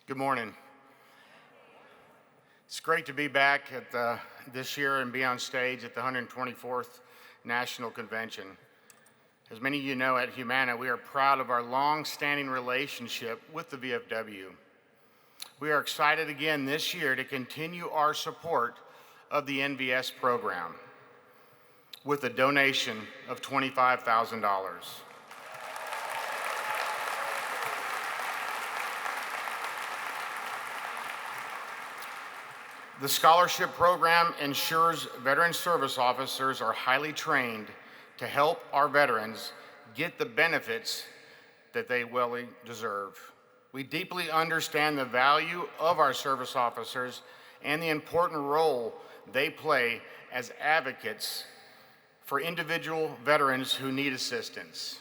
Good morning. It's great to be back at this year and be on stage at the 124th National Convention. As many of you know, at Humana, we are proud of our long-standing relationship with the VFW. We are excited again this year to continue our support of the NVS program with a donation of $25,000. The scholarship program ensures veteran service officers are highly trained to help our veterans get the benefits that they well deserve. We deeply understand the value of our service officers and the important role they play as advocates for individual veterans who need assistance.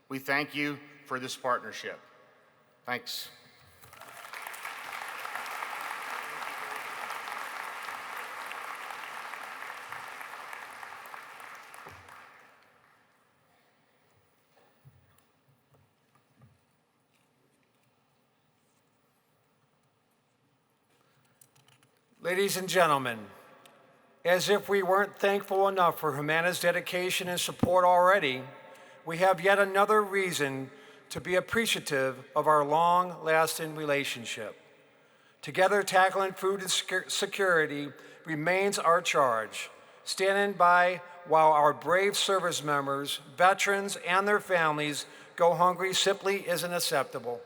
We thank you for this partnership. Thanks. Ladies and gentlemen, as if we weren't thankful enough for Humana's dedication and support already, we have yet another reason to be appreciative of our long-lasting relationship. Together, tackling food security remains our charge. Standing by while our brave service members, veterans, and their families go hungry simply isn't acceptable.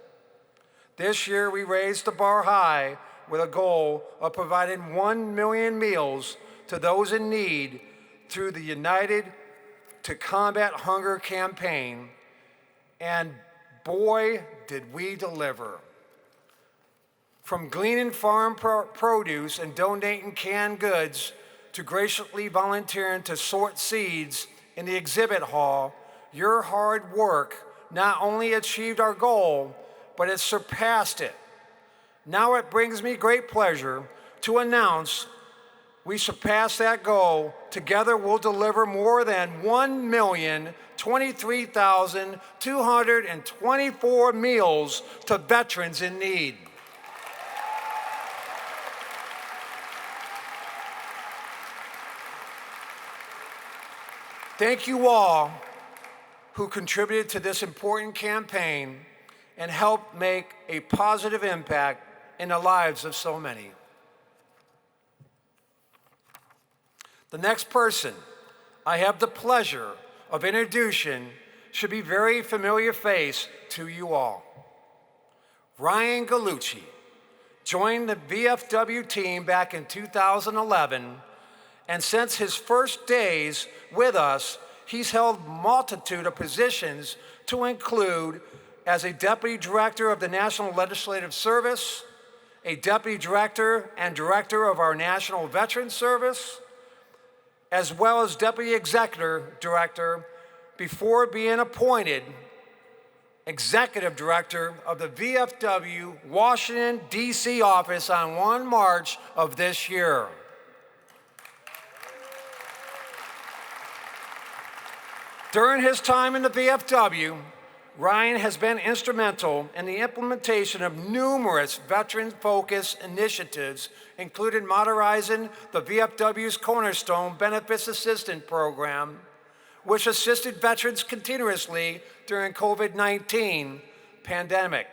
This year, we raised the bar high with a goal of providing 1 million meals to those in need through the United to Combat Hunger campaign, and boy, did we deliver. From gleaning farm produce and donating canned goods to graciously volunteering to sort seeds in the exhibit hall, your hard work not only achieved our goal, but it surpassed it. Now it brings me great pleasure to announce we surpassed that goal. Together we'll deliver more than 1,023,224 meals to veterans in need. Thank you all who contributed to this important campaign and helped make a positive impact in the lives of so many. The next person I have the pleasure of introducing should be a very familiar face to you all. Ryan Gallucci joined the VFW team back in 2011, and since his first days with us, he's held a multitude of positions to include as a Deputy Director of the National Legislative Service, a Deputy Director and Director of our National Veterans Service, as well as Deputy Executive Director before being appointed Executive Director of the VFW Washington, D.C. office on 1 March of this year. During his time in the VFW, Ryan has been instrumental in the implementation of numerous veteran-focused initiatives, including modernizing the VFW's Cornerstone Benefits Assistance Program, which assisted veterans continuously during COVID-19 pandemic.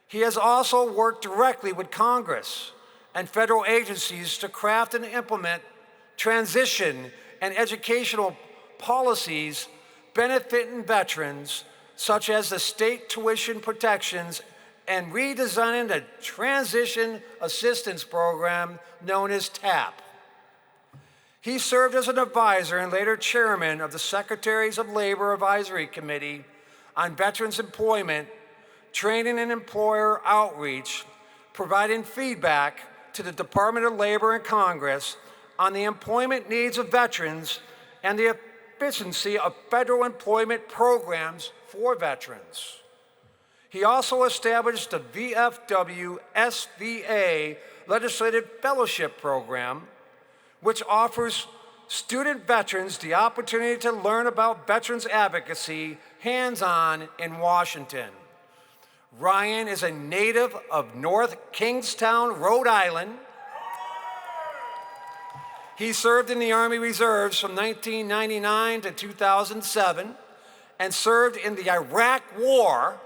He has also worked directly with Congress and federal agencies to craft and implement transition and educational policies benefiting veterans, such as the state tuition protections and redesigning the Transition Assistance Program known as TAP. He served as an advisor and later chairman of the Secretaries of Labor Advisory Committee on Veterans Employment, Training and Employer Outreach, providing feedback to the Department of Labor and Congress on the employment needs of veterans and the efficiency of federal employment programs for veterans. He also established the VFW SVA Legislative Fellowship Program, which offers student veterans the opportunity to learn about veterans advocacy hands-on in Washington. Ryan is a native of North Kingstown, Rhode Island. He served in the Army Reserves from 1999 to 2007 and served in the Iraq War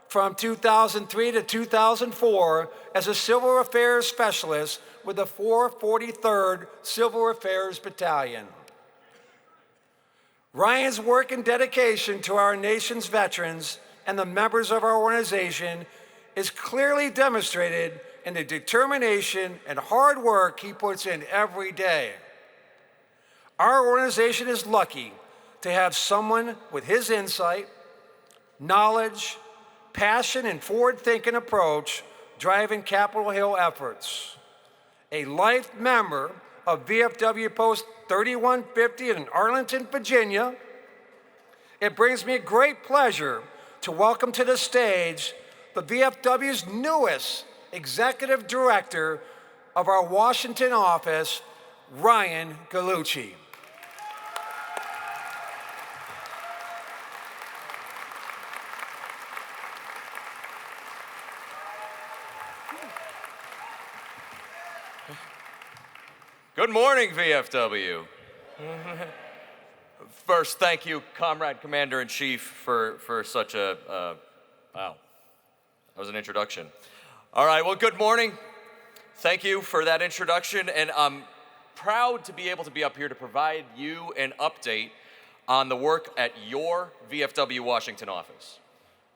from 2003 to 2004 as a Civil Affairs Specialist with the 443rd Civil Affairs Battalion. Ryan's work and dedication to our nation's veterans and the members of our organization is clearly demonstrated in the determination and hard work he puts in every day. Our organization is lucky to have someone with his insight, knowledge, passion, and forward-thinking approach driving Capitol Hill efforts. A life member of VFW Post 3150 in Arlington, Virginia, it brings me great pleasure to welcome to the stage the VFW's newest Executive Director of our Washington office, Ryan Gallucci. Good morning, VFW. First, thank you, Comrade Commander-in-Chief, for such a, wow, that was an introduction. All right, well, good morning. Thank you for that introduction, and I'm proud to be able to be up here to provide you an update on the work at your VFW Washington office.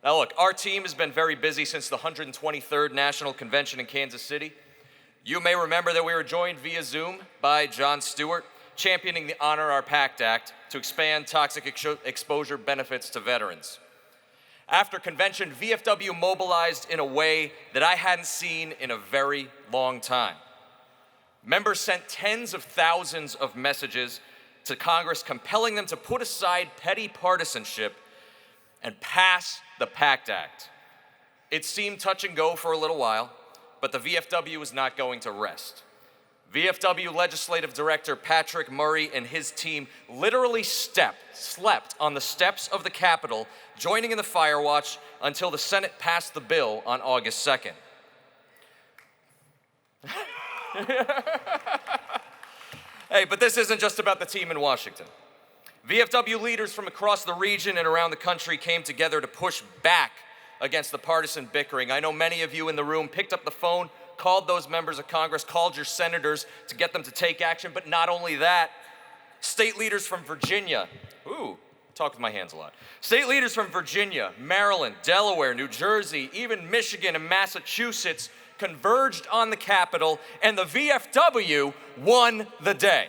Now look, our team has been very busy since the 123rd National Convention in Kansas City. You may remember that we were joined via Zoom by Jon Stewart, championing the Honor Our Pact Act to expand toxic exposure benefits to veterans. After convention, VFW mobilized in a way that I hadn't seen in a very long time. Members sent tens of thousands of messages to Congress compelling them to put aside petty partisanship and pass the PACT Act. It seemed touch and go for a little while, but the VFW is not going to rest. VFW Legislative Director Patrick Murray and his team literally slept on the steps of the Capitol, joining in the fire watch until the Senate passed the bill on August 2nd. Hey, but this isn't just about the team in Washington. VFW leaders from across the region and around the country came together to push back against the partisan bickering. I know many of you in the room picked up the phone, called those members of Congress, called your senators to get them to take action, but not only that, state leaders from Virginia, talk with my hands a lot. State leaders from Virginia, Maryland, Delaware, New Jersey, even Michigan and Massachusetts converged on the Capitol, and the VFW won the day.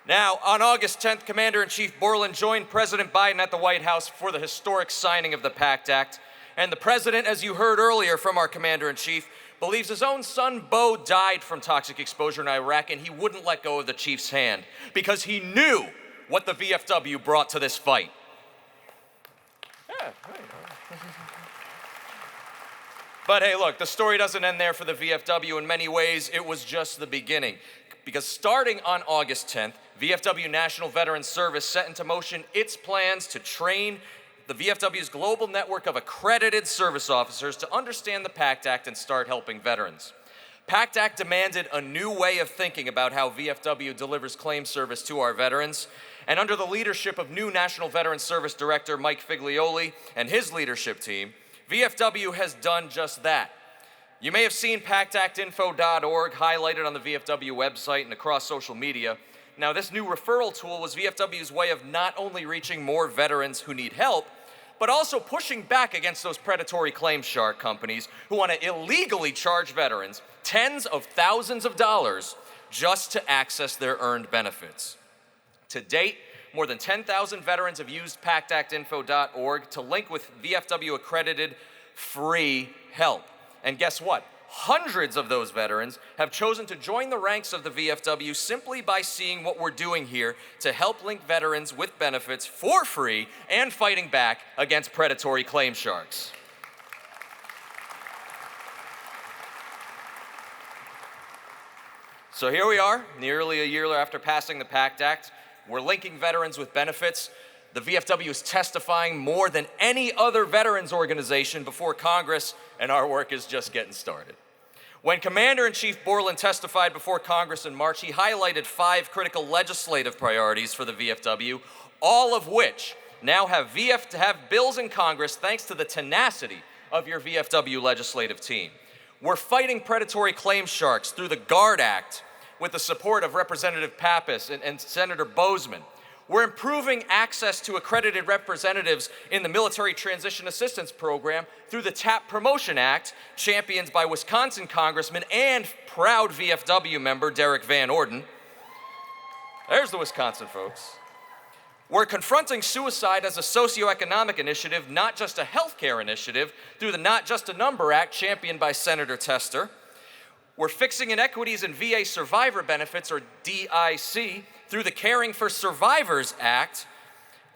Now, on August 10th, Commander-in-Chief Borland joined President Biden at the White House for the historic signing of the PACT Act. And the president, as you heard earlier from our Commander-in-Chief, believes his own son, Bo, died from toxic exposure in Iraq, and he wouldn't let go of the chief's hand because he knew what the VFW brought to this fight. But hey, look, the story doesn't end there for the VFW. In many ways, it was just the beginning. Because starting on August 10th, VFW National Veterans Service set into motion its plans to train the VFW's global network of accredited service officers to understand the PACT Act and start helping veterans. PACT Act demanded a new way of thinking about how VFW delivers claim service to our veterans. And under the leadership of new National Veterans Service Director Mike Figlioli and his leadership team, VFW has done just that. You may have seen pactactinfo.org highlighted on the VFW website and across social media. Now, this new referral tool was VFW's way of not only reaching more veterans who need help, but also pushing back against those predatory claim shark companies who want to illegally charge veterans tens of thousands of dollars just to access their earned benefits. To date, more than 10,000 veterans have used pactactinfo.org to link with VFW accredited free help. And guess what? Hundreds of those veterans have chosen to join the ranks of the VFW simply by seeing what we're doing here to help link veterans with benefits for free and fighting back against predatory claim sharks. So here we are, nearly a year after passing the PACT Act. We're linking veterans with benefits. The VFW is testifying more than any other veterans organization before Congress, and our work is just getting started. When Commander-in-Chief Borland testified before Congress in March, he highlighted 5 critical legislative priorities for the VFW, all of which now have bills in Congress thanks to the tenacity of your VFW legislative team. We're fighting predatory claim sharks through the GUARD Act with the support of Representative Pappas and Senator Bozeman. We're improving access to accredited representatives in the Military Transition Assistance Program through the TAP Promotion Act, championed by Wisconsin Congressman and proud VFW member Derek Van Orden. There's the Wisconsin folks. We're confronting suicide as a socioeconomic initiative, not just a healthcare initiative, through the Not Just a Number Act, championed by Senator Tester. We're fixing inequities in VA survivor benefits, or DIC, through the Caring for Survivors Act,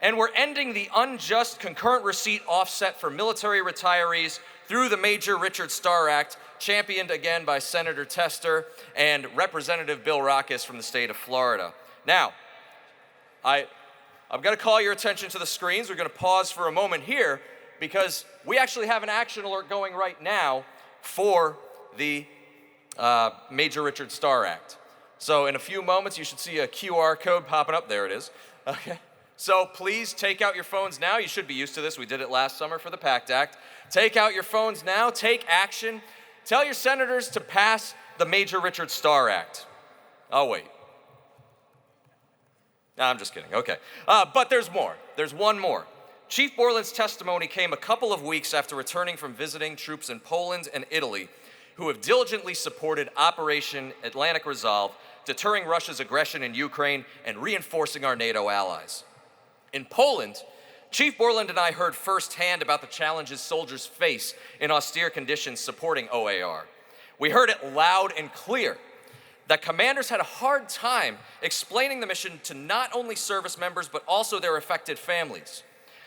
and we're ending the unjust concurrent receipt offset for military retirees through the Major Richard Starr Act, championed again by Senator Tester and Representative Bill Rackus from the state of Florida. Now, I'm going to call your attention to the screens. We're going to pause for a moment here, because we actually have an action alert going right now for the Major Richard Starr Act. So in a few moments, you should see a QR code popping up. There it is. Okay. So please take out your phones now. You should be used to this. We did it last summer for the PACT Act. Take out your phones now. Take action. Tell your senators to pass the Major Richard Starr Act. I'll wait. No, I'm just kidding. Okay. But there's more. There's one more. Chief Borland's testimony came a couple of weeks after returning from visiting troops in Poland and Italy who have diligently supported Operation Atlantic Resolve, deterring Russia's aggression in Ukraine and reinforcing our NATO allies. In Poland, Chief Borland and I heard firsthand about the challenges soldiers face in austere conditions supporting OAR. We heard it loud and clear that commanders had a hard time explaining the mission to not only service members but also their affected families,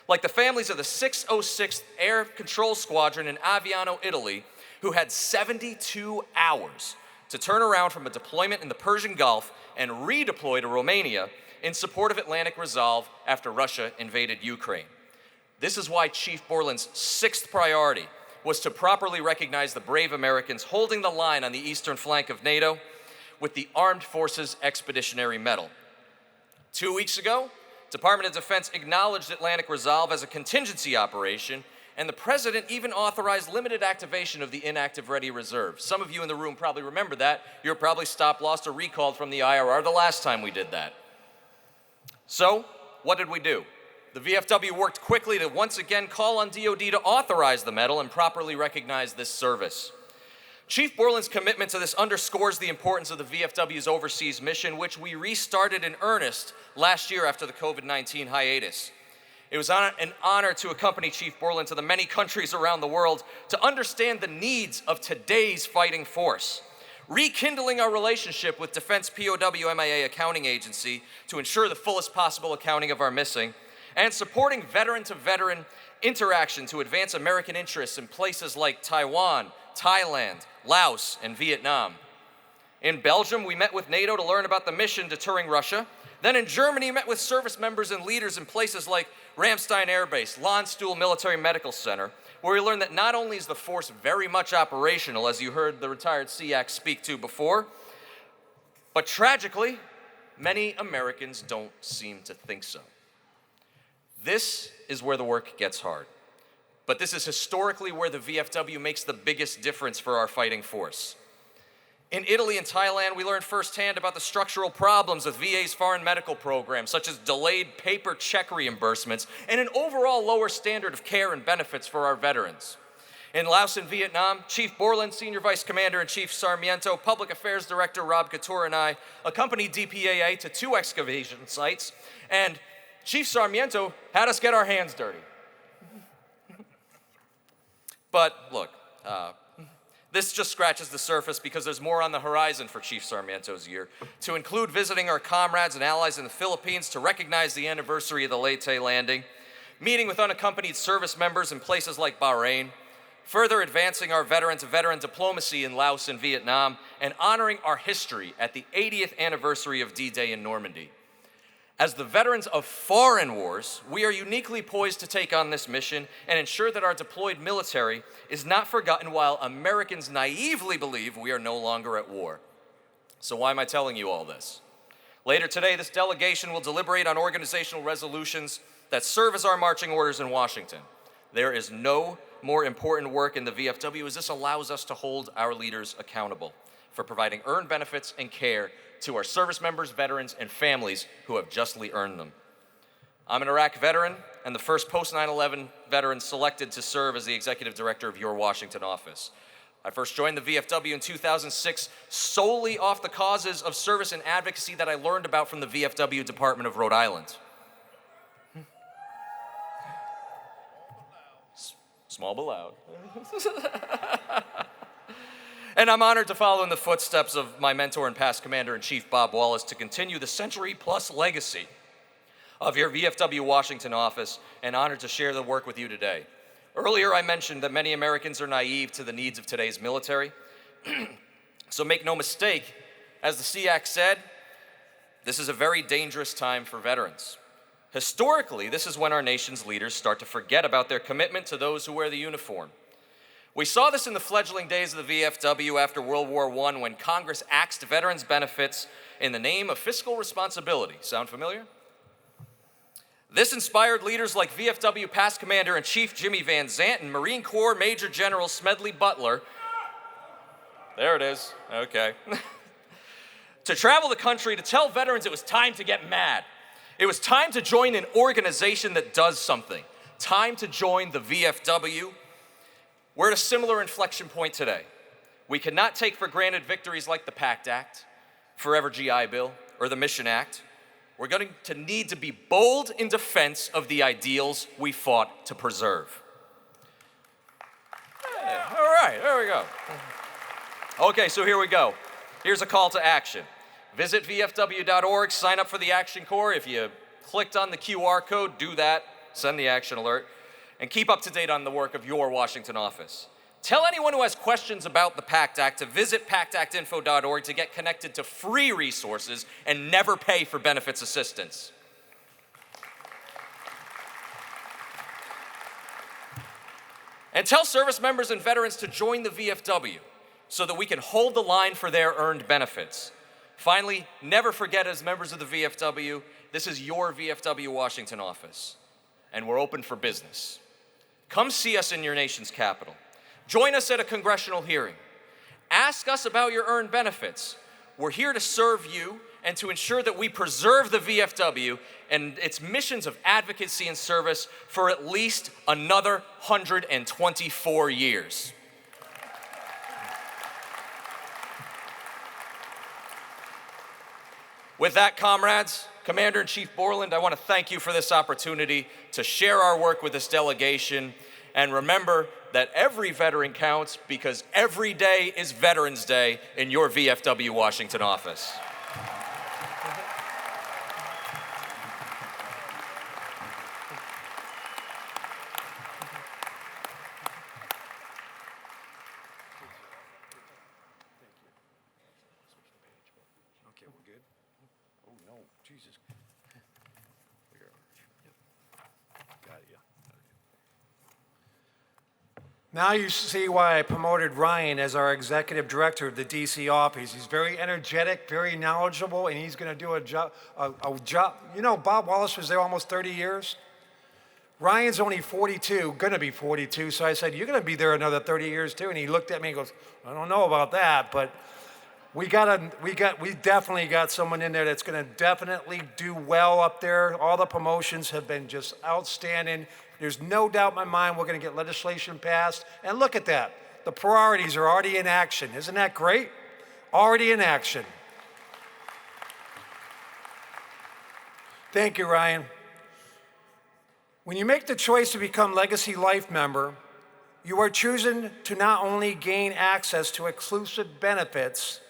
like the families of the 606th Air Control Squadron in Aviano, Italy, who had 72 hours to turn around from a deployment in the Persian Gulf and redeploy to Romania in support of Atlantic Resolve after Russia invaded Ukraine. This is why Chief Borland's sixth priority was to properly recognize the brave Americans holding the line on the eastern flank of NATO with the Armed Forces Expeditionary Medal. 2 weeks ago, Department of Defense acknowledged Atlantic Resolve as a contingency operation, and the President even authorized limited activation of the inactive ready reserve. Some of you in the room probably remember that. You were probably stopped, lost, or recalled from the IRR the last time we did that. So, what did we do? The VFW worked quickly to once again call on DoD to authorize the medal and properly recognize this service. Chief Borland's commitment to this underscores the importance of the VFW's overseas mission, which we restarted in earnest last year after the COVID-19 hiatus. It was an honor to accompany Chief Borland to the many countries around the world to understand the needs of today's fighting force, rekindling our relationship with Defense POW MIA Accounting Agency to ensure the fullest possible accounting of our missing, and supporting veteran-to-veteran interaction to advance American interests in places like Taiwan, Thailand, Laos, and Vietnam. In Belgium, we met with NATO to learn about the mission deterring Russia. Then in Germany, we met with service members and leaders in places like Ramstein Air Base, Landstuhl Military Medical Center, where we learned that not only is the force very much operational, as you heard the retired SEAC speak to before, but tragically, many Americans don't seem to think so. This is where the work gets hard. But this is historically where the VFW makes the biggest difference for our fighting force. In Italy and Thailand, we learned firsthand about the structural problems with VA's foreign medical programs, such as delayed paper check reimbursements and an overall lower standard of care and benefits for our veterans. In Laos and Vietnam, Chief Borland, Senior Vice Commander-in-Chief Sarmiento, Public Affairs Director Rob Couture, and I accompanied DPAA to 2 excavation sites, and Chief Sarmiento had us get our hands dirty. But look, this just scratches the surface because there's more on the horizon for Chief Sarmiento's year, to include visiting our comrades and allies in the Philippines to recognize the anniversary of the Leyte landing, meeting with unaccompanied service members in places like Bahrain, further advancing our veteran-to-veteran diplomacy in Laos and Vietnam, and honoring our history at the 80th anniversary of D-Day in Normandy. As the veterans of foreign wars, we are uniquely poised to take on this mission and ensure that our deployed military is not forgotten while Americans naively believe we are no longer at war. So why am I telling you all this? Later today, this delegation will deliberate on organizational resolutions that serve as our marching orders in Washington. There is no more important work in the VFW as this allows us to hold our leaders accountable for providing earned benefits and care to our service members, veterans, and families who have justly earned them. I'm an Iraq veteran and the first post-9/11 veteran selected to serve as the executive director of your Washington office. I first joined the VFW in 2006 solely off the causes of service and advocacy that I learned about from the VFW Department of Rhode Island. Small but loud. And I'm honored to follow in the footsteps of my mentor and past Commander-in-Chief, Bob Wallace, to continue the century-plus legacy of your VFW Washington office, and honored to share the work with you today. Earlier, I mentioned that many Americans are naive to the needs of today's military. So make no mistake, as the SEAC said, this is a very dangerous time for veterans. Historically, this is when our nation's leaders start to forget about their commitment to those who wear the uniform. We saw this in the fledgling days of the VFW after World War I when Congress axed veterans' benefits in the name of fiscal responsibility. Sound familiar? This inspired leaders like VFW past Commander-in-Chief Jimmy Van Zant and Marine Corps Major General Smedley Butler, there it is, okay, to travel the country to tell veterans it was time to get mad. It was time to join an organization that does something. Time to join the VFW. We're at a similar inflection point today. We cannot take for granted victories like the PACT Act, Forever GI Bill, or the Mission Act. We're going to need to be bold in defense of the ideals we fought to preserve. Yeah, all right, there we go. Okay, so here we go. Here's a call to action. Visit VFW.org, sign up for the Action Corps. If you clicked on the QR code, do that, send the action alert, and keep up to date on the work of your Washington office. Tell anyone who has questions about the PACT Act to visit pactactinfo.org to get connected to free resources and never pay for benefits assistance. And tell service members and veterans to join the VFW so that we can hold the line for their earned benefits. Finally, never forget, as members of the VFW, this is your VFW Washington office, and we're open for business. Come see us in your nation's capital. Join us at a congressional hearing. Ask us about your earned benefits. We're here to serve you and to ensure that we preserve the VFW and its missions of advocacy and service for at least another 124 years. With that, comrades, Commander-in-Chief Borland, I want to thank you for this opportunity to share our work with this delegation. And remember that every veteran counts because every day is Veterans Day in your VFW Washington office. Now you see why I promoted Ryan as our executive director of the DC office. He's very energetic, very knowledgeable, and he's going to do a job. You know, Bob Wallace was there almost 30 years. Ryan's only 42, going to be 42. So I said, "You're going to be there another 30 years too." And he looked at me and goes, "I don't know about that, but we definitely got someone in there that's going to definitely do well up there. All the promotions have been just outstanding. There's no doubt in my mind we're going to get legislation passed. And look at that. The priorities are already in action. Isn't that great? Already in action." Thank you, Ryan. When you make the choice to become Legacy Life member, you are choosing to not only gain access to exclusive benefits,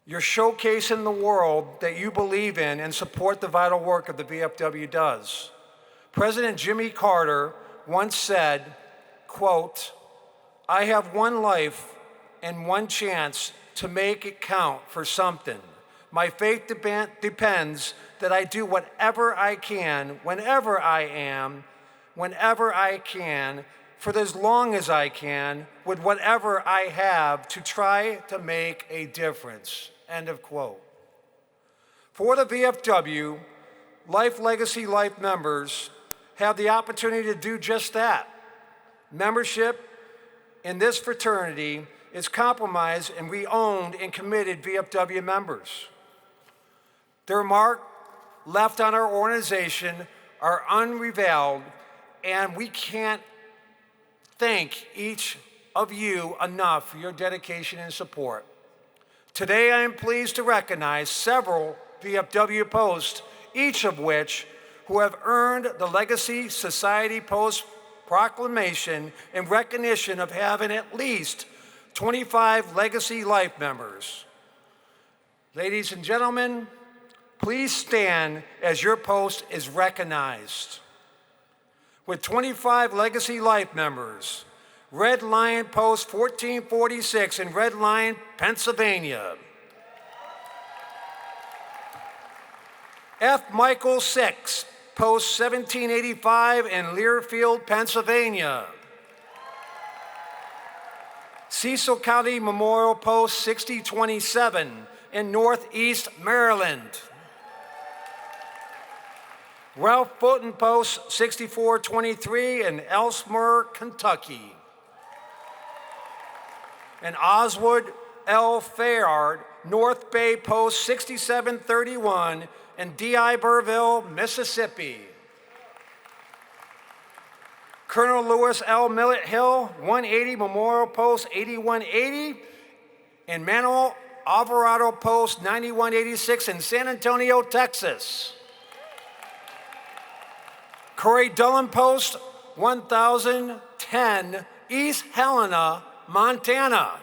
you're showcasing the world that you believe in and support the vital work of the VFW does. President Jimmy Carter once said, quote, "I have one life and one chance to make it count for something. My faith depends that I do whatever I can, whenever I am, whenever I can, for as long as I can, with whatever I have to try to make a difference." End of quote. For the VFW, Life Legacy Life members have the opportunity to do just that. Membership in this fraternity is compromised and we-owned and committed VFW members. Their mark left on our organization are unrevealed, and we can't thank each of you enough for your dedication and support. Today, I am pleased to recognize several VFW posts, each of which who have earned the Legacy Society Post proclamation in recognition of having at least 25 Legacy Life members. Ladies and gentlemen, please stand as your post is recognized. With 25 Legacy Life members, Red Lion Post 1446 in Red Lion, Pennsylvania. F. Michael Six, Post 1785 in Learfield, Pennsylvania. Cecil County Memorial Post 6027 in Northeast Maryland. Ralph Fulton Post 6423 in Elsmer, Kentucky. And Oswald L. Fayard, North Bay Post 6731 in D'Iberville, Mississippi. Colonel Lewis L. Millett Hill, 180 Memorial Post 8180 in Manuel Alvarado Post 9186 in San Antonio, Texas. Corey Dillon Post 1010 East Helena, Montana.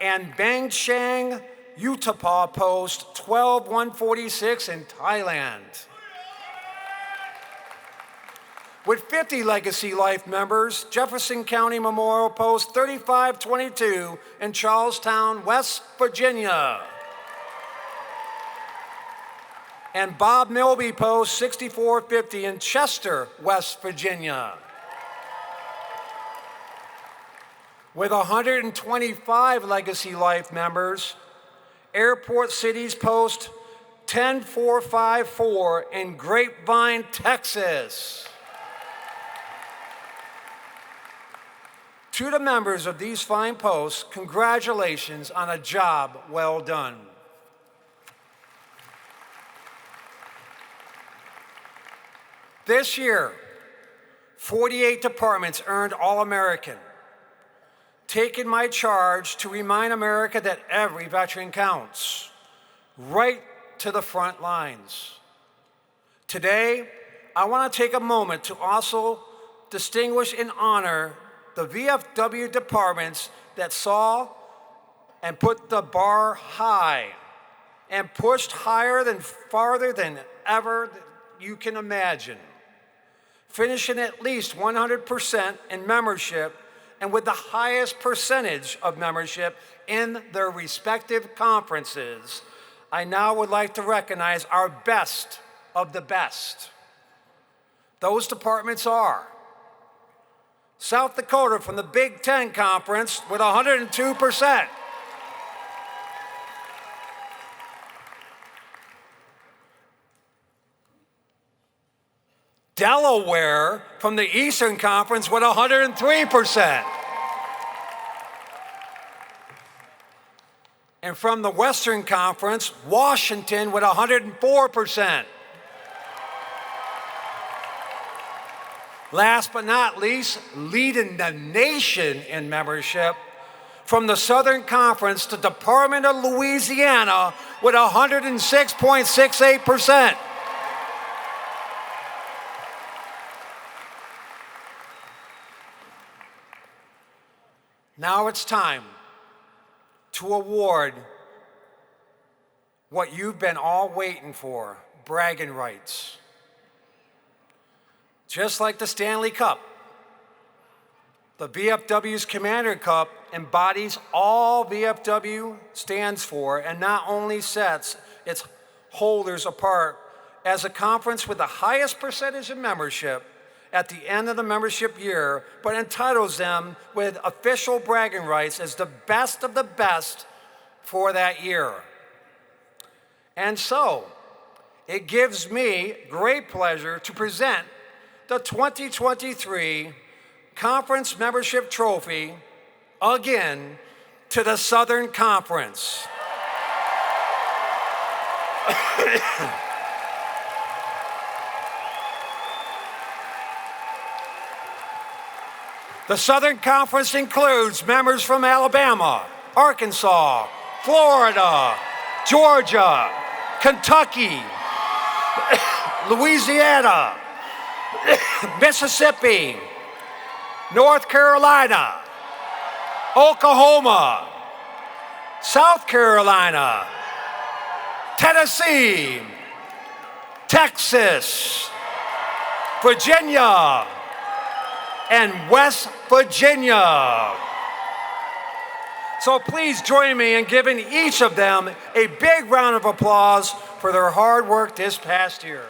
And Bangchang Utapao Post 12146 in Thailand. With 50 Legacy Life members, Jefferson County Memorial Post 3522 in Charlestown, West Virginia. And Bob Milby Post 6450 in Chester, West Virginia. With 125 Legacy Life members, Airport Cities Post 10454 in Grapevine, Texas. To the members of these fine posts, congratulations on a job well done. This year, 48 departments earned All-American, taking my charge to remind America that every veteran counts, right to the front lines. Today, I want to take a moment to also distinguish and honor the VFW departments that saw and put the bar high and pushed higher than farther than ever you can imagine, finishing at least 100% in membership and with the highest percentage of membership in their respective conferences. I now would like to recognize our best of the best. Those departments are South Dakota from the Big Ten Conference with 102%. Delaware from the Eastern Conference with 103%. And from the Western Conference, Washington with 104%. Last but not least, leading the nation in membership, from the Southern Conference, the Department of Louisiana with 106.68%. Now it's time to award what you've been all waiting for, bragging rights. Just like the Stanley Cup, the VFW's Commander Cup embodies all VFW stands for and not only sets its holders apart as a conference with the highest percentage of membership at the end of the membership year, but entitles them with official bragging rights as the best of the best for that year. And so, it gives me great pleasure to present the 2023 Conference Membership Trophy again to the Southern Conference. The Southern Conference includes members from Alabama, Arkansas, Florida, Georgia, Kentucky, Louisiana, Mississippi, North Carolina, Oklahoma, South Carolina, Tennessee, Texas, Virginia, and West Virginia. So please join me in giving each of them a big round of applause for their hard work this past year.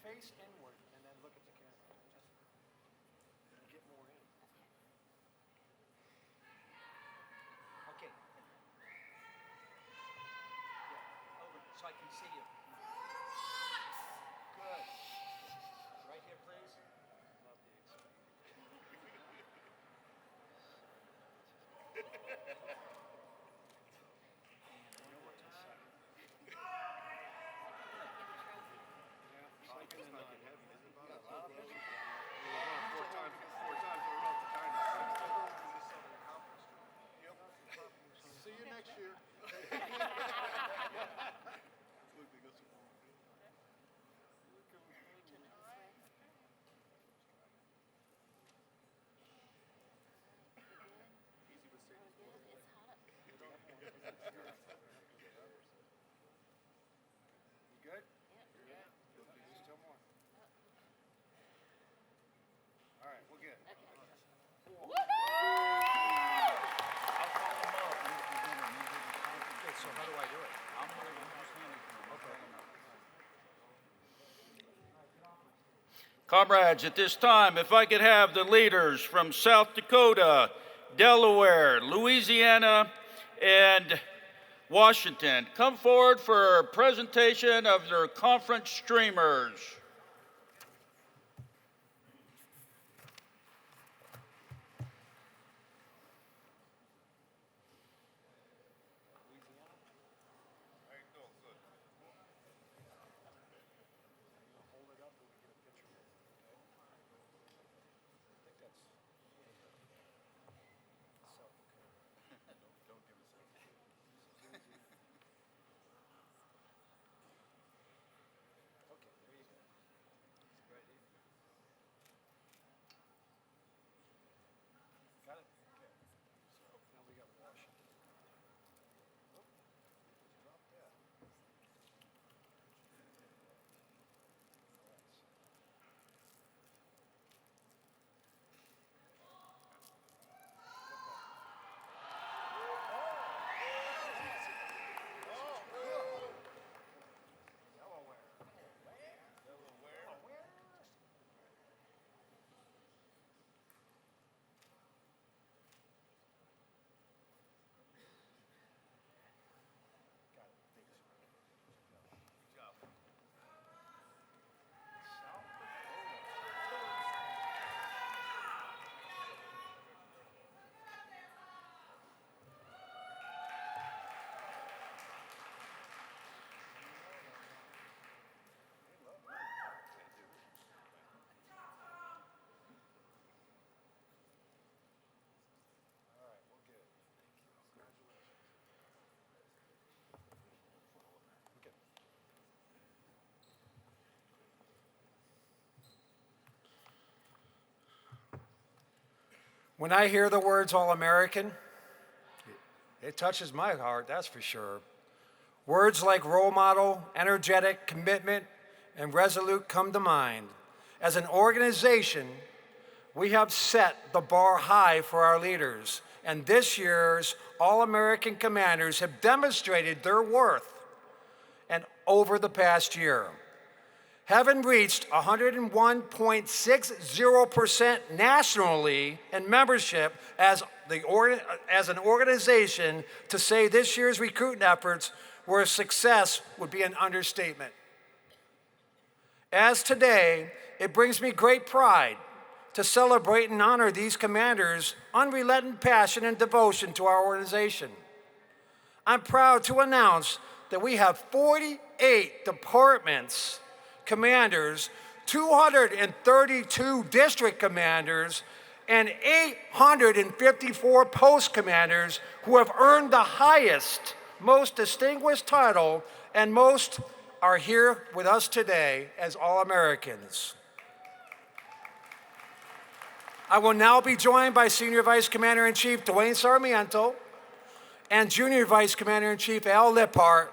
Face inward and then look at the camera. Just get more in. Okay. Yeah, over so I can see you. Good. Right here, please. Love the See you next year. You good? Yeah. Still more. All right, we're good. So how do I do it? Comrades, at this time, if I could have the leaders from South Dakota, Delaware, Louisiana, and Washington come forward for a presentation of their conference streamers. When I hear the words All-American, it touches my heart, that's for sure. Words like role model, energetic, commitment, and resolute come to mind. As an organization, we have set the bar high for our leaders, and this year's All-American commanders have demonstrated their worth and over the past year. Having reached 101.60% nationally in membership as an organization, to say this year's recruiting efforts were a success would be an understatement. As today, it brings me great pride to celebrate and honor these commanders' unrelenting passion and devotion to our organization. I'm proud to announce that we have 48 departments commanders, 232 district commanders, and 854 post commanders who have earned the highest, most distinguished title and most are here with us today as All-Americans. I will now be joined by Senior Vice Commander-in-Chief Dwayne Sarmiento and Junior Vice Commander-in-Chief Al Liphart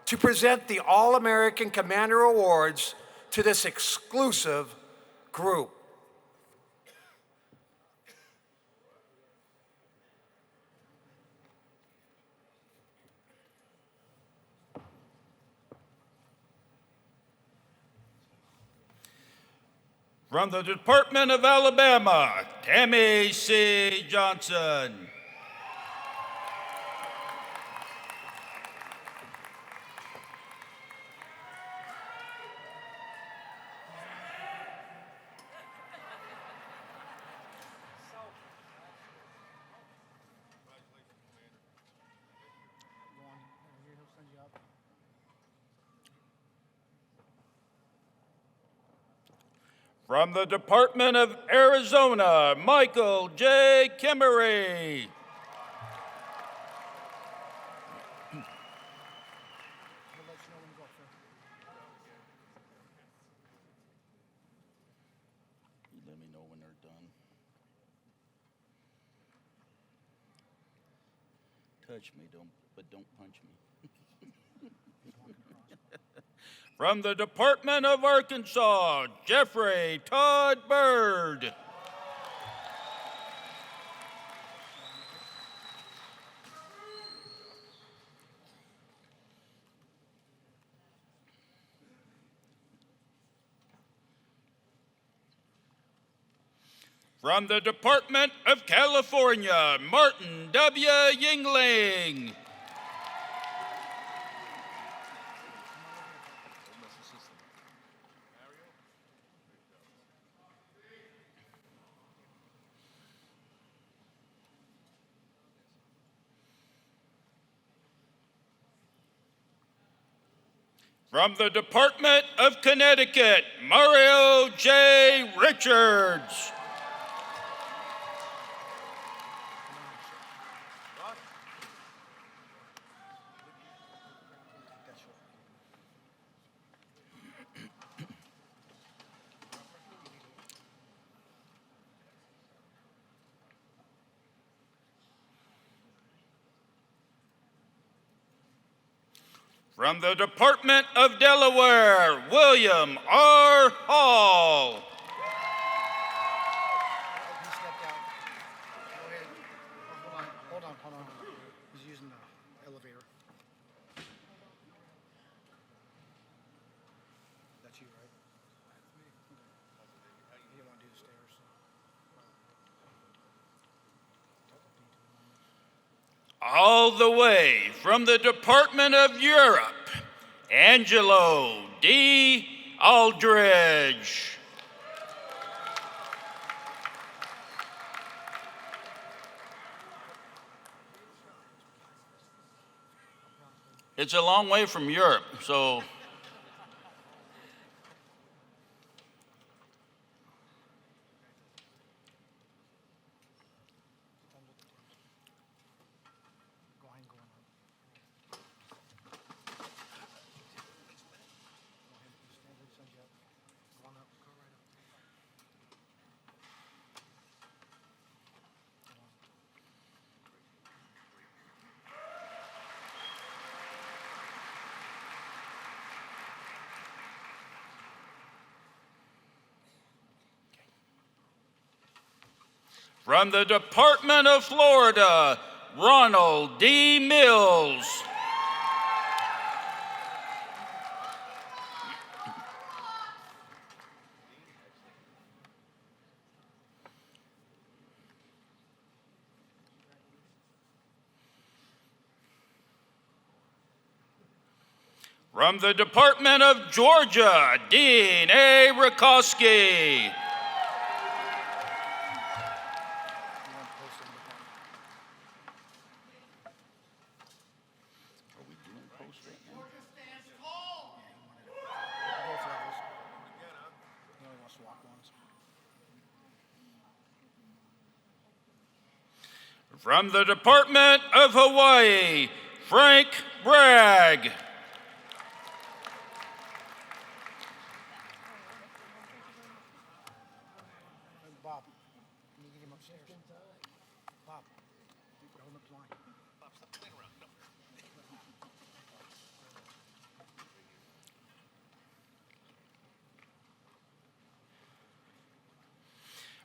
to present the All-American Commander Awards to this exclusive group. From the Department of Alabama, Tammy C. Johnson. From the Department of Arizona, Michael J. Kimmery. Let me know when they're done. Touch me, but don't punch me. From the Department of Arkansas, Jeffrey Todd Bird. From the Department of California, Martin W. Yingling. From the Department of Connecticut, Mario J. Richards. From the Department of Delaware, William R. Hall. Hold on. He's using the elevator. That's you, right? You want to do the stairs? All the way from the Department of Europe, Angelo D. Aldridge. It's a long way from Europe, so from the Department of Florida, Ronald D. Mills. From the Department of Georgia, Dean A. Rakowski. From the Department of Hawaii, Frank Bragg. Bob, can you get him upstairs? Bob, hold up the line. Bob, stop playing around. No.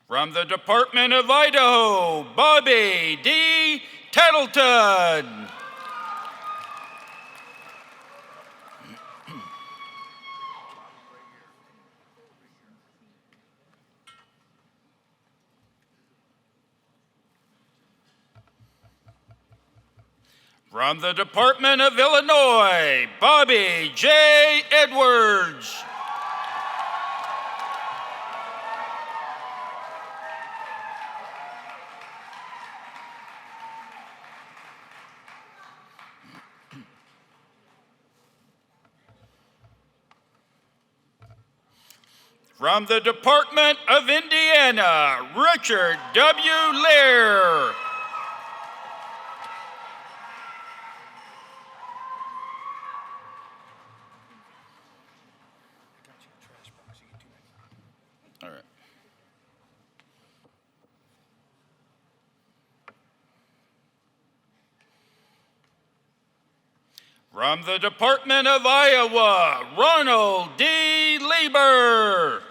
From the Department of Idaho, Bobby D. Tettleton. From the Department of Illinois, Bobby J. Edwards. From the Department of Indiana, Richard W. Lear. All right. From the Department of Iowa, Ronald D. Lieber.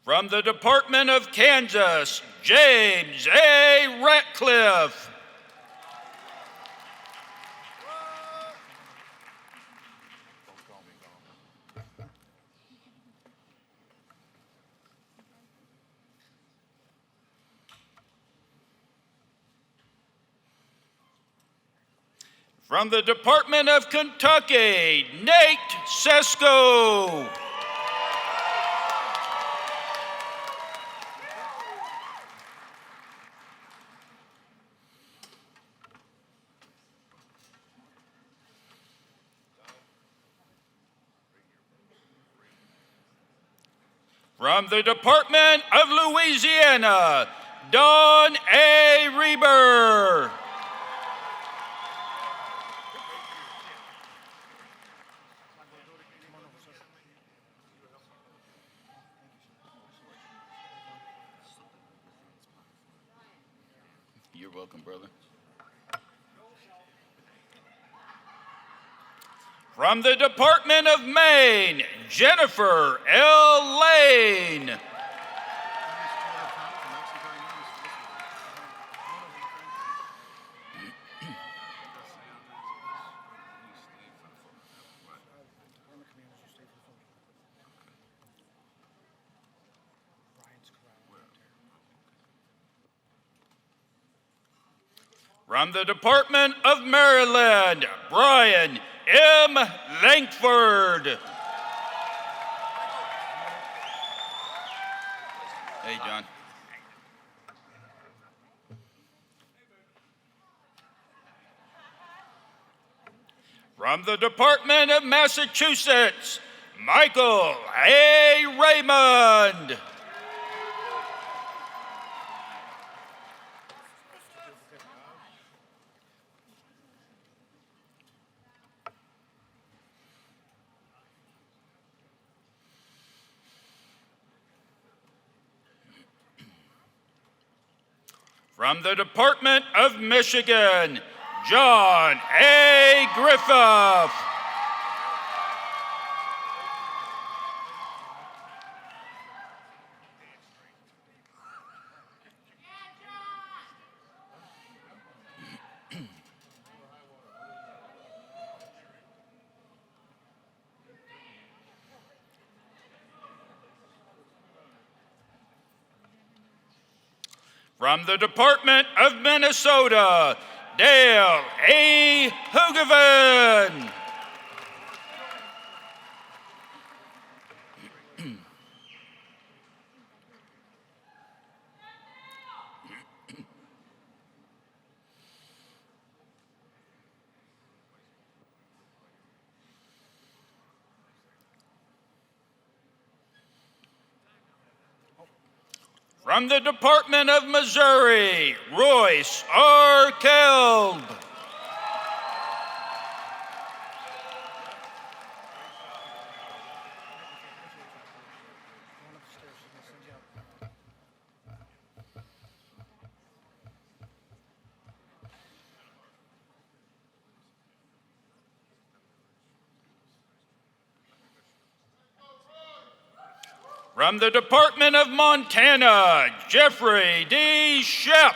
From the Department of Kansas, James A. Ratcliffe. From the Department of Kentucky, Nate Sesko. From the Department of Louisiana, Don A. Reber. You're welcome, brother. From the Department of Maine, Jennifer L. Lane. From the Department of Maryland, Brian M. Langford. Hey, John. From the Department of Massachusetts, Michael A. Raymond. From the Department of Michigan, John A. Griffith. From the Department of Minnesota, Dale A. Hoogovan. From the Department of Missouri, Royce R. Kelb. From the Department of Montana, Jeffrey D. Shep.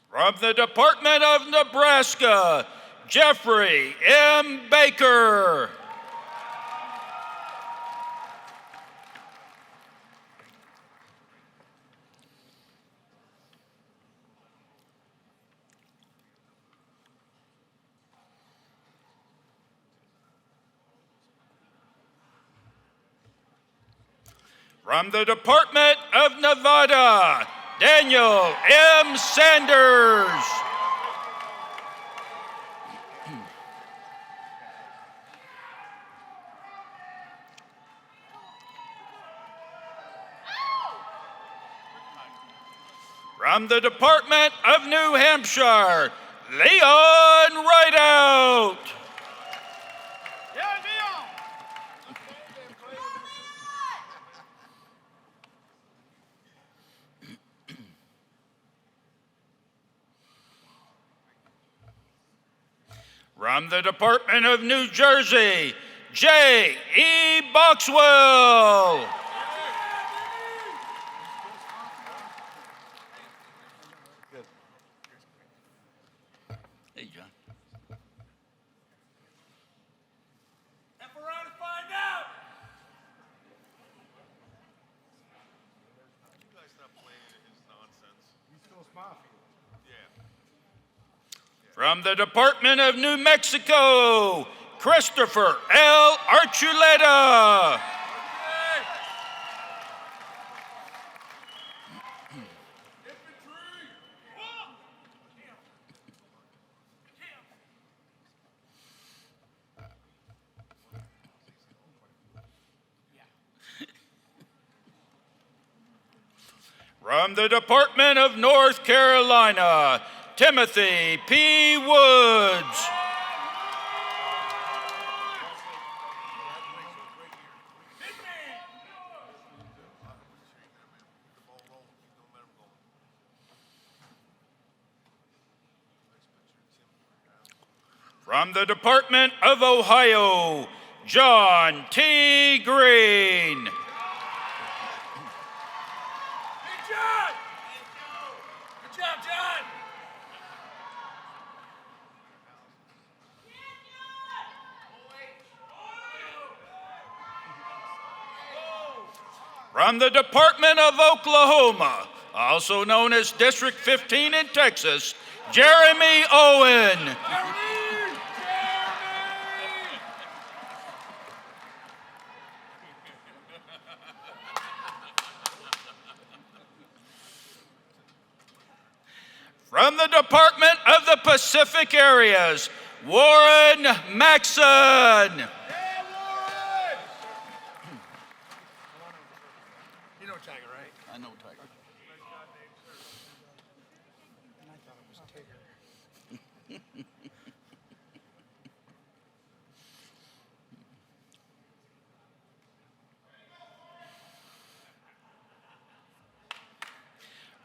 From the Department of Nebraska, Jeffrey M. Baker. From the Department of Nevada, Daniel M. Sanders. From the Department of New Hampshire, Leon Rideout. From the Department of New Jersey, J. E. Boxwell. Hey, John. From the Department of New Mexico, Christopher L. Archuleta. From the Department of North Carolina, Timothy P. Woods. From the Department of Ohio, John T. Green. From the Department of Oklahoma, also known as District 15 in Texas, Jeremy Owen. From the Department of the Pacific Areas, Warren Maxson. You know Tiger, right? I know Tiger. And I thought it was Tigger.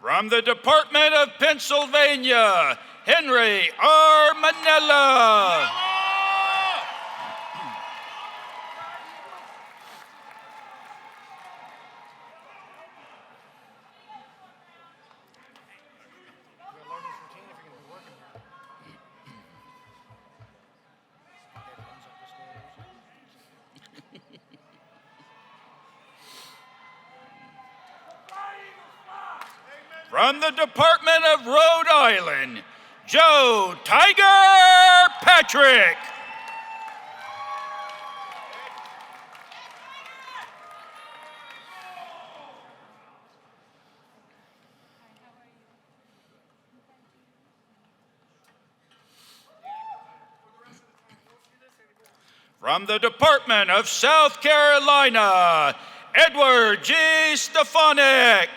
From the Department of Pennsylvania, Henry R. Manella. From the Department of Rhode Island, Joe Tiger Patrick. From the Department of South Carolina, Edward G. Stefanik.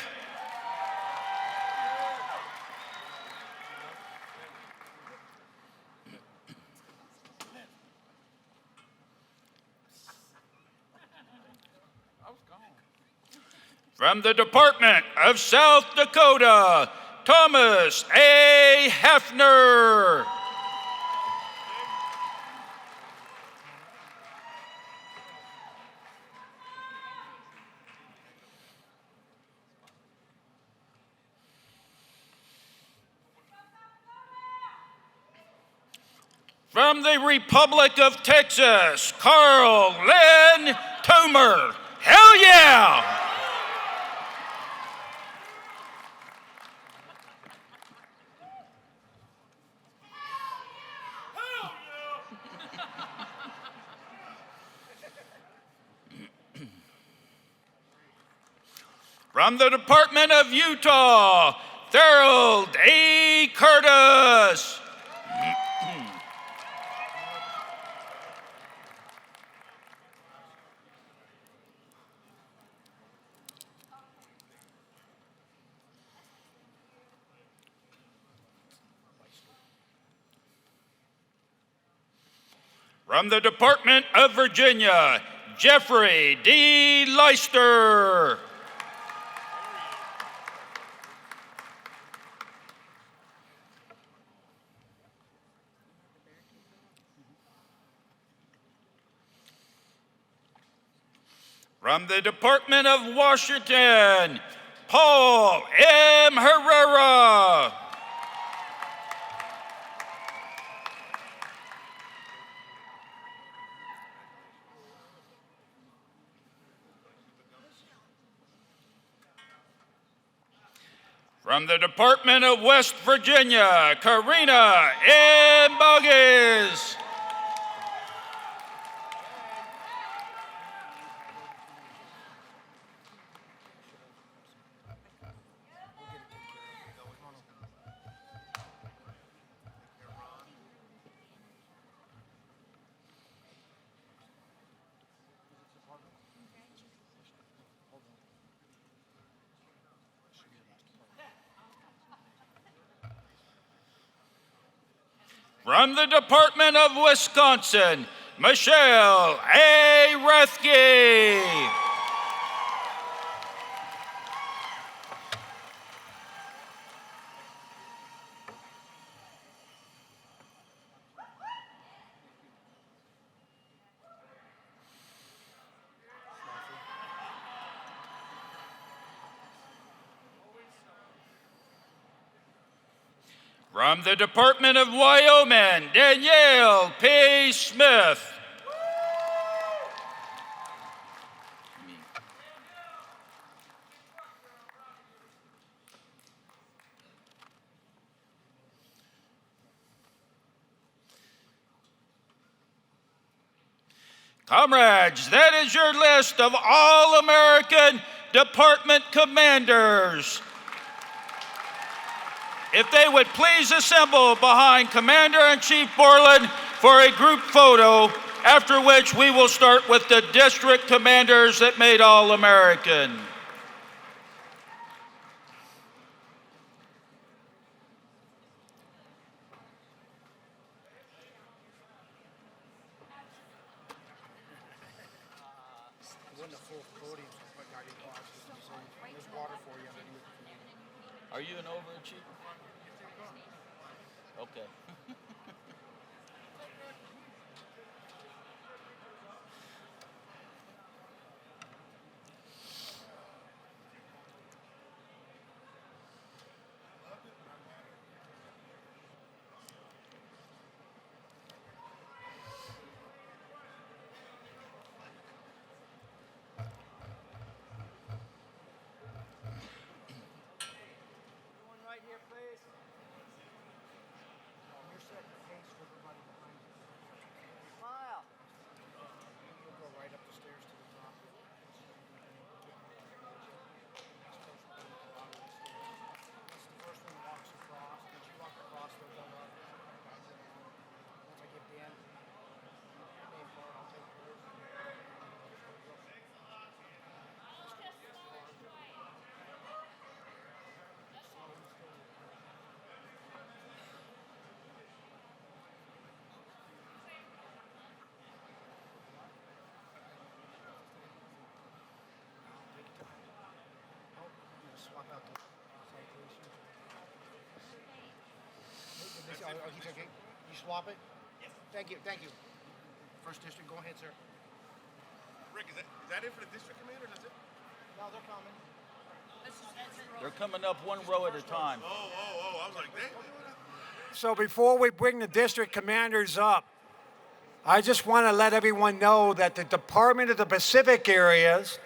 From the Department of South Dakota, Thomas A. Hefner. From the Republic of Texas, Carl Lynn Toomer. Hell yeah! From the Department of Utah, Thorold A. Curtis. From the Department of Virginia, Jeffrey D. Leister. From the Department of Washington, Paul M. Herrera. From the Department of West Virginia, Karina M. Boggis. From the Department of Wisconsin, Michelle A. Rethke. From the Department of Wyoming, Danielle P. Smith. Comrades, that is your list of all-American department commanders. If they would please assemble behind Commander-in-Chief Borland for a group photo, after which we will start with the district commanders that made All-American. Are you an overachiever? Okay. Right here, please. You're second. okay. You swap it? Yes. Thank you, thank you. First district, go ahead, sir. Rick, is that it for the district commander? That's it? No, they're coming. They're coming up one row at a time. I was like, dang. So before we bring the district commanders up, I just want to let everyone know that the Department of the Pacific Areas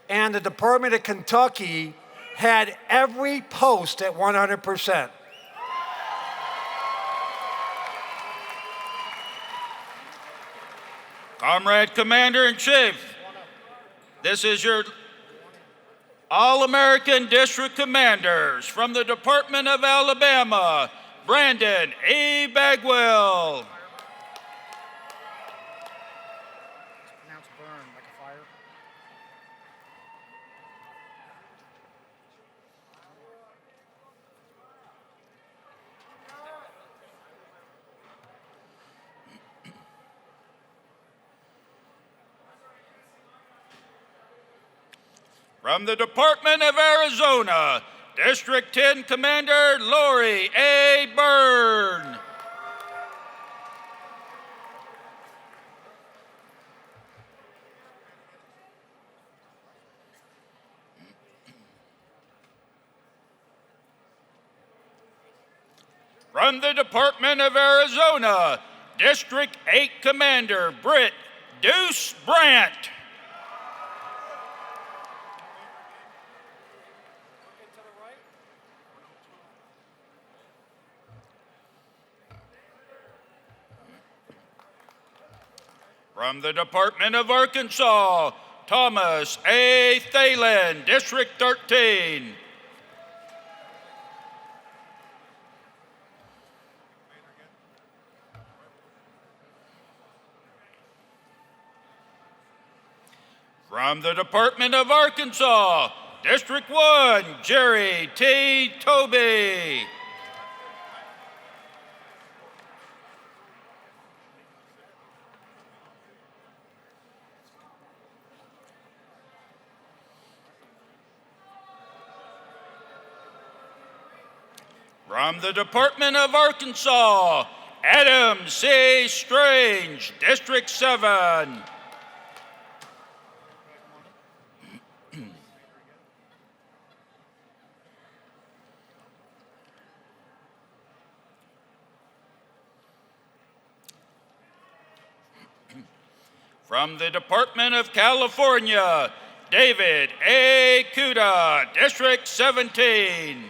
and the Department of Kentucky had every post at 100%. Comrade Commander-in-Chief, this is your All-American District Commanders from the Department of Alabama, Brandon A. Bagwell. Now it's burn like a fire. From the Department of Arizona, District 10 Commander Lori A. Byrne. From the Department of Arizona, District 8 Commander Britt Deuce Brandt. From the Department of Arkansas, Thomas A. Thalen, District 13. From the Department of Arkansas, District 1, Jerry T. Tobey. From the Department of Arkansas, Adam C. Strange, District 7. From the Department of California, David A. Kuda, District 17.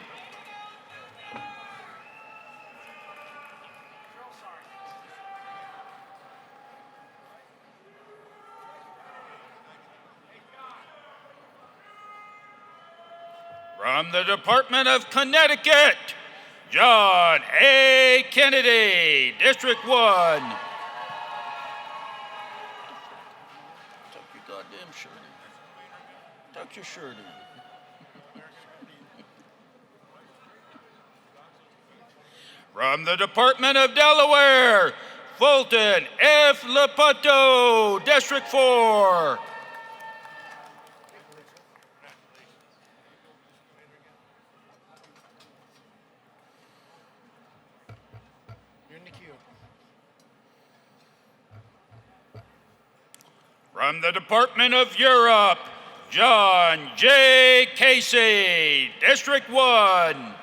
From the Department of Connecticut, John A. Kennedy, District 1. Tuck your goddamn shirt in. Tuck your shirt in. From the Department of Delaware, Fulton F. Lepoto, District 4. From the Department of Europe, John J. Casey, District 1.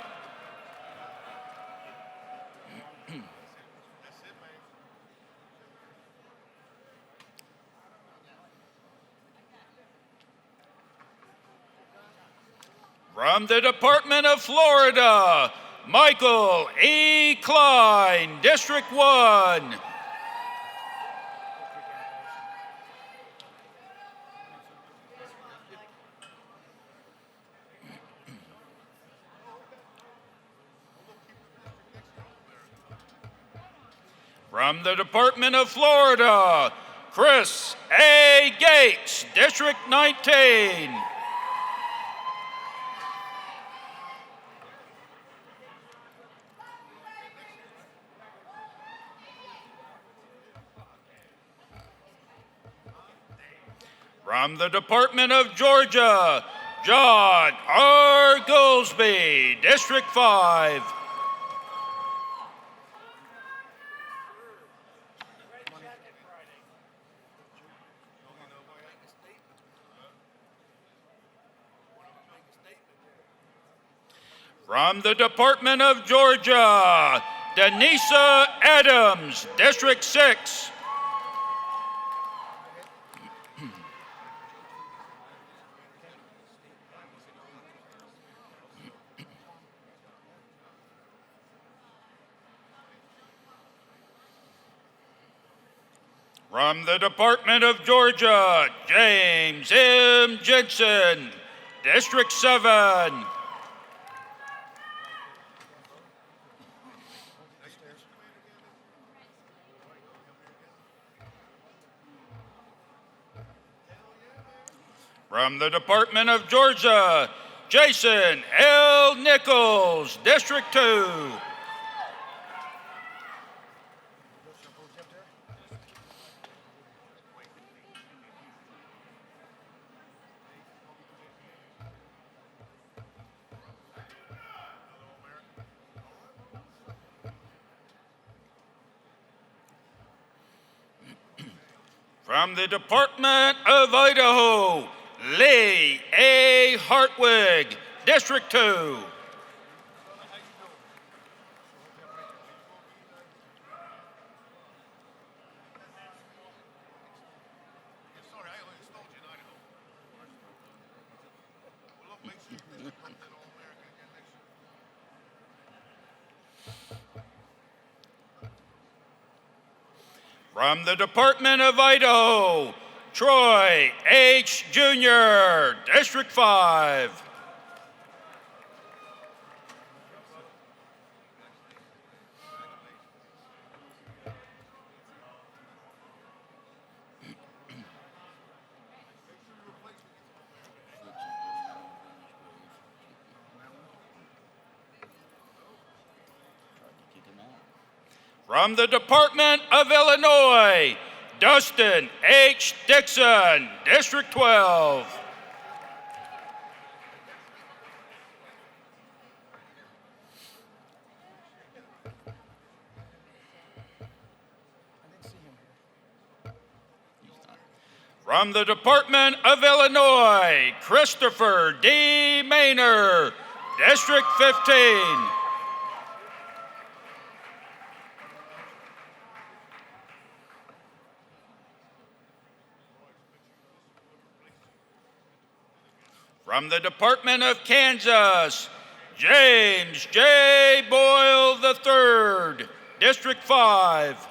From the Department of Florida, Michael E. Klein, District 1. From the Department of Florida, Chris A. Gates, District 19. From the Department of Georgia, John R. Goolsby, District 5. From the Department of Georgia, Denisa Adams, District 6. From the Department of Georgia, James M. Jensen, District 7. From the Department of Georgia, Jason L. Nichols, District 2. From the Department of Idaho, Lee A. Hartwig, District 2. From the Department of Idaho, Troy H. Jr., District 5. From the Department of Illinois, Dustin H. Dixon, District 12. From the Department of Illinois, Christopher D. Maynor, District 15. From the Department of Kansas, James J. Boyle III, District 5.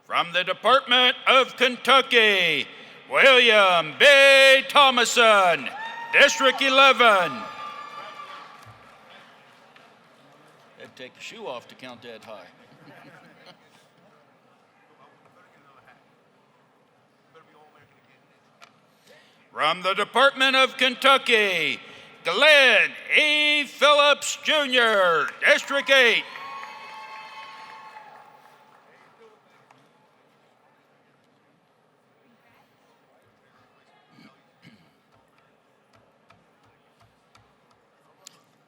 From the Department of Kentucky, William B. Thomason, District 11. Had to take your shoe off to count that high. From the Department of Kentucky, Glenn E. Phillips Jr., District 8.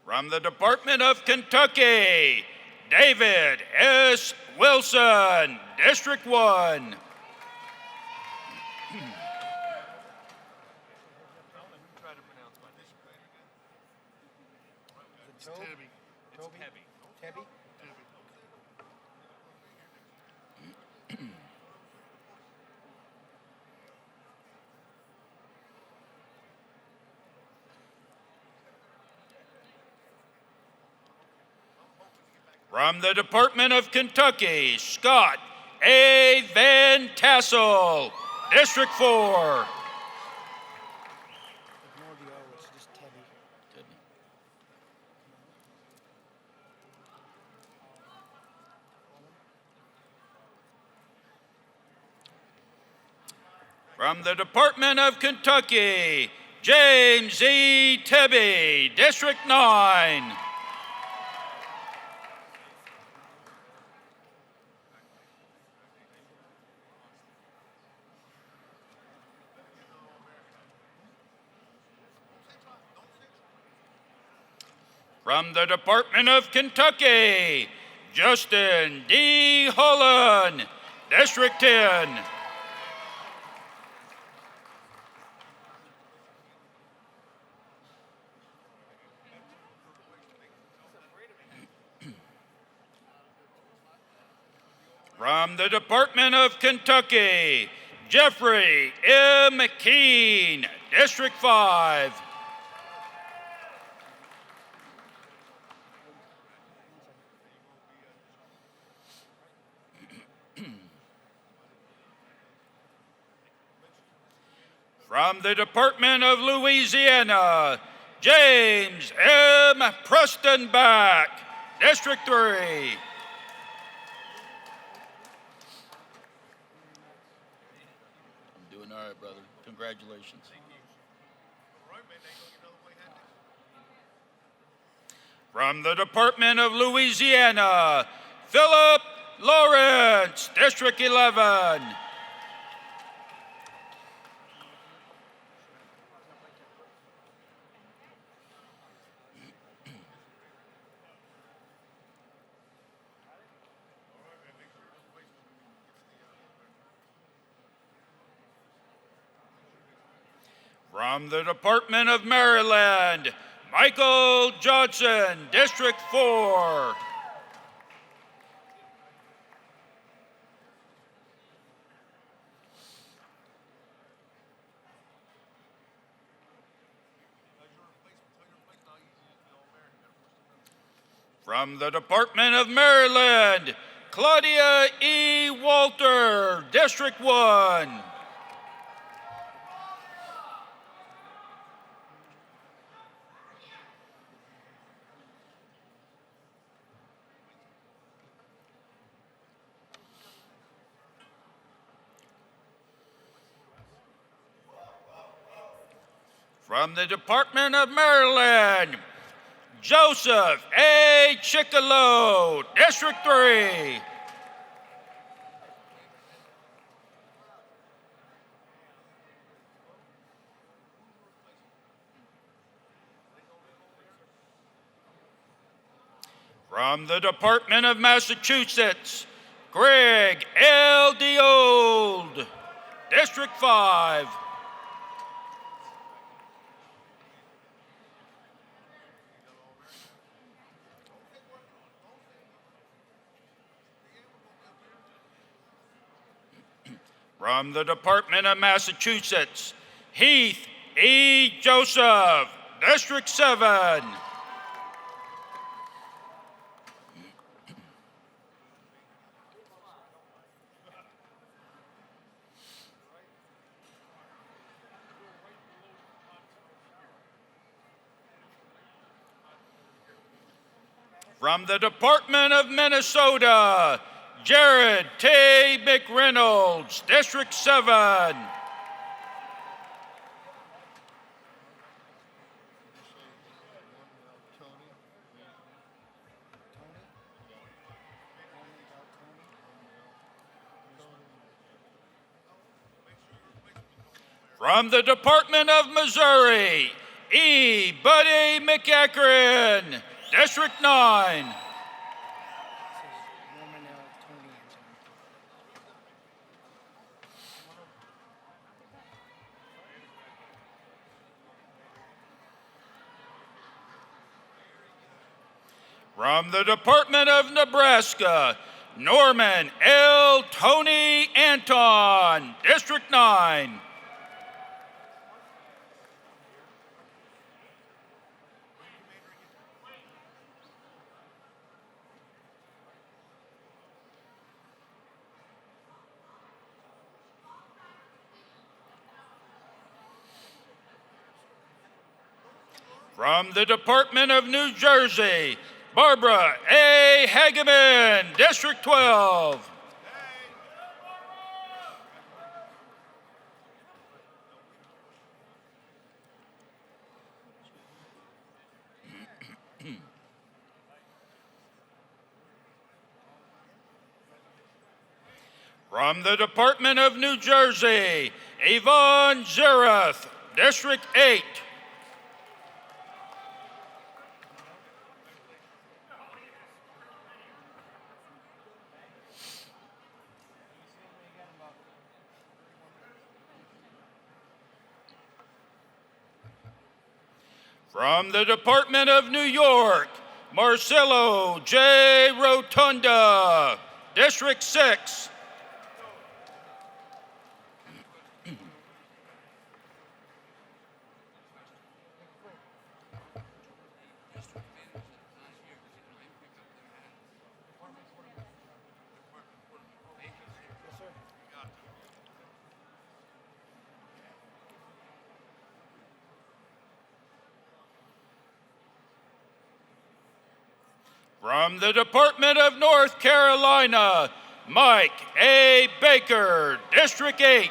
From the Department of Kentucky, David S. Wilson, District 1. From the Department of Kentucky, Scott A. Van Tassel, District 4. From the Department of Kentucky, James E. Tebby, District 9. From the Department of Kentucky, Justin D. Holland, District 10. From the Department of Kentucky, Jeffrey M. Keene, District 5. From the Department of Louisiana, James M. Prestonback, District 3. All right, brother. Congratulations. From the Department of Louisiana, Philip Lawrence, District 11. From the Department of Maryland, Michael Johnson, District 4. From the Department of Maryland, Claudia E. Walter, District 1. From the Department of Maryland, Joseph A. Chickalow, District 3. From the Department of Massachusetts, Greg L. DeOld, District 5. From the Department of Massachusetts, Heath E. Joseph, District 7. From the Department of Minnesota, Jared T. McReynolds, District 7. From the Department of Missouri, E. Buddy McEachron, District 9. From the Department of Nebraska, Norman L. Tony Anton, District 9. From the Department of New Jersey, Barbara A. Hageman, District 12. From the Department of New Jersey, Yvonne Zereth, District 8. From the Department of New York, Marcelo J. Rotunda, District 6. From the Department of North Carolina, Mike A. Baker, District 8.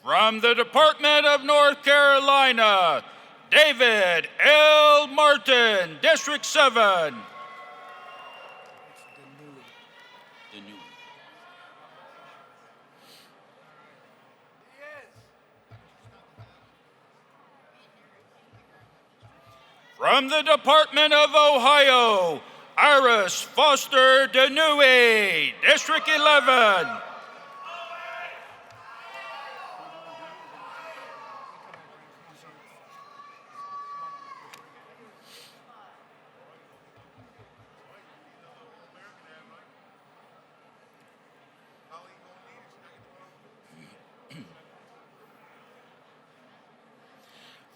From the Department of North Carolina, David L. Martin, District 7. From the Department of Ohio, Iris Foster Denui, District 11.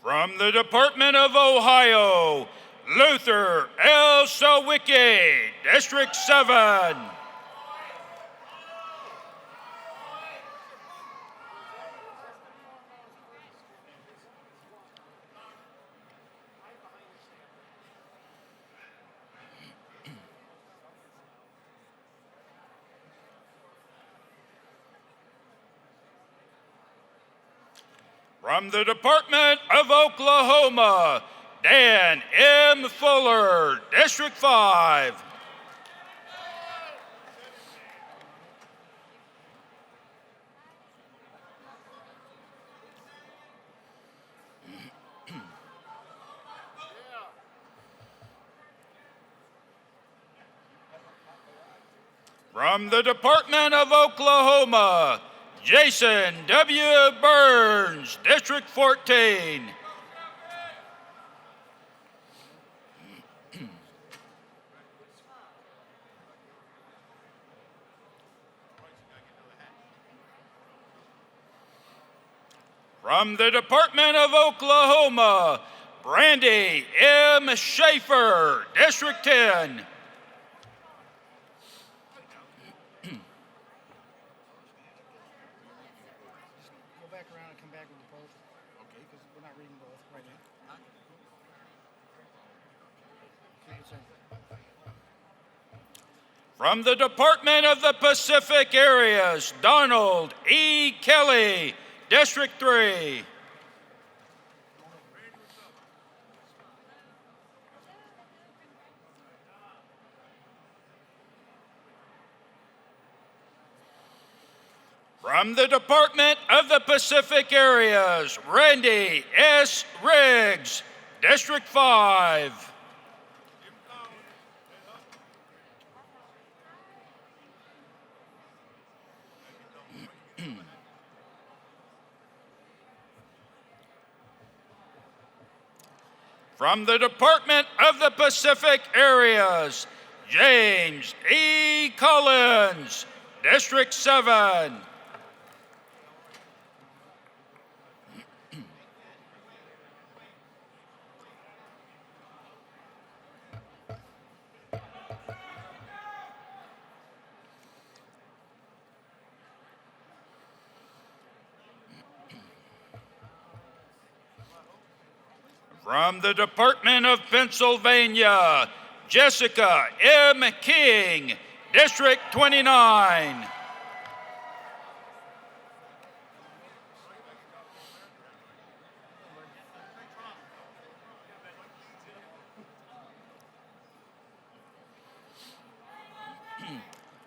From the Department of Ohio, Luther L. Sawicki, District 7. From the Department of Oklahoma, Dan M. Fuller, District 5. From the Department of Oklahoma, Jason W. Burns, District 14. From the Department of Oklahoma, Brandy M. Schaefer, District 10. From the Department of the Pacific Areas, Donald E. Kelly, District 3. From the Department of the Pacific Areas, Randy S. Riggs, District 5. From the Department of the Pacific Areas, James E. Collins, District 7. From the Department of Pennsylvania, Jessica M. King, District 29.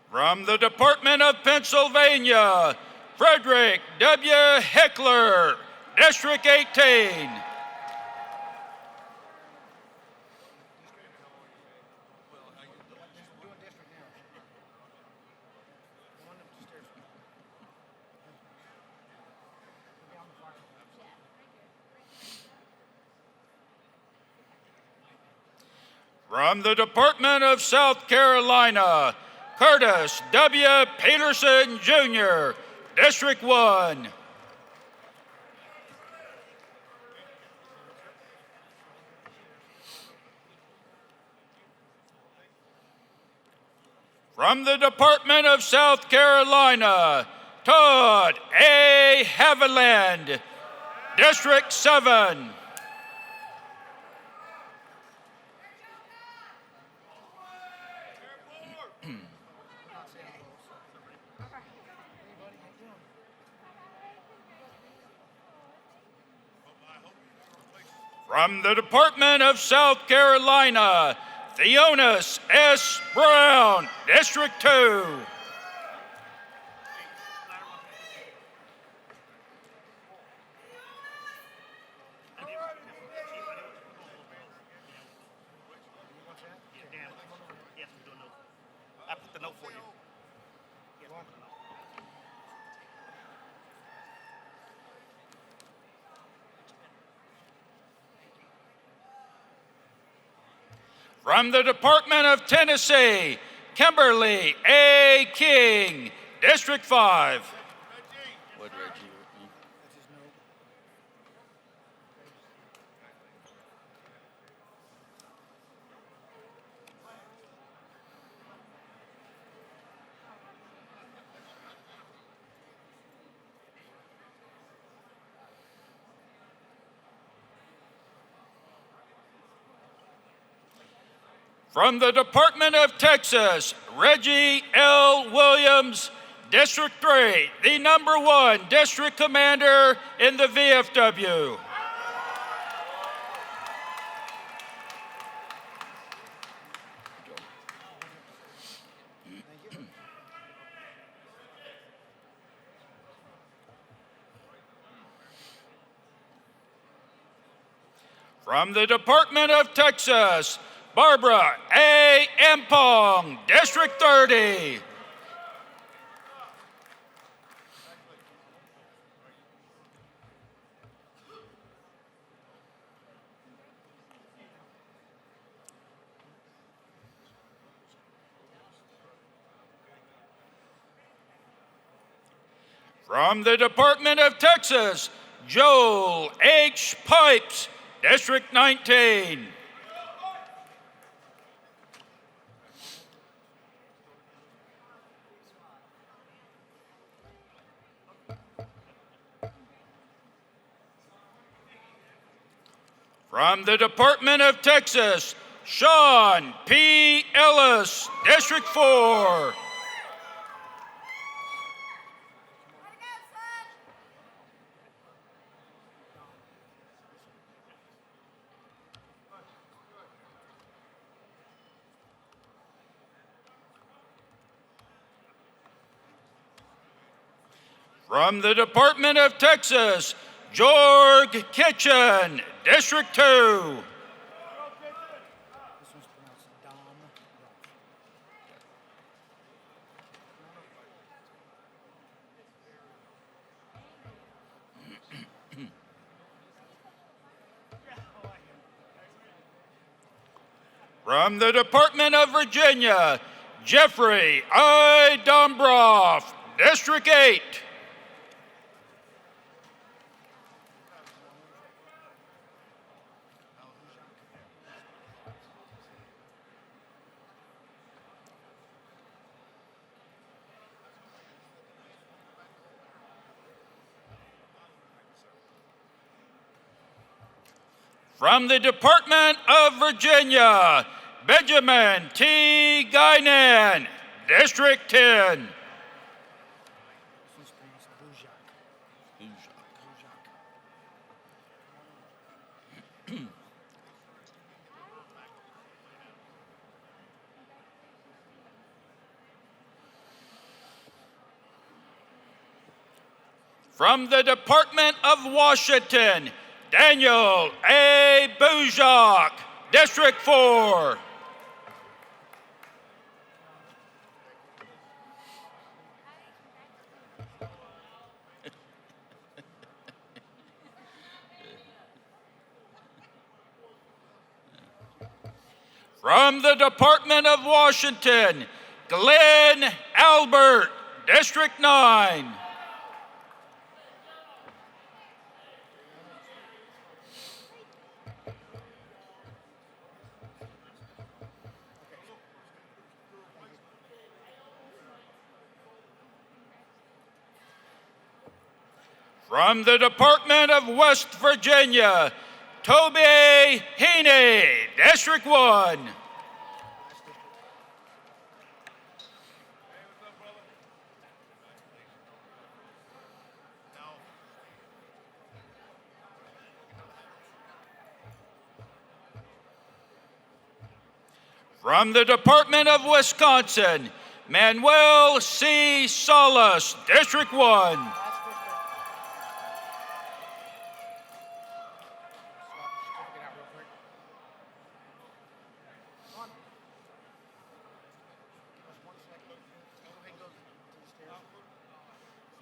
From the Department of Pennsylvania, Frederick W. Heckler, District 18. From the Department of South Carolina, Curtis W. Peterson, Jr., District 1. From the Department of South Carolina, Todd A. Haviland, District 7. From the Department of South Carolina, Theonis S. Brown, District 2. I put the note for you. From the Department of Tennessee, Kimberly A. King, District 5. What, Reggie? From the Department of Texas, Reggie L. Williams, District 3, the #1 District Commander in the VFW. From the Department of Texas, Barbara A. Empong, District 30. From the Department of Texas, Joel H. Pipes, District 19. From the Department of Texas, Sean P. Ellis, District 4. From the Department of Texas, Jorg Kitchen, District 2. From the Department of Virginia, Jeffrey I. Dombroff, District 8. From the Department of Virginia, Benjamin T. Guinan, District 10. From the Department of Washington, Daniel A. Bujak, District 4. From the Department of Washington, Glenn Albert, District 9. From the Department of West Virginia, Toby Heaney, District 1. From the Department of Wisconsin, Manuel C. Salas, District 1.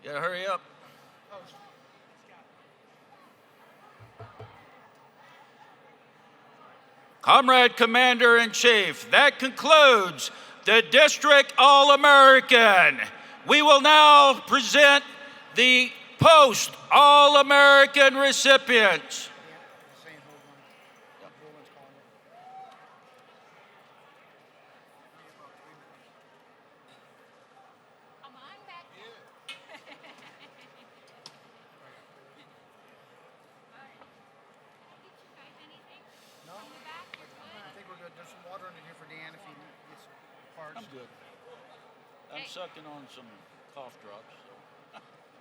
You gotta hurry up. Comrade Commander-in-Chief, that concludes the District All-American. We will now present the Post-All-American recipients. I'm good. I'm sucking on some cough drops. So.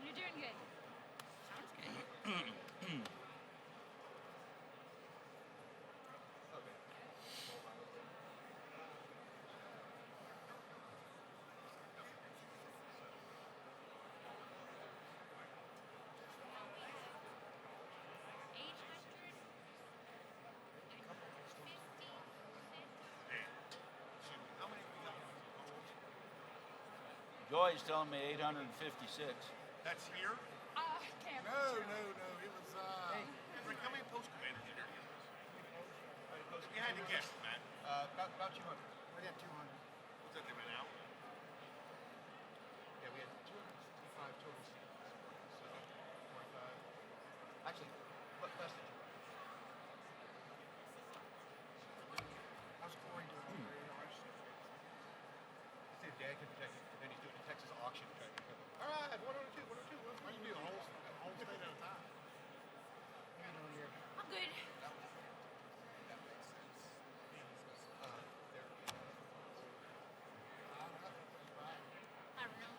You're doing good. Sounds good. Joy's telling me 856. That's here? Camp. No. It was, how many post commanders did there? You had to guess, Matt. About 200. We had 200. What's that, they went out? Yeah, we had 255 total seats. So, 45. Actually, less than 200. I was pouring to $100. See if Dad can protect it. Then he's doing the Texas auction. All right, 102. Why do you do a whole state at a time? I'm good. That makes sense. I don't know.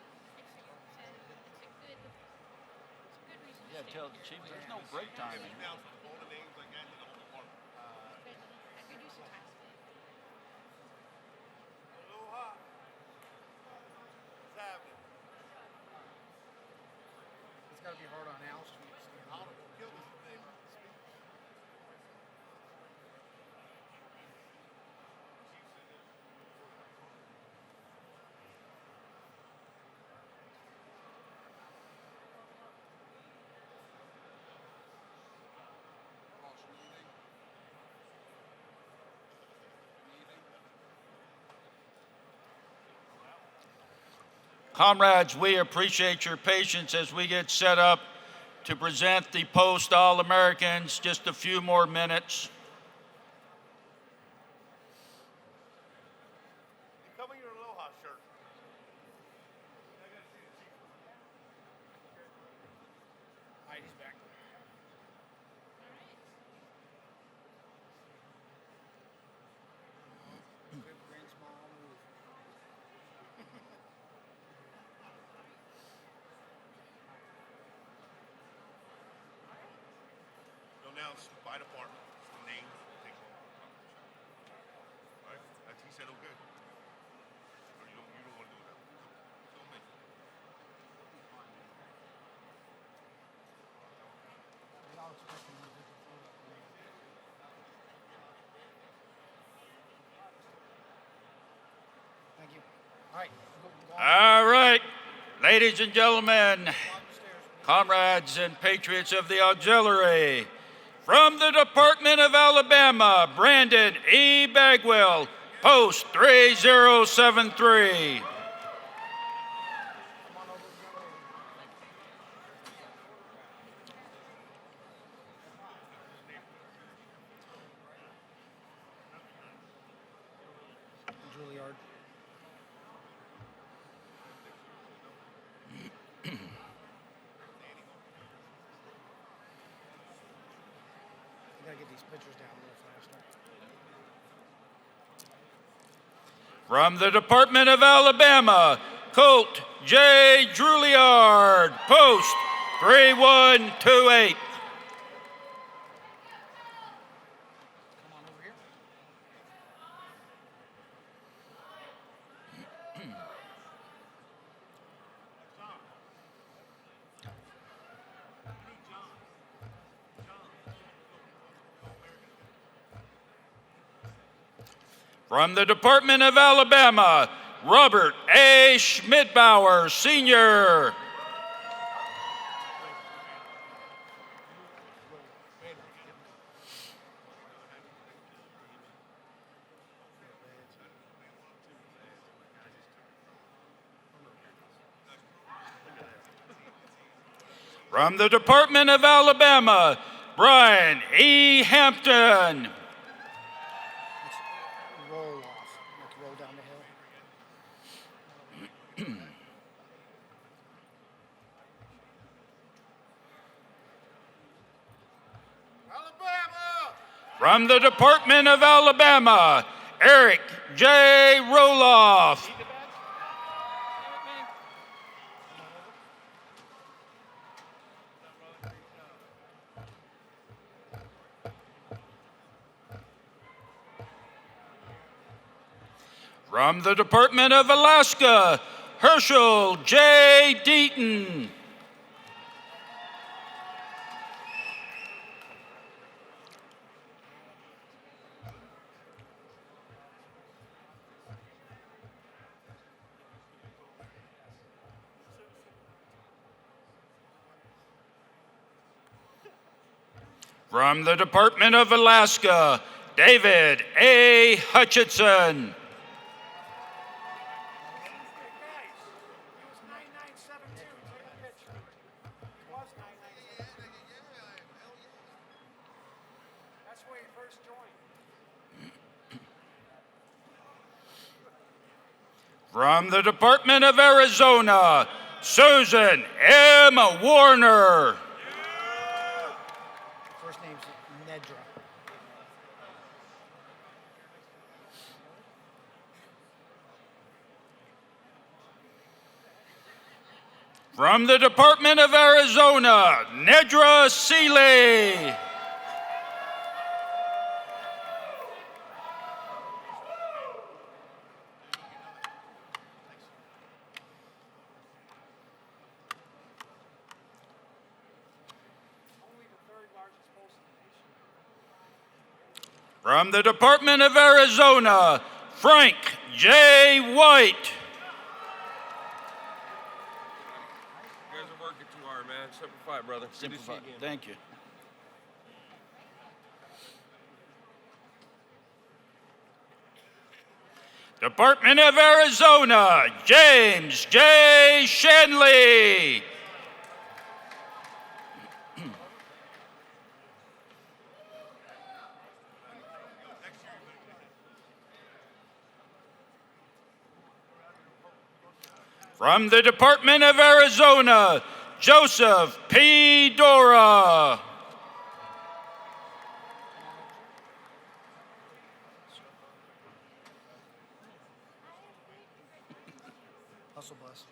It's a good reason. Yeah, tell the chief there's no break time. All the names like that in the whole department. I could do some time. Aloha. What's happening? It's got to be hard on Al Street. I'll kill this thing. Comrades, we appreciate your patience as we get set up to present the Post-All-Americans. Just a few more minutes. You come in your Aloha shirt. All right, he's back. Grand small move. Go now by department. Name. Take one. All right. He said okay. Or you don't want to do that. Tell me. Thank you. All right. All right, ladies and gentlemen, comrades and patriots of the auxiliary, From the Department of Alabama, Brandon E. Bagwell, Post 3073. Juilliard. I gotta get these pictures down a little faster. From the Department of Alabama, Colt J. Juilliard, Post 3128. From the Department of Alabama, Robert A. Schmidbauer, Sr. From the Department of Alabama, Brian E. Hampton. Roll off. Like roll down the hill. From the Department of Alabama, Eric J. Roloff. From the Department of Alaska, Herschel J. Deaton. From the Department of Alaska, David A. Hutchinson. From the Department of Arizona, Susan M. Warner. First name's Nedra. From the Department of Arizona, Nedra Seeley. From the Department of Arizona, Frank J. White. You guys are working too hard, man. Simplify, brother. Simplify. Thank you. Department of Arizona, James J. Shanley. From the Department of Arizona, Joseph P. Dora. Hustle bus.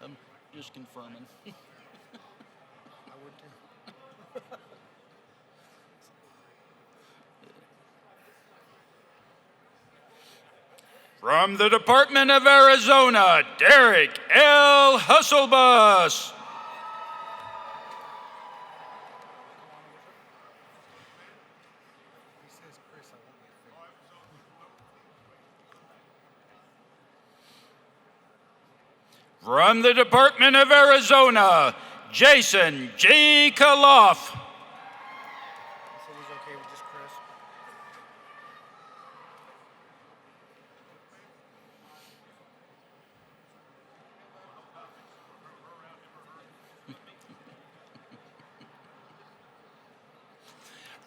I'm just confirming. I would too. From the Department of Arizona, Derek L. Hustlebus. From the Department of Arizona, Jason G. Kaloff.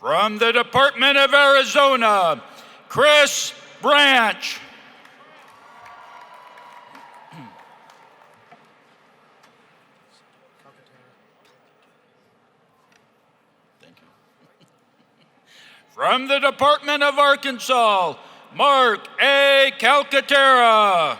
From the Department of Arizona, Chris Branch. From the Department of Arkansas, Mark A. Calcaterra.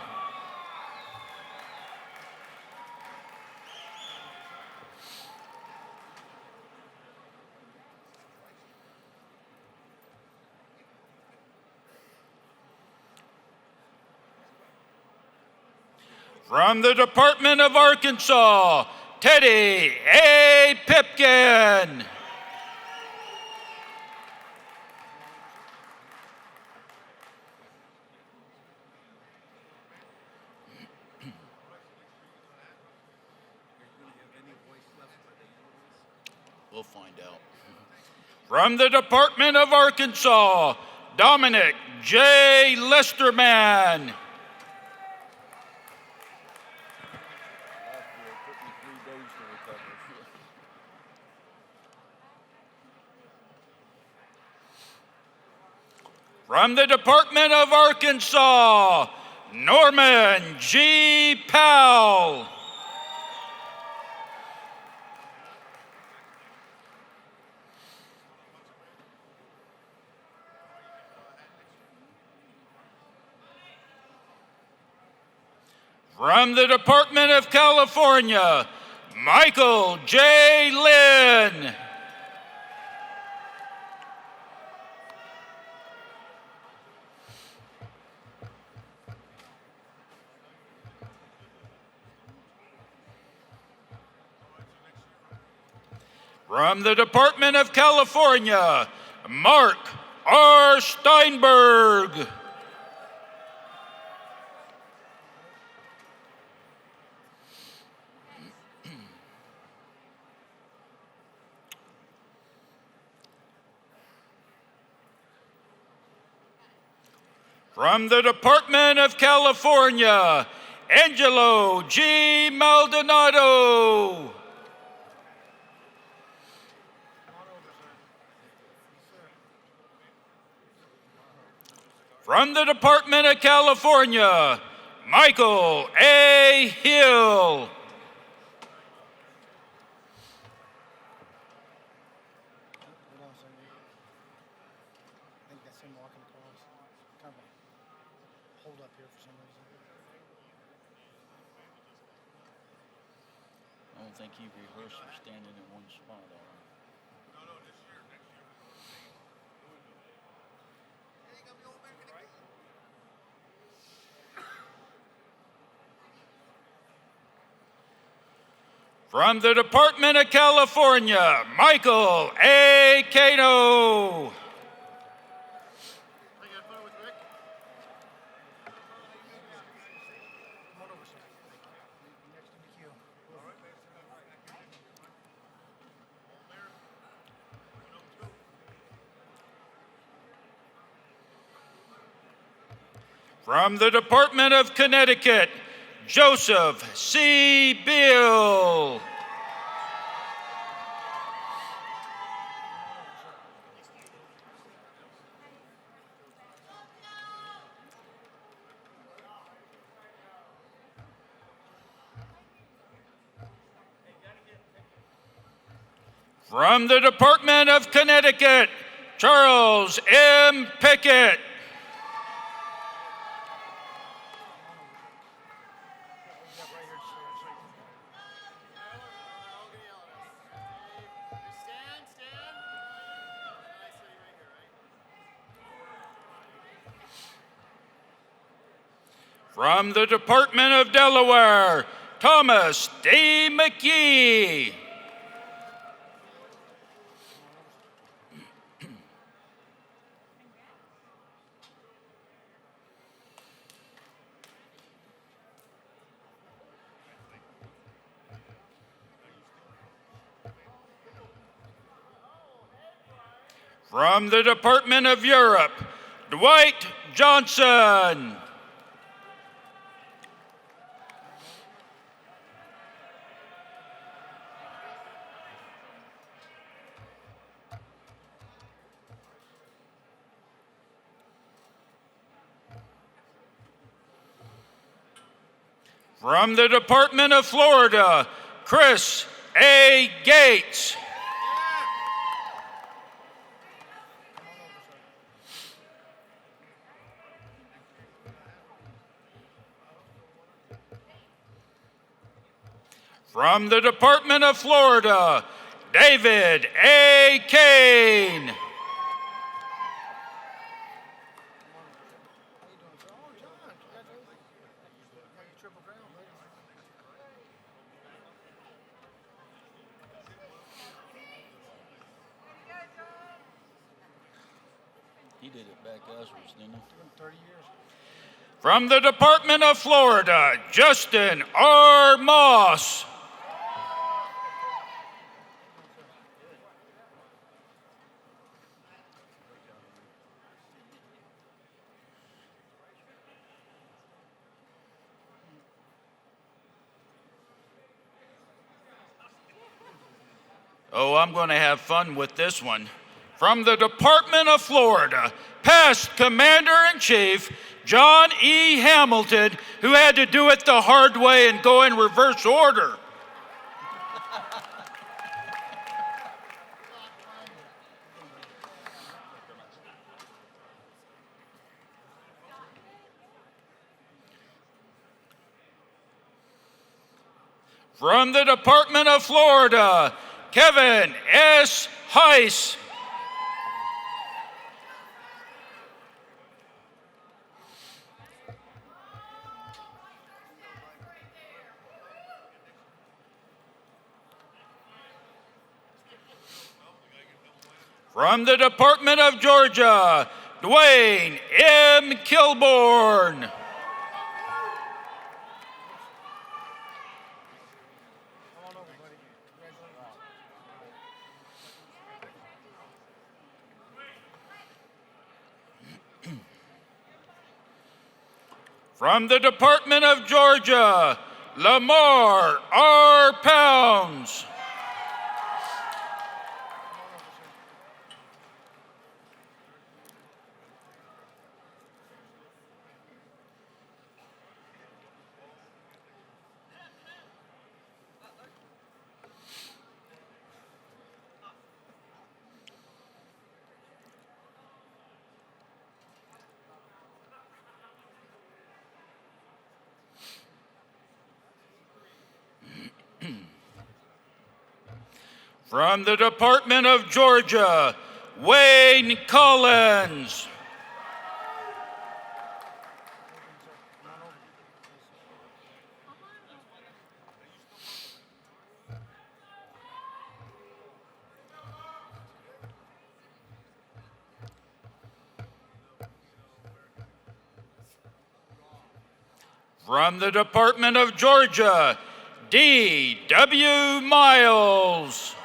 From the Department of Arkansas, Teddy A. Pipkin. We'll find out. From the Department of Arkansas, Dominic J. Lesterman. From the Department of Arkansas, Norman G. Powell. From the Department of California, Michael J. Lynn. From the Department of California, Mark R. Steinberg. From the Department of California, Angelo G. Maldonado. From the Department of California, Michael A. Hill. I don't think he rehearsed for standing in one spot. From the Department of California, Michael A. Cato. From the Department of Connecticut, Joseph C. Beal. From the Department of Connecticut, Charles M. Pickett. From the Department of Delaware, Thomas D. McGee. From the Department of Europe, Dwight Johnson. From the Department of Florida, Chris A. Gates. From the Department of Florida, David A. Kane. He did it back afterwards, didn't he? 30 years. From the Department of Florida, Justin R. Moss. Oh, I'm going to have fun with this one. From the Department of Florida, past Commander-in-Chief John E. Hamilton, who had to do it the hard way and go in reverse order. From the Department of Florida, Kevin S. Heiss. From the Department of Georgia, Dwayne M. Kilborn. From the Department of Georgia, Lamar R. Pounds. From the Department of Georgia, Wayne Collins. From the Department of Georgia, D.W. Miles.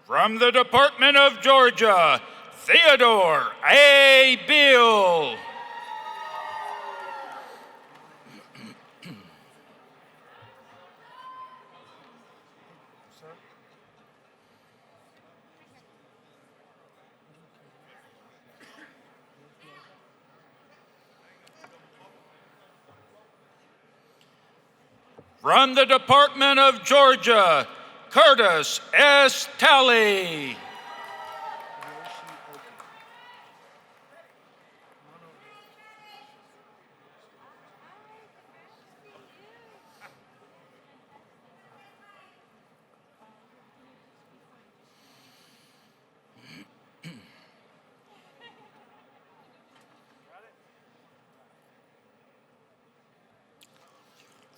From the Department of Georgia, Theodore A. Beal. From the Department of Georgia, Curtis S. Talley.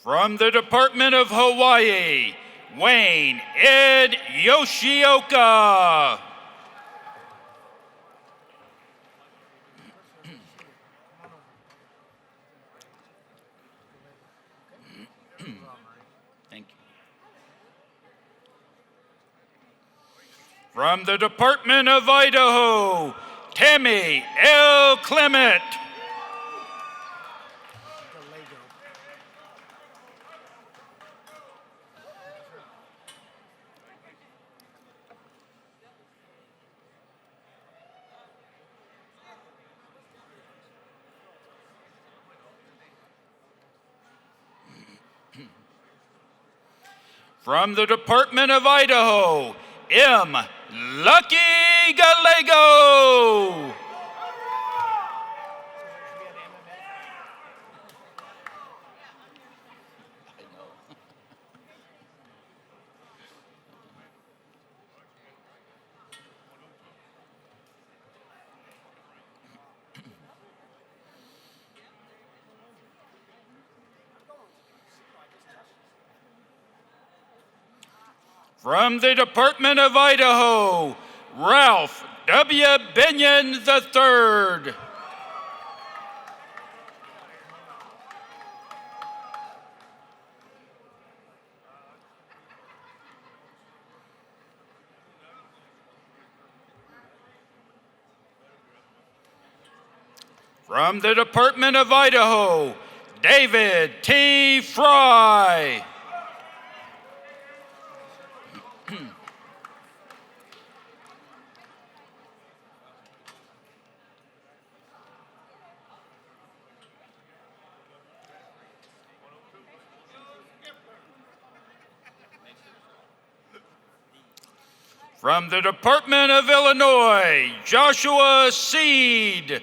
From the Department of Hawaii, Wayne Ed Yoshioka. Thank you. From the Department of Idaho, Tammy L. Clement. From the Department of Idaho, M. Lucky Gallego. From the Department of Idaho, Ralph W. Binion III. From the Department of Idaho, David T. Fry. From the Department of Illinois, Joshua Seed.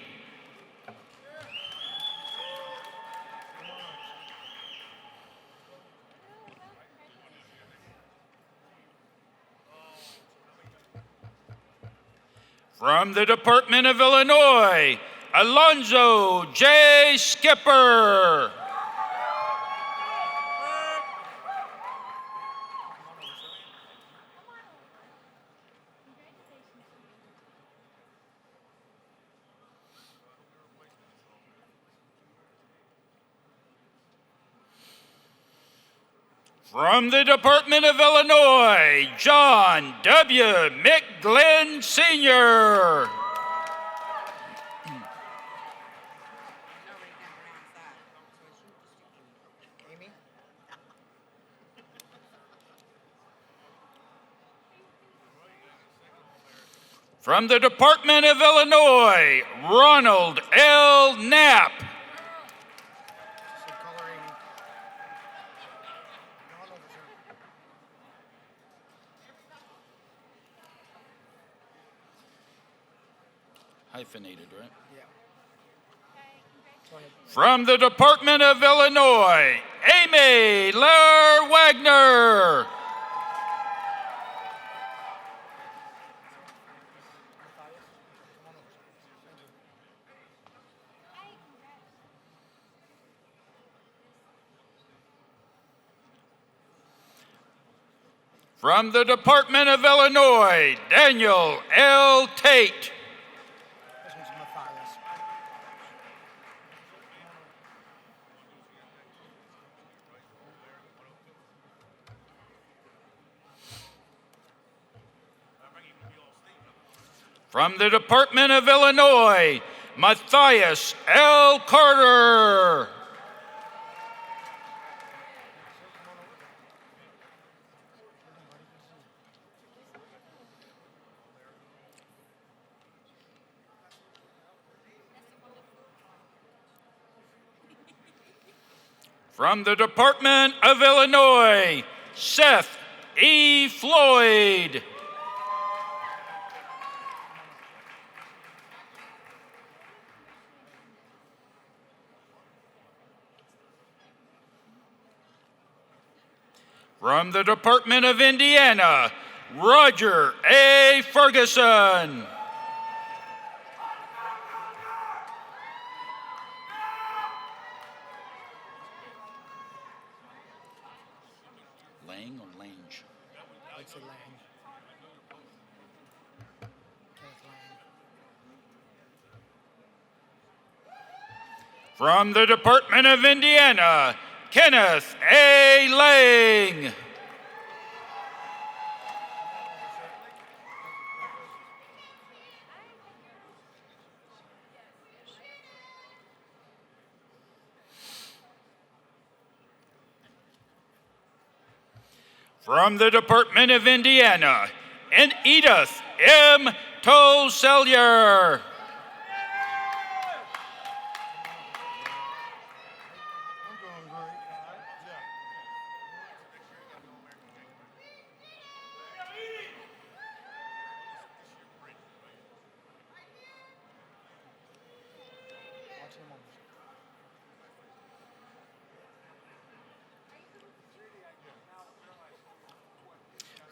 From the Department of Illinois, Alonzo J. Skipper. From the Department of Illinois, John W. McGlynn, Sr. From the Department of Illinois, Ronald L. Knapp. Hyphenated, right? Yeah. From the Department of Illinois, Amy Lair Wagner. From the Department of Illinois, Daniel L. Tate. From the Department of Illinois, Matthias L. Carter. From the Department of Illinois, Seth E. Floyd. From the Department of Indiana, Roger A. Ferguson. Lang or Lange? I'd say Lang. Kenneth Lang. From the Department of Indiana, Kenneth A. Lang. From the Department of Indiana, and Edith M. Tosellier.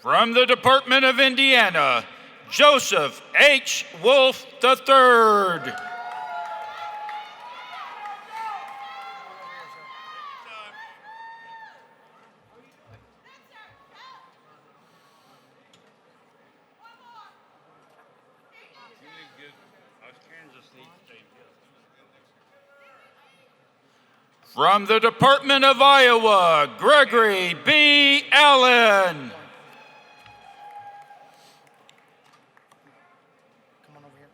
From the Department of Indiana, Joseph H. Wolf III. From the Department of Iowa, Gregory B. Allen. Come on over here.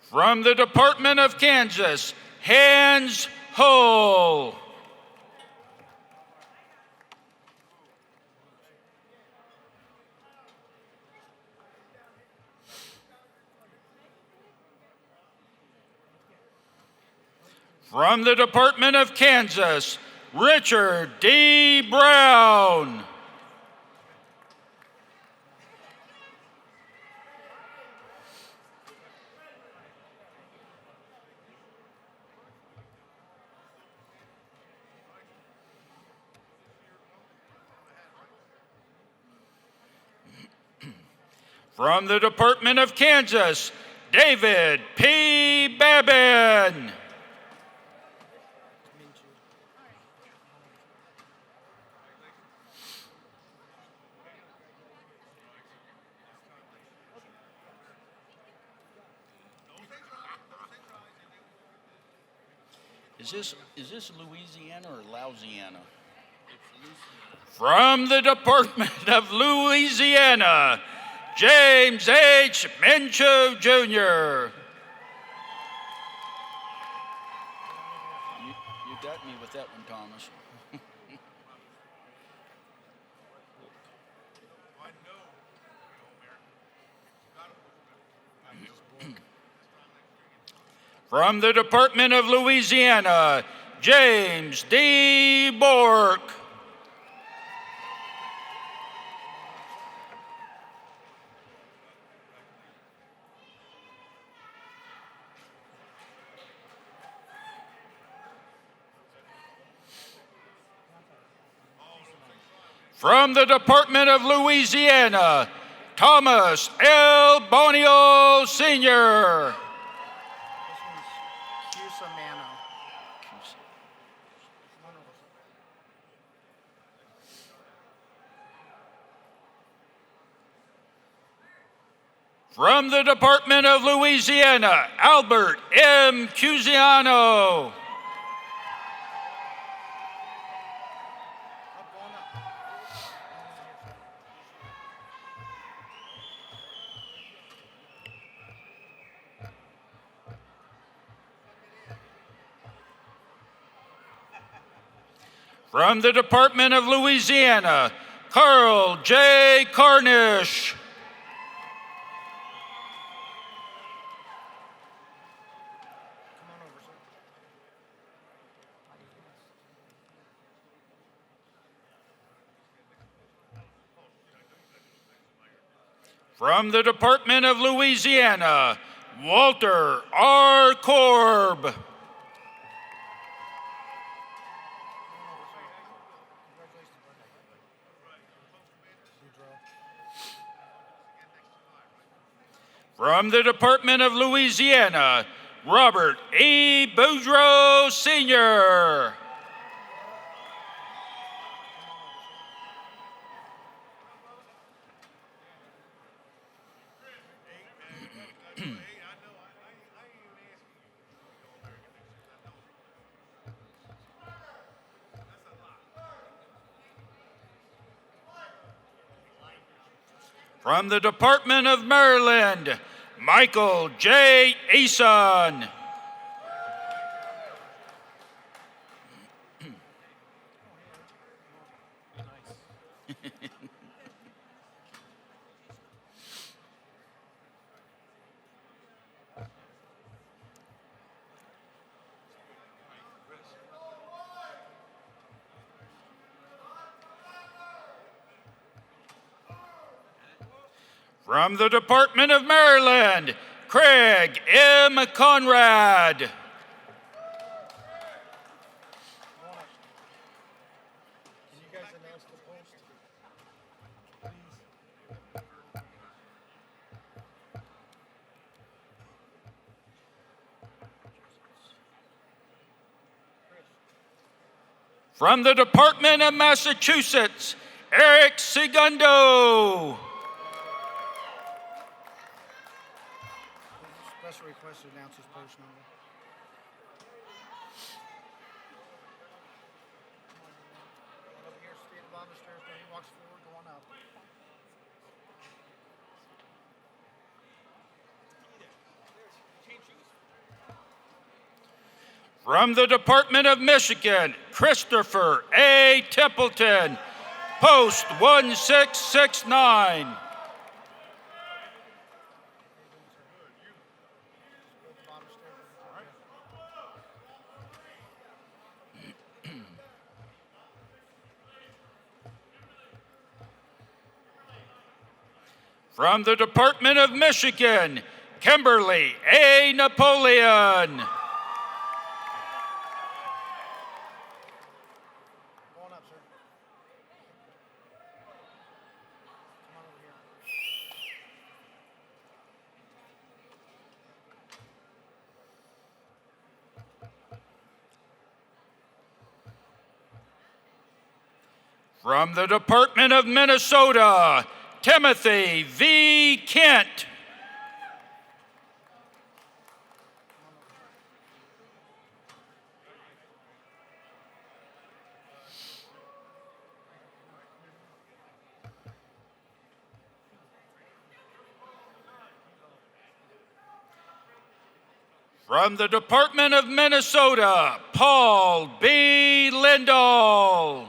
From the Department of Kansas, Hans Hull. From the Department of Kansas, Richard D. Brown. From the Department of Kansas, David P. Babin. Is this Louisiana or Louisiana? From the Department of Louisiana, James H. Mencho Jr. You got me with that one, Thomas. From the Department of Louisiana, James D. Bork. From the Department of Louisiana, Thomas L. Bonio, Sr. From the Department of Louisiana, Albert M. Cusiano. From the Department of Louisiana, Carl J. Carnish. From the Department of Louisiana, Walter R. Korb. From the Department of Louisiana, Robert E. Boudreaux, Sr. From the Department of Maryland, Michael J. Eason. From the Department of Maryland, Craig M. Conrad. From the Department of Massachusetts, Eric Segundo. Special request to announce his post number. Over here, stay at the bottom of the stairs when he walks forward, going up. From the Department of Michigan, Christopher A. Templeton, Post 1669. From the Department of Michigan, Kimberly A. Napoleon. From the Department of Minnesota, Timothy V. Kent. From the Department of Minnesota, Paul B. Lindahl.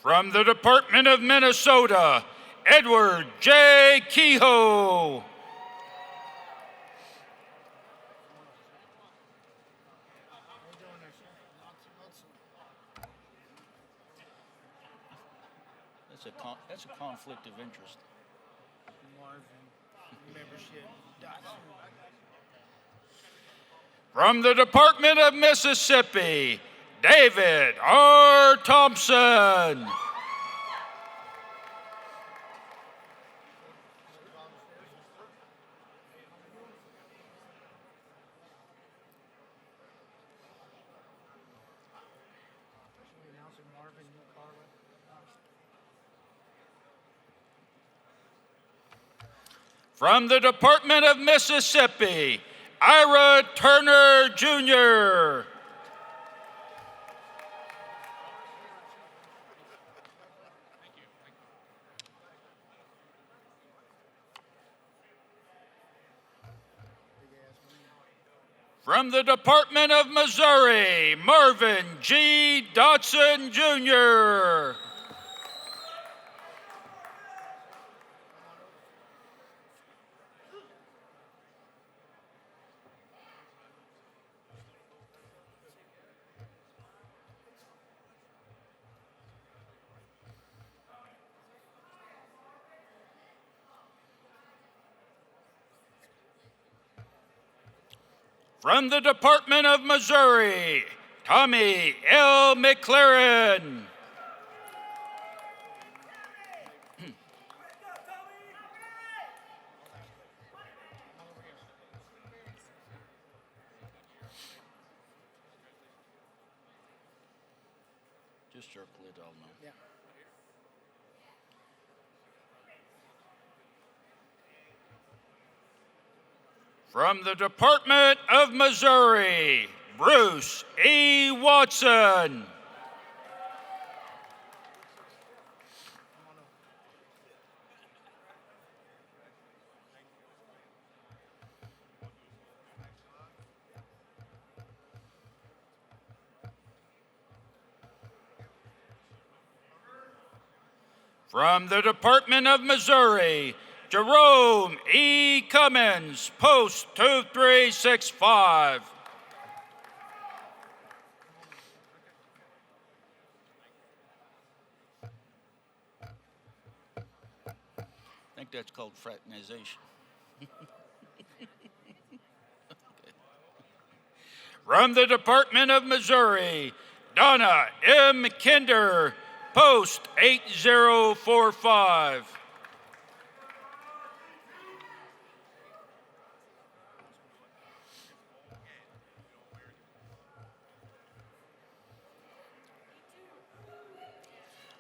From the Department of Minnesota, Edward J. Kehoe. That's a conflict of interest. From the Department of Mississippi, David R. Thompson. From the Department of Mississippi, Ira Turner, Jr. From the Department of Missouri, Marvin G. Dotson, Jr. From the Department of Missouri, Tommy L. McLaren. Just circle it, I'll know. Yeah. From the Department of Missouri, Bruce E. Watson. From the Department of Missouri, Jerome E. Cummins, Post 2365. I think that's called fraternization. From the Department of Missouri, Donna M. Kinder, Post 8045.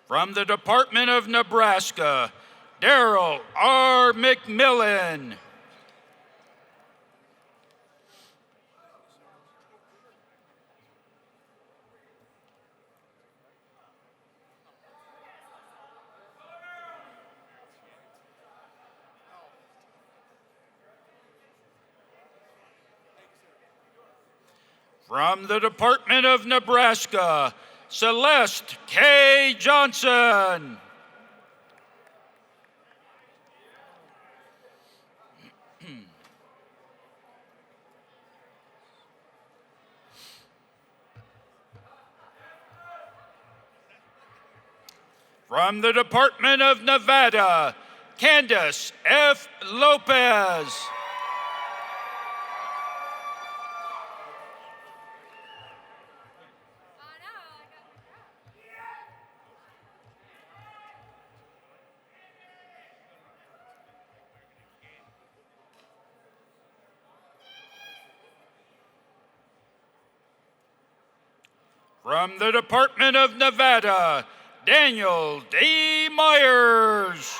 From the Department of Nebraska, Daryl R. McMillan. From the Department of Nebraska, Celeste K. Johnson. From the Department of Nevada, Candace F. Lopez. From the Department of Nevada, Daniel D. Myers.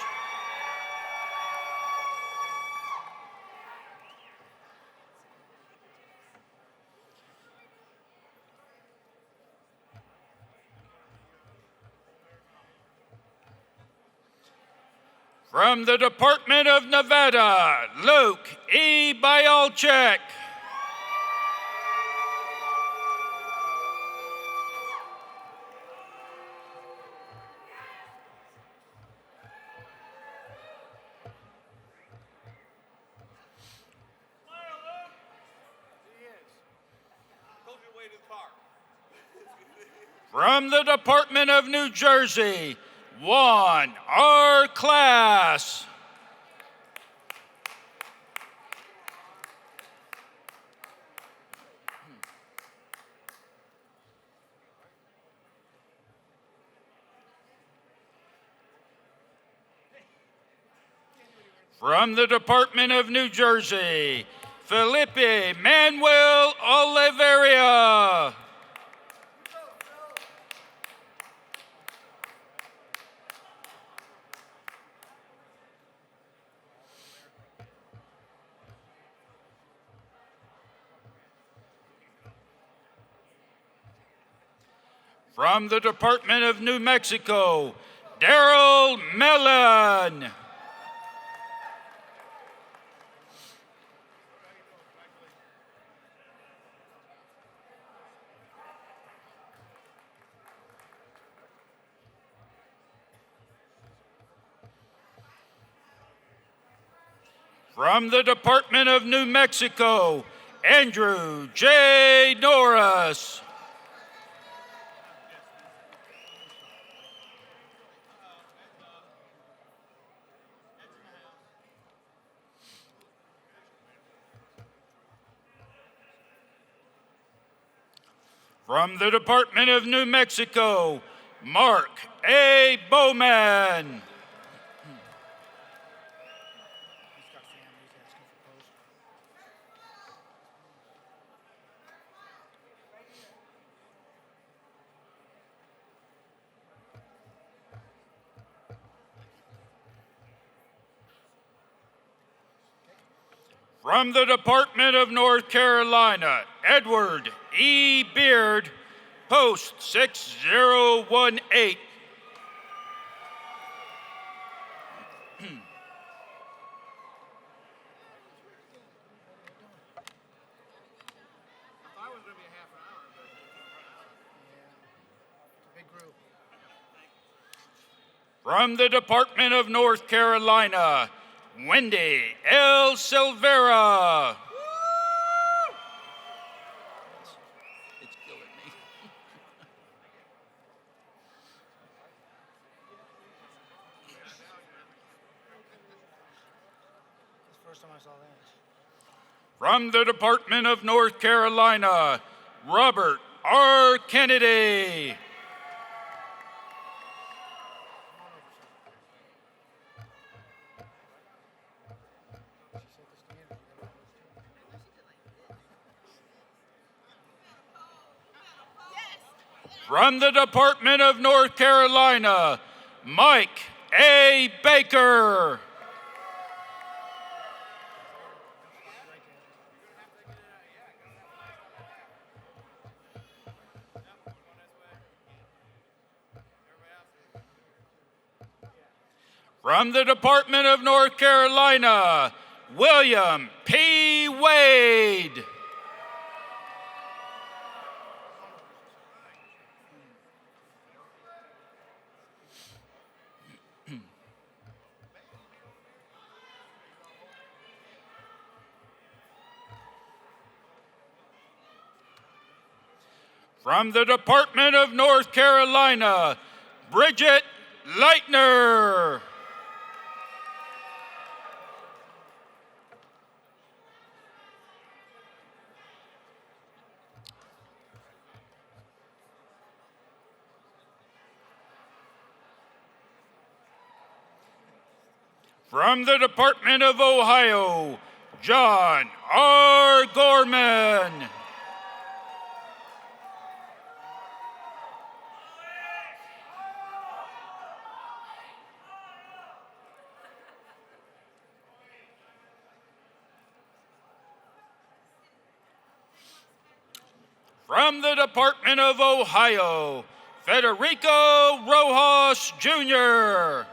From the Department of Nevada, Luke E. Bialczyk. From the Department of New Jersey, Juan R. Class. From the Department of New Jersey, Felipe Manuel Oliveria. From the Department of New Mexico, Daryl Mellon. From the Department of New Mexico, Andrew J. Norris. From the Department of New Mexico, Mark A. Bowman. From the Department of North Carolina, Edward E. Beard, Post 6018. From the Department of North Carolina, Wendy L. Silvera. It's killing me. That's the first time I saw that. From the Department of North Carolina, Robert R. Kennedy. From the Department of North Carolina, Mike A. Baker. From the Department of North Carolina, William P. Wade. From the Department of North Carolina, Bridget Leitner. From the Department of Ohio, John R. Gorman. From the Department of Ohio, Federico Rojas, Jr.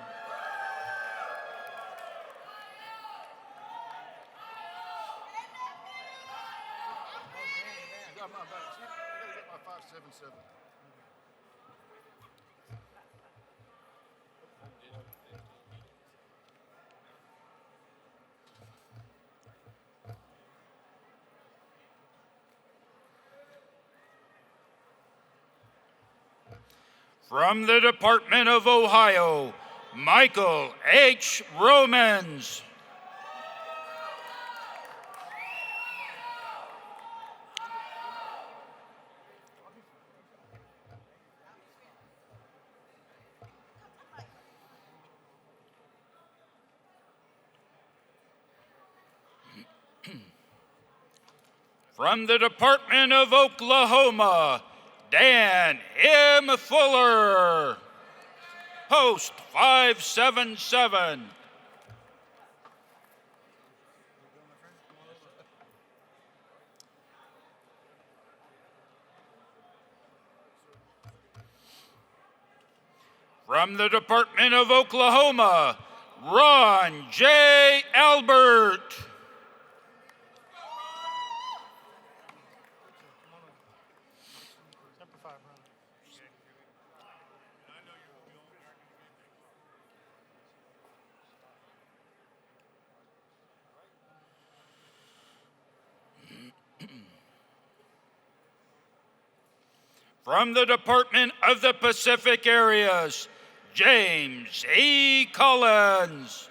From the Department of Ohio, Michael H. Romans. From the Department of Oklahoma, Dan M. Fuller, Post 577. From the Department of Oklahoma, Ron J. Albert. From the Department of the Pacific Areas, James E. Collins.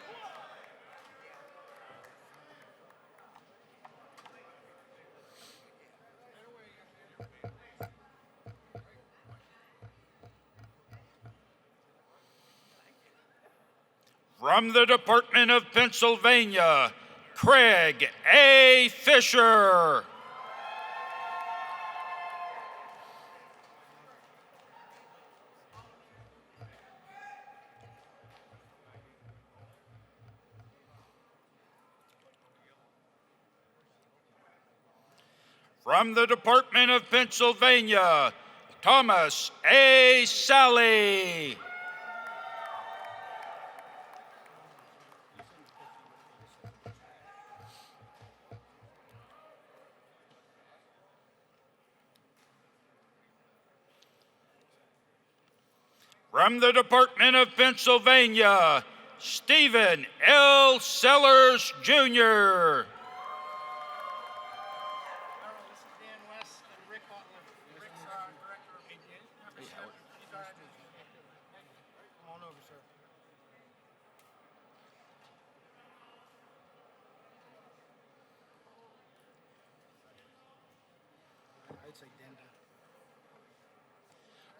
From the Department of Pennsylvania, Craig A. Fisher. From the Department of Pennsylvania, Thomas A. Sally. From the Department of Pennsylvania, Stephen L. Sellers, Jr.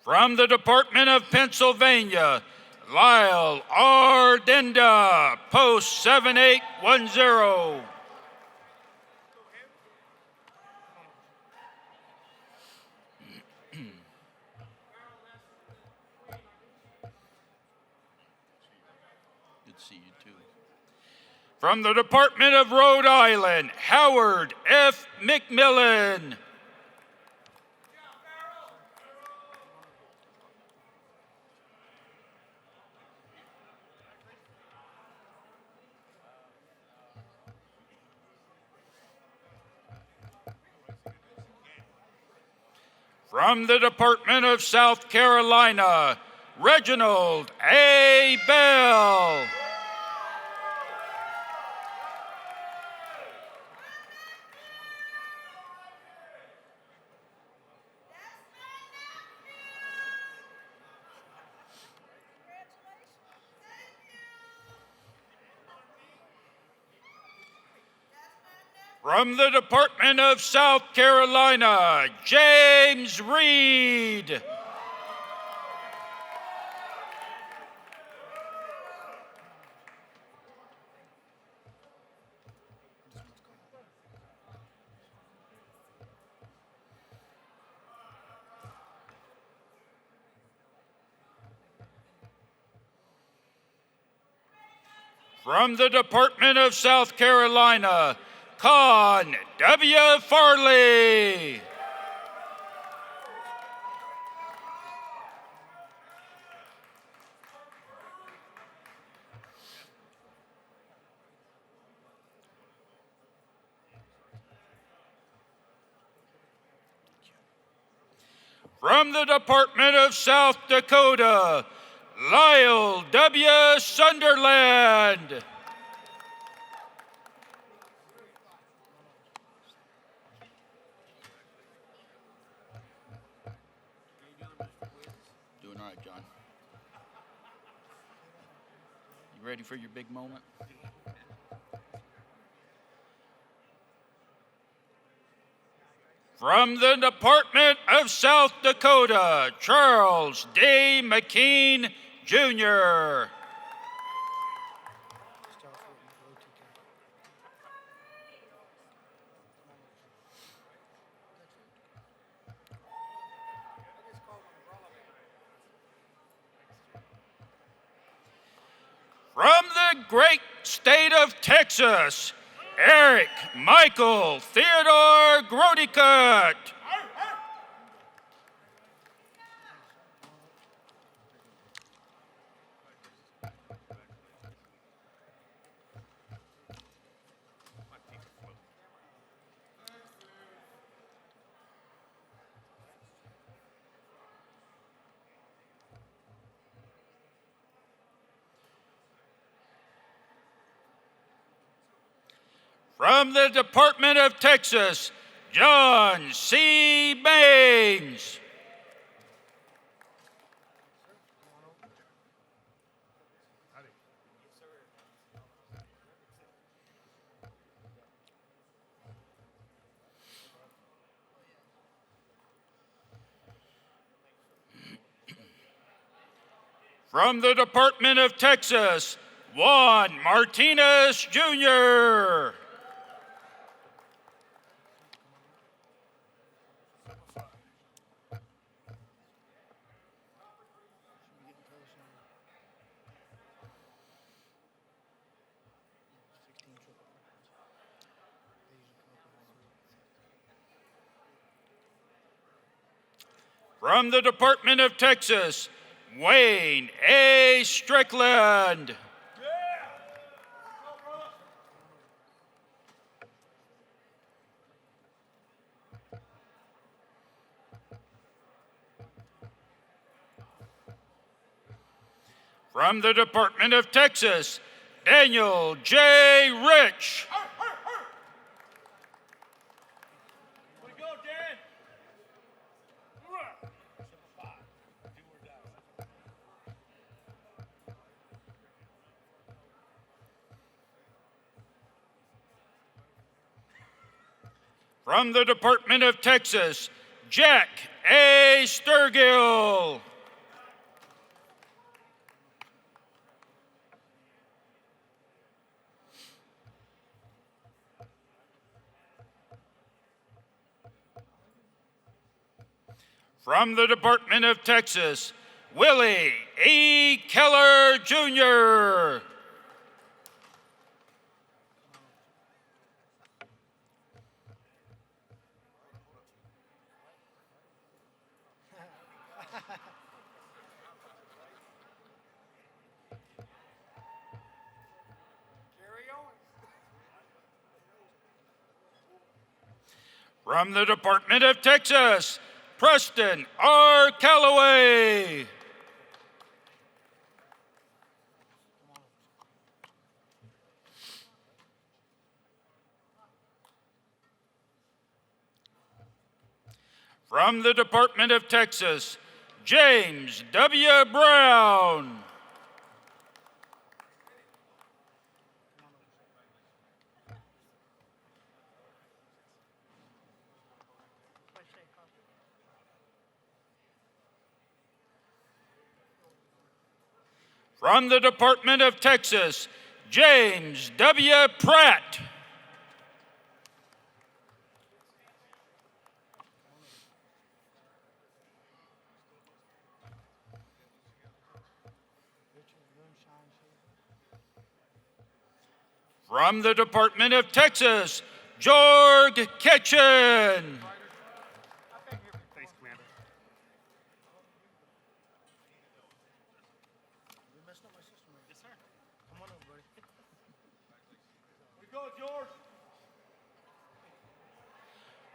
From the Department of Pennsylvania, Lyle R. Denda, Post 7810. Good to see you too. From the Department of Rhode Island, Howard F. McMillan. From the Department of South Carolina, Reginald A. Bell. From the Department of South Carolina, James Reed. From the Department of South Carolina, Con W. Farley. From the Department of South Dakota, Lyle W. Sunderland. Doing all right, John. You ready for your big moment? From the Department of South Dakota, Charles D. McKean, Jr. From the great state of Texas, Eric Michael Theodore Grodicut. From the Department of Texas, John C. Baines. From the Department of Texas, Juan Martinez, Jr. From the Department of Texas, Wayne A. Strickland. From the Department of Texas, Daniel J. Rich. From the Department of Texas, Jack A. Sturgill. From the Department of Texas, Willie E. Keller, Jr. From the Department of Texas, Preston R. Calloway. From the Department of Texas, James W. Brown. From the Department of Texas, James W. Pratt. From the Department of Texas, Jorg Kitchen.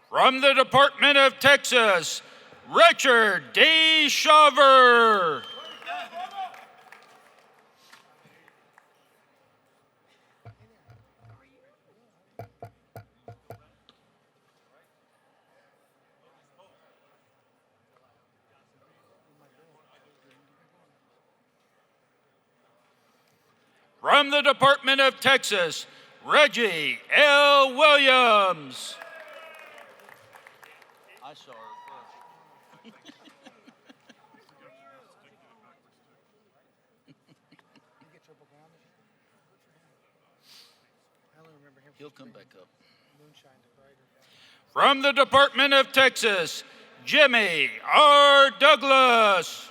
From the Department of Texas, Richard D. Shaver. From the Department of Texas, Reggie L. Williams. I saw her first. He'll come back up. From the Department of Texas, Jimmy R. Douglas.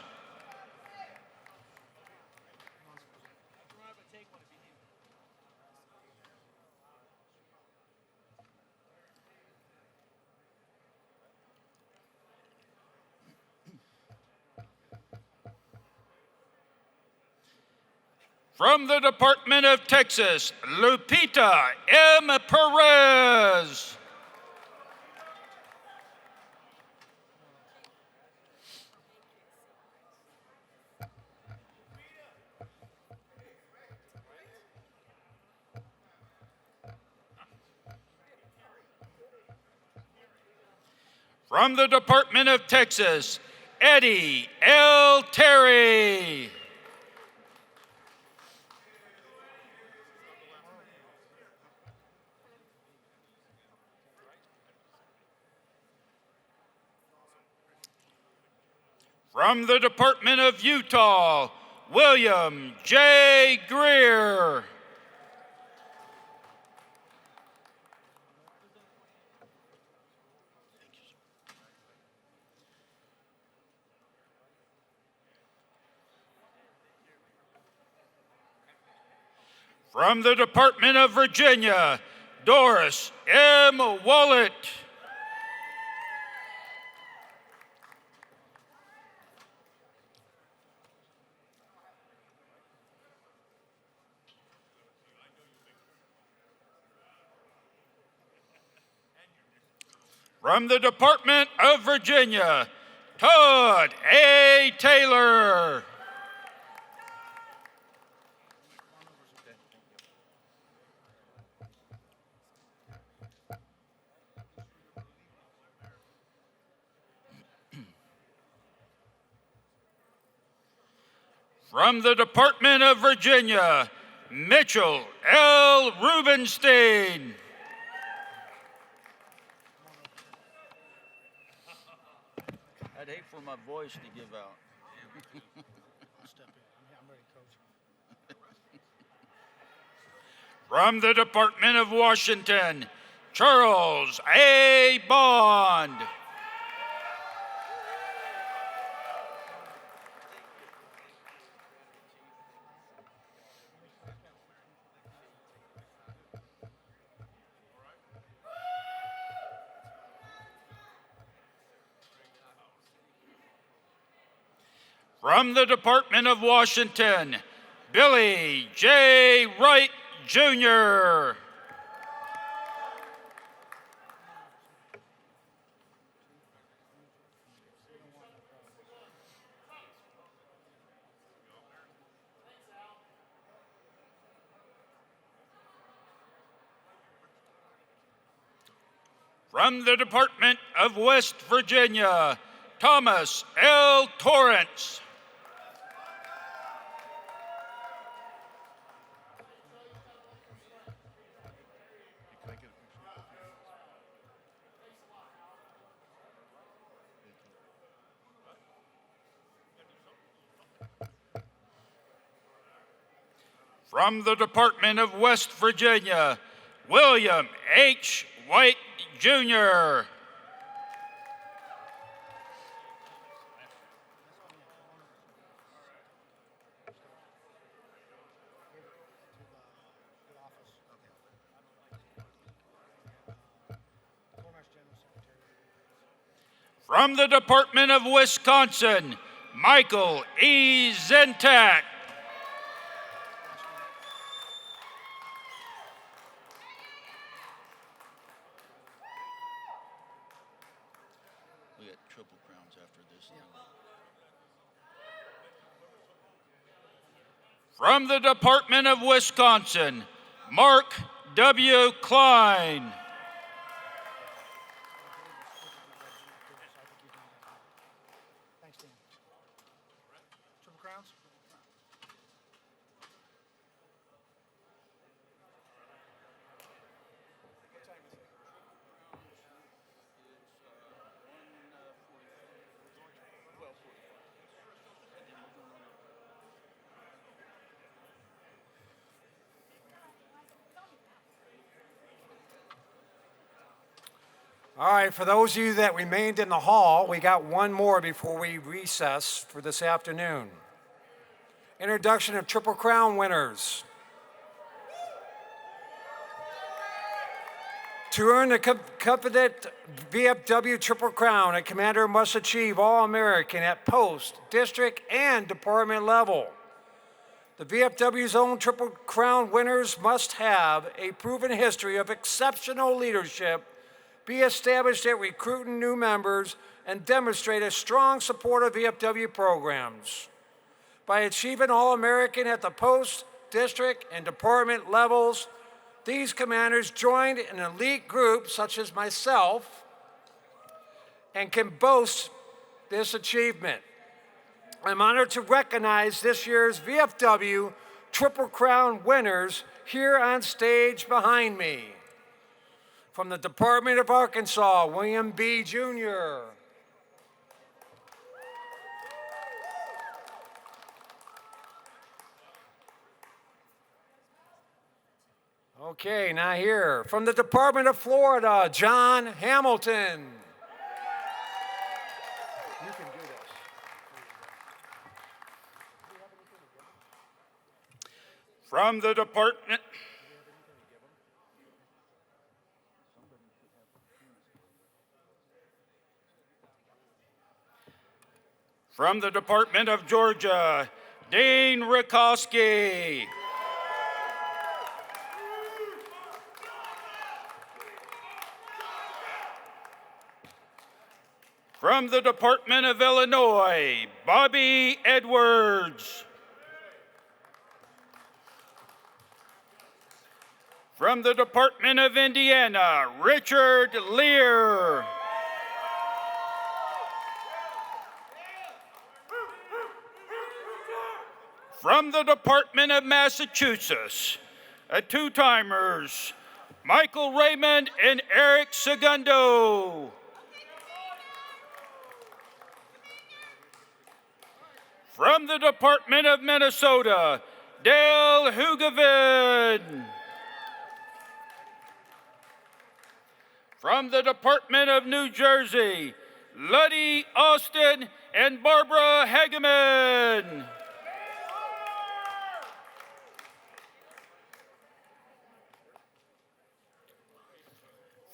From the Department of Texas, Lupita M. Perez. From the Department of Texas, Eddie L. Terry. From the Department of Utah, William J. Greer. From the Department of Virginia, Doris M. Wallet. From the Department of Virginia, Todd A. Taylor. From the Department of Virginia, Mitchell L. Rubenstein. I'd hate for my voice to give out. I'll step in. I'm ready, Coach. From the Department of Washington, Charles A. Bond. From the Department of Washington, Billy J. Wright, Jr. From the Department of West Virginia, Thomas L. Torrance. From the Department of West Virginia, William H. White, Jr. From the Department of Wisconsin, Michael E. Zentak. We got triple crowns after this. From the Department of Wisconsin, Mark W. Klein. Thanks, Dan. Triple crowns? All right, for those of you that remained in the hall, we got one more before we recess for this afternoon. Introduction of Triple Crown winners. To earn the coveted VFW Triple Crown, a commander must achieve All-American at post, district, and department level. The VFW's own Triple Crown winners must have a proven history of exceptional leadership, be established at recruiting new members, and demonstrate a strong support of VFW programs. By achieving All-American at the post, district, and department levels, these commanders joined an elite group such as myself and can boast this achievement. I'm honored to recognize this year's VFW Triple Crown winners here on stage behind me. From the Department of Arkansas, William B. Jr. Okay, now here. From the Department of Florida, John Hamilton. You can do this. From the Department From the Department of Georgia, Dean Rikoski. From the Department of Illinois, Bobby Edwards. From the Department of Indiana, Richard Lear. From the Department of Massachusetts, two-timers, Michael Raymond and Eric Segundo. From the Department of Minnesota, Dale Hugavin. From the Department of New Jersey, Luddy Austin and Barbara Hageman.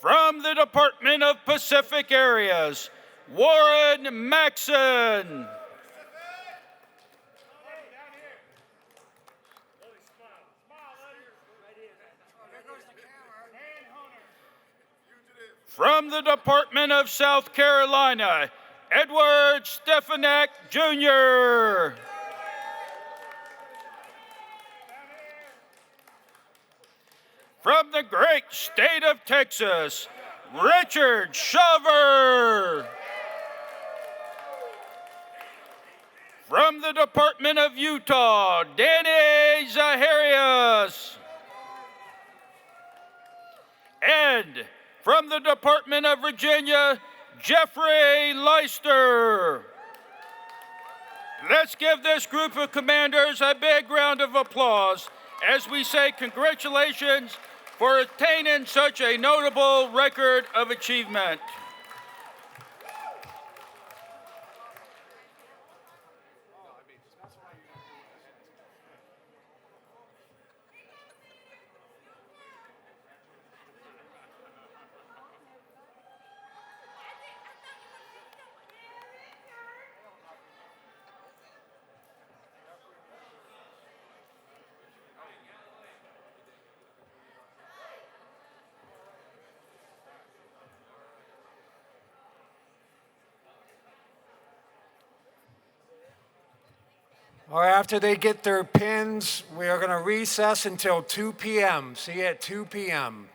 From the Department of Pacific Areas, Warren Maxson. From the Department of South Carolina, Edward Stefanek, Jr. From the great state of Texas, Richard Shaver. From the Department of Utah, Danny Zaharias. And from the Department of Virginia, Jeffrey Leister. Let's give this group of commanders a big round of applause as we say congratulations for attaining such a notable record of achievement. All right, after they get their pins, we are going to recess until 2 p.m. See you at 2 p.m.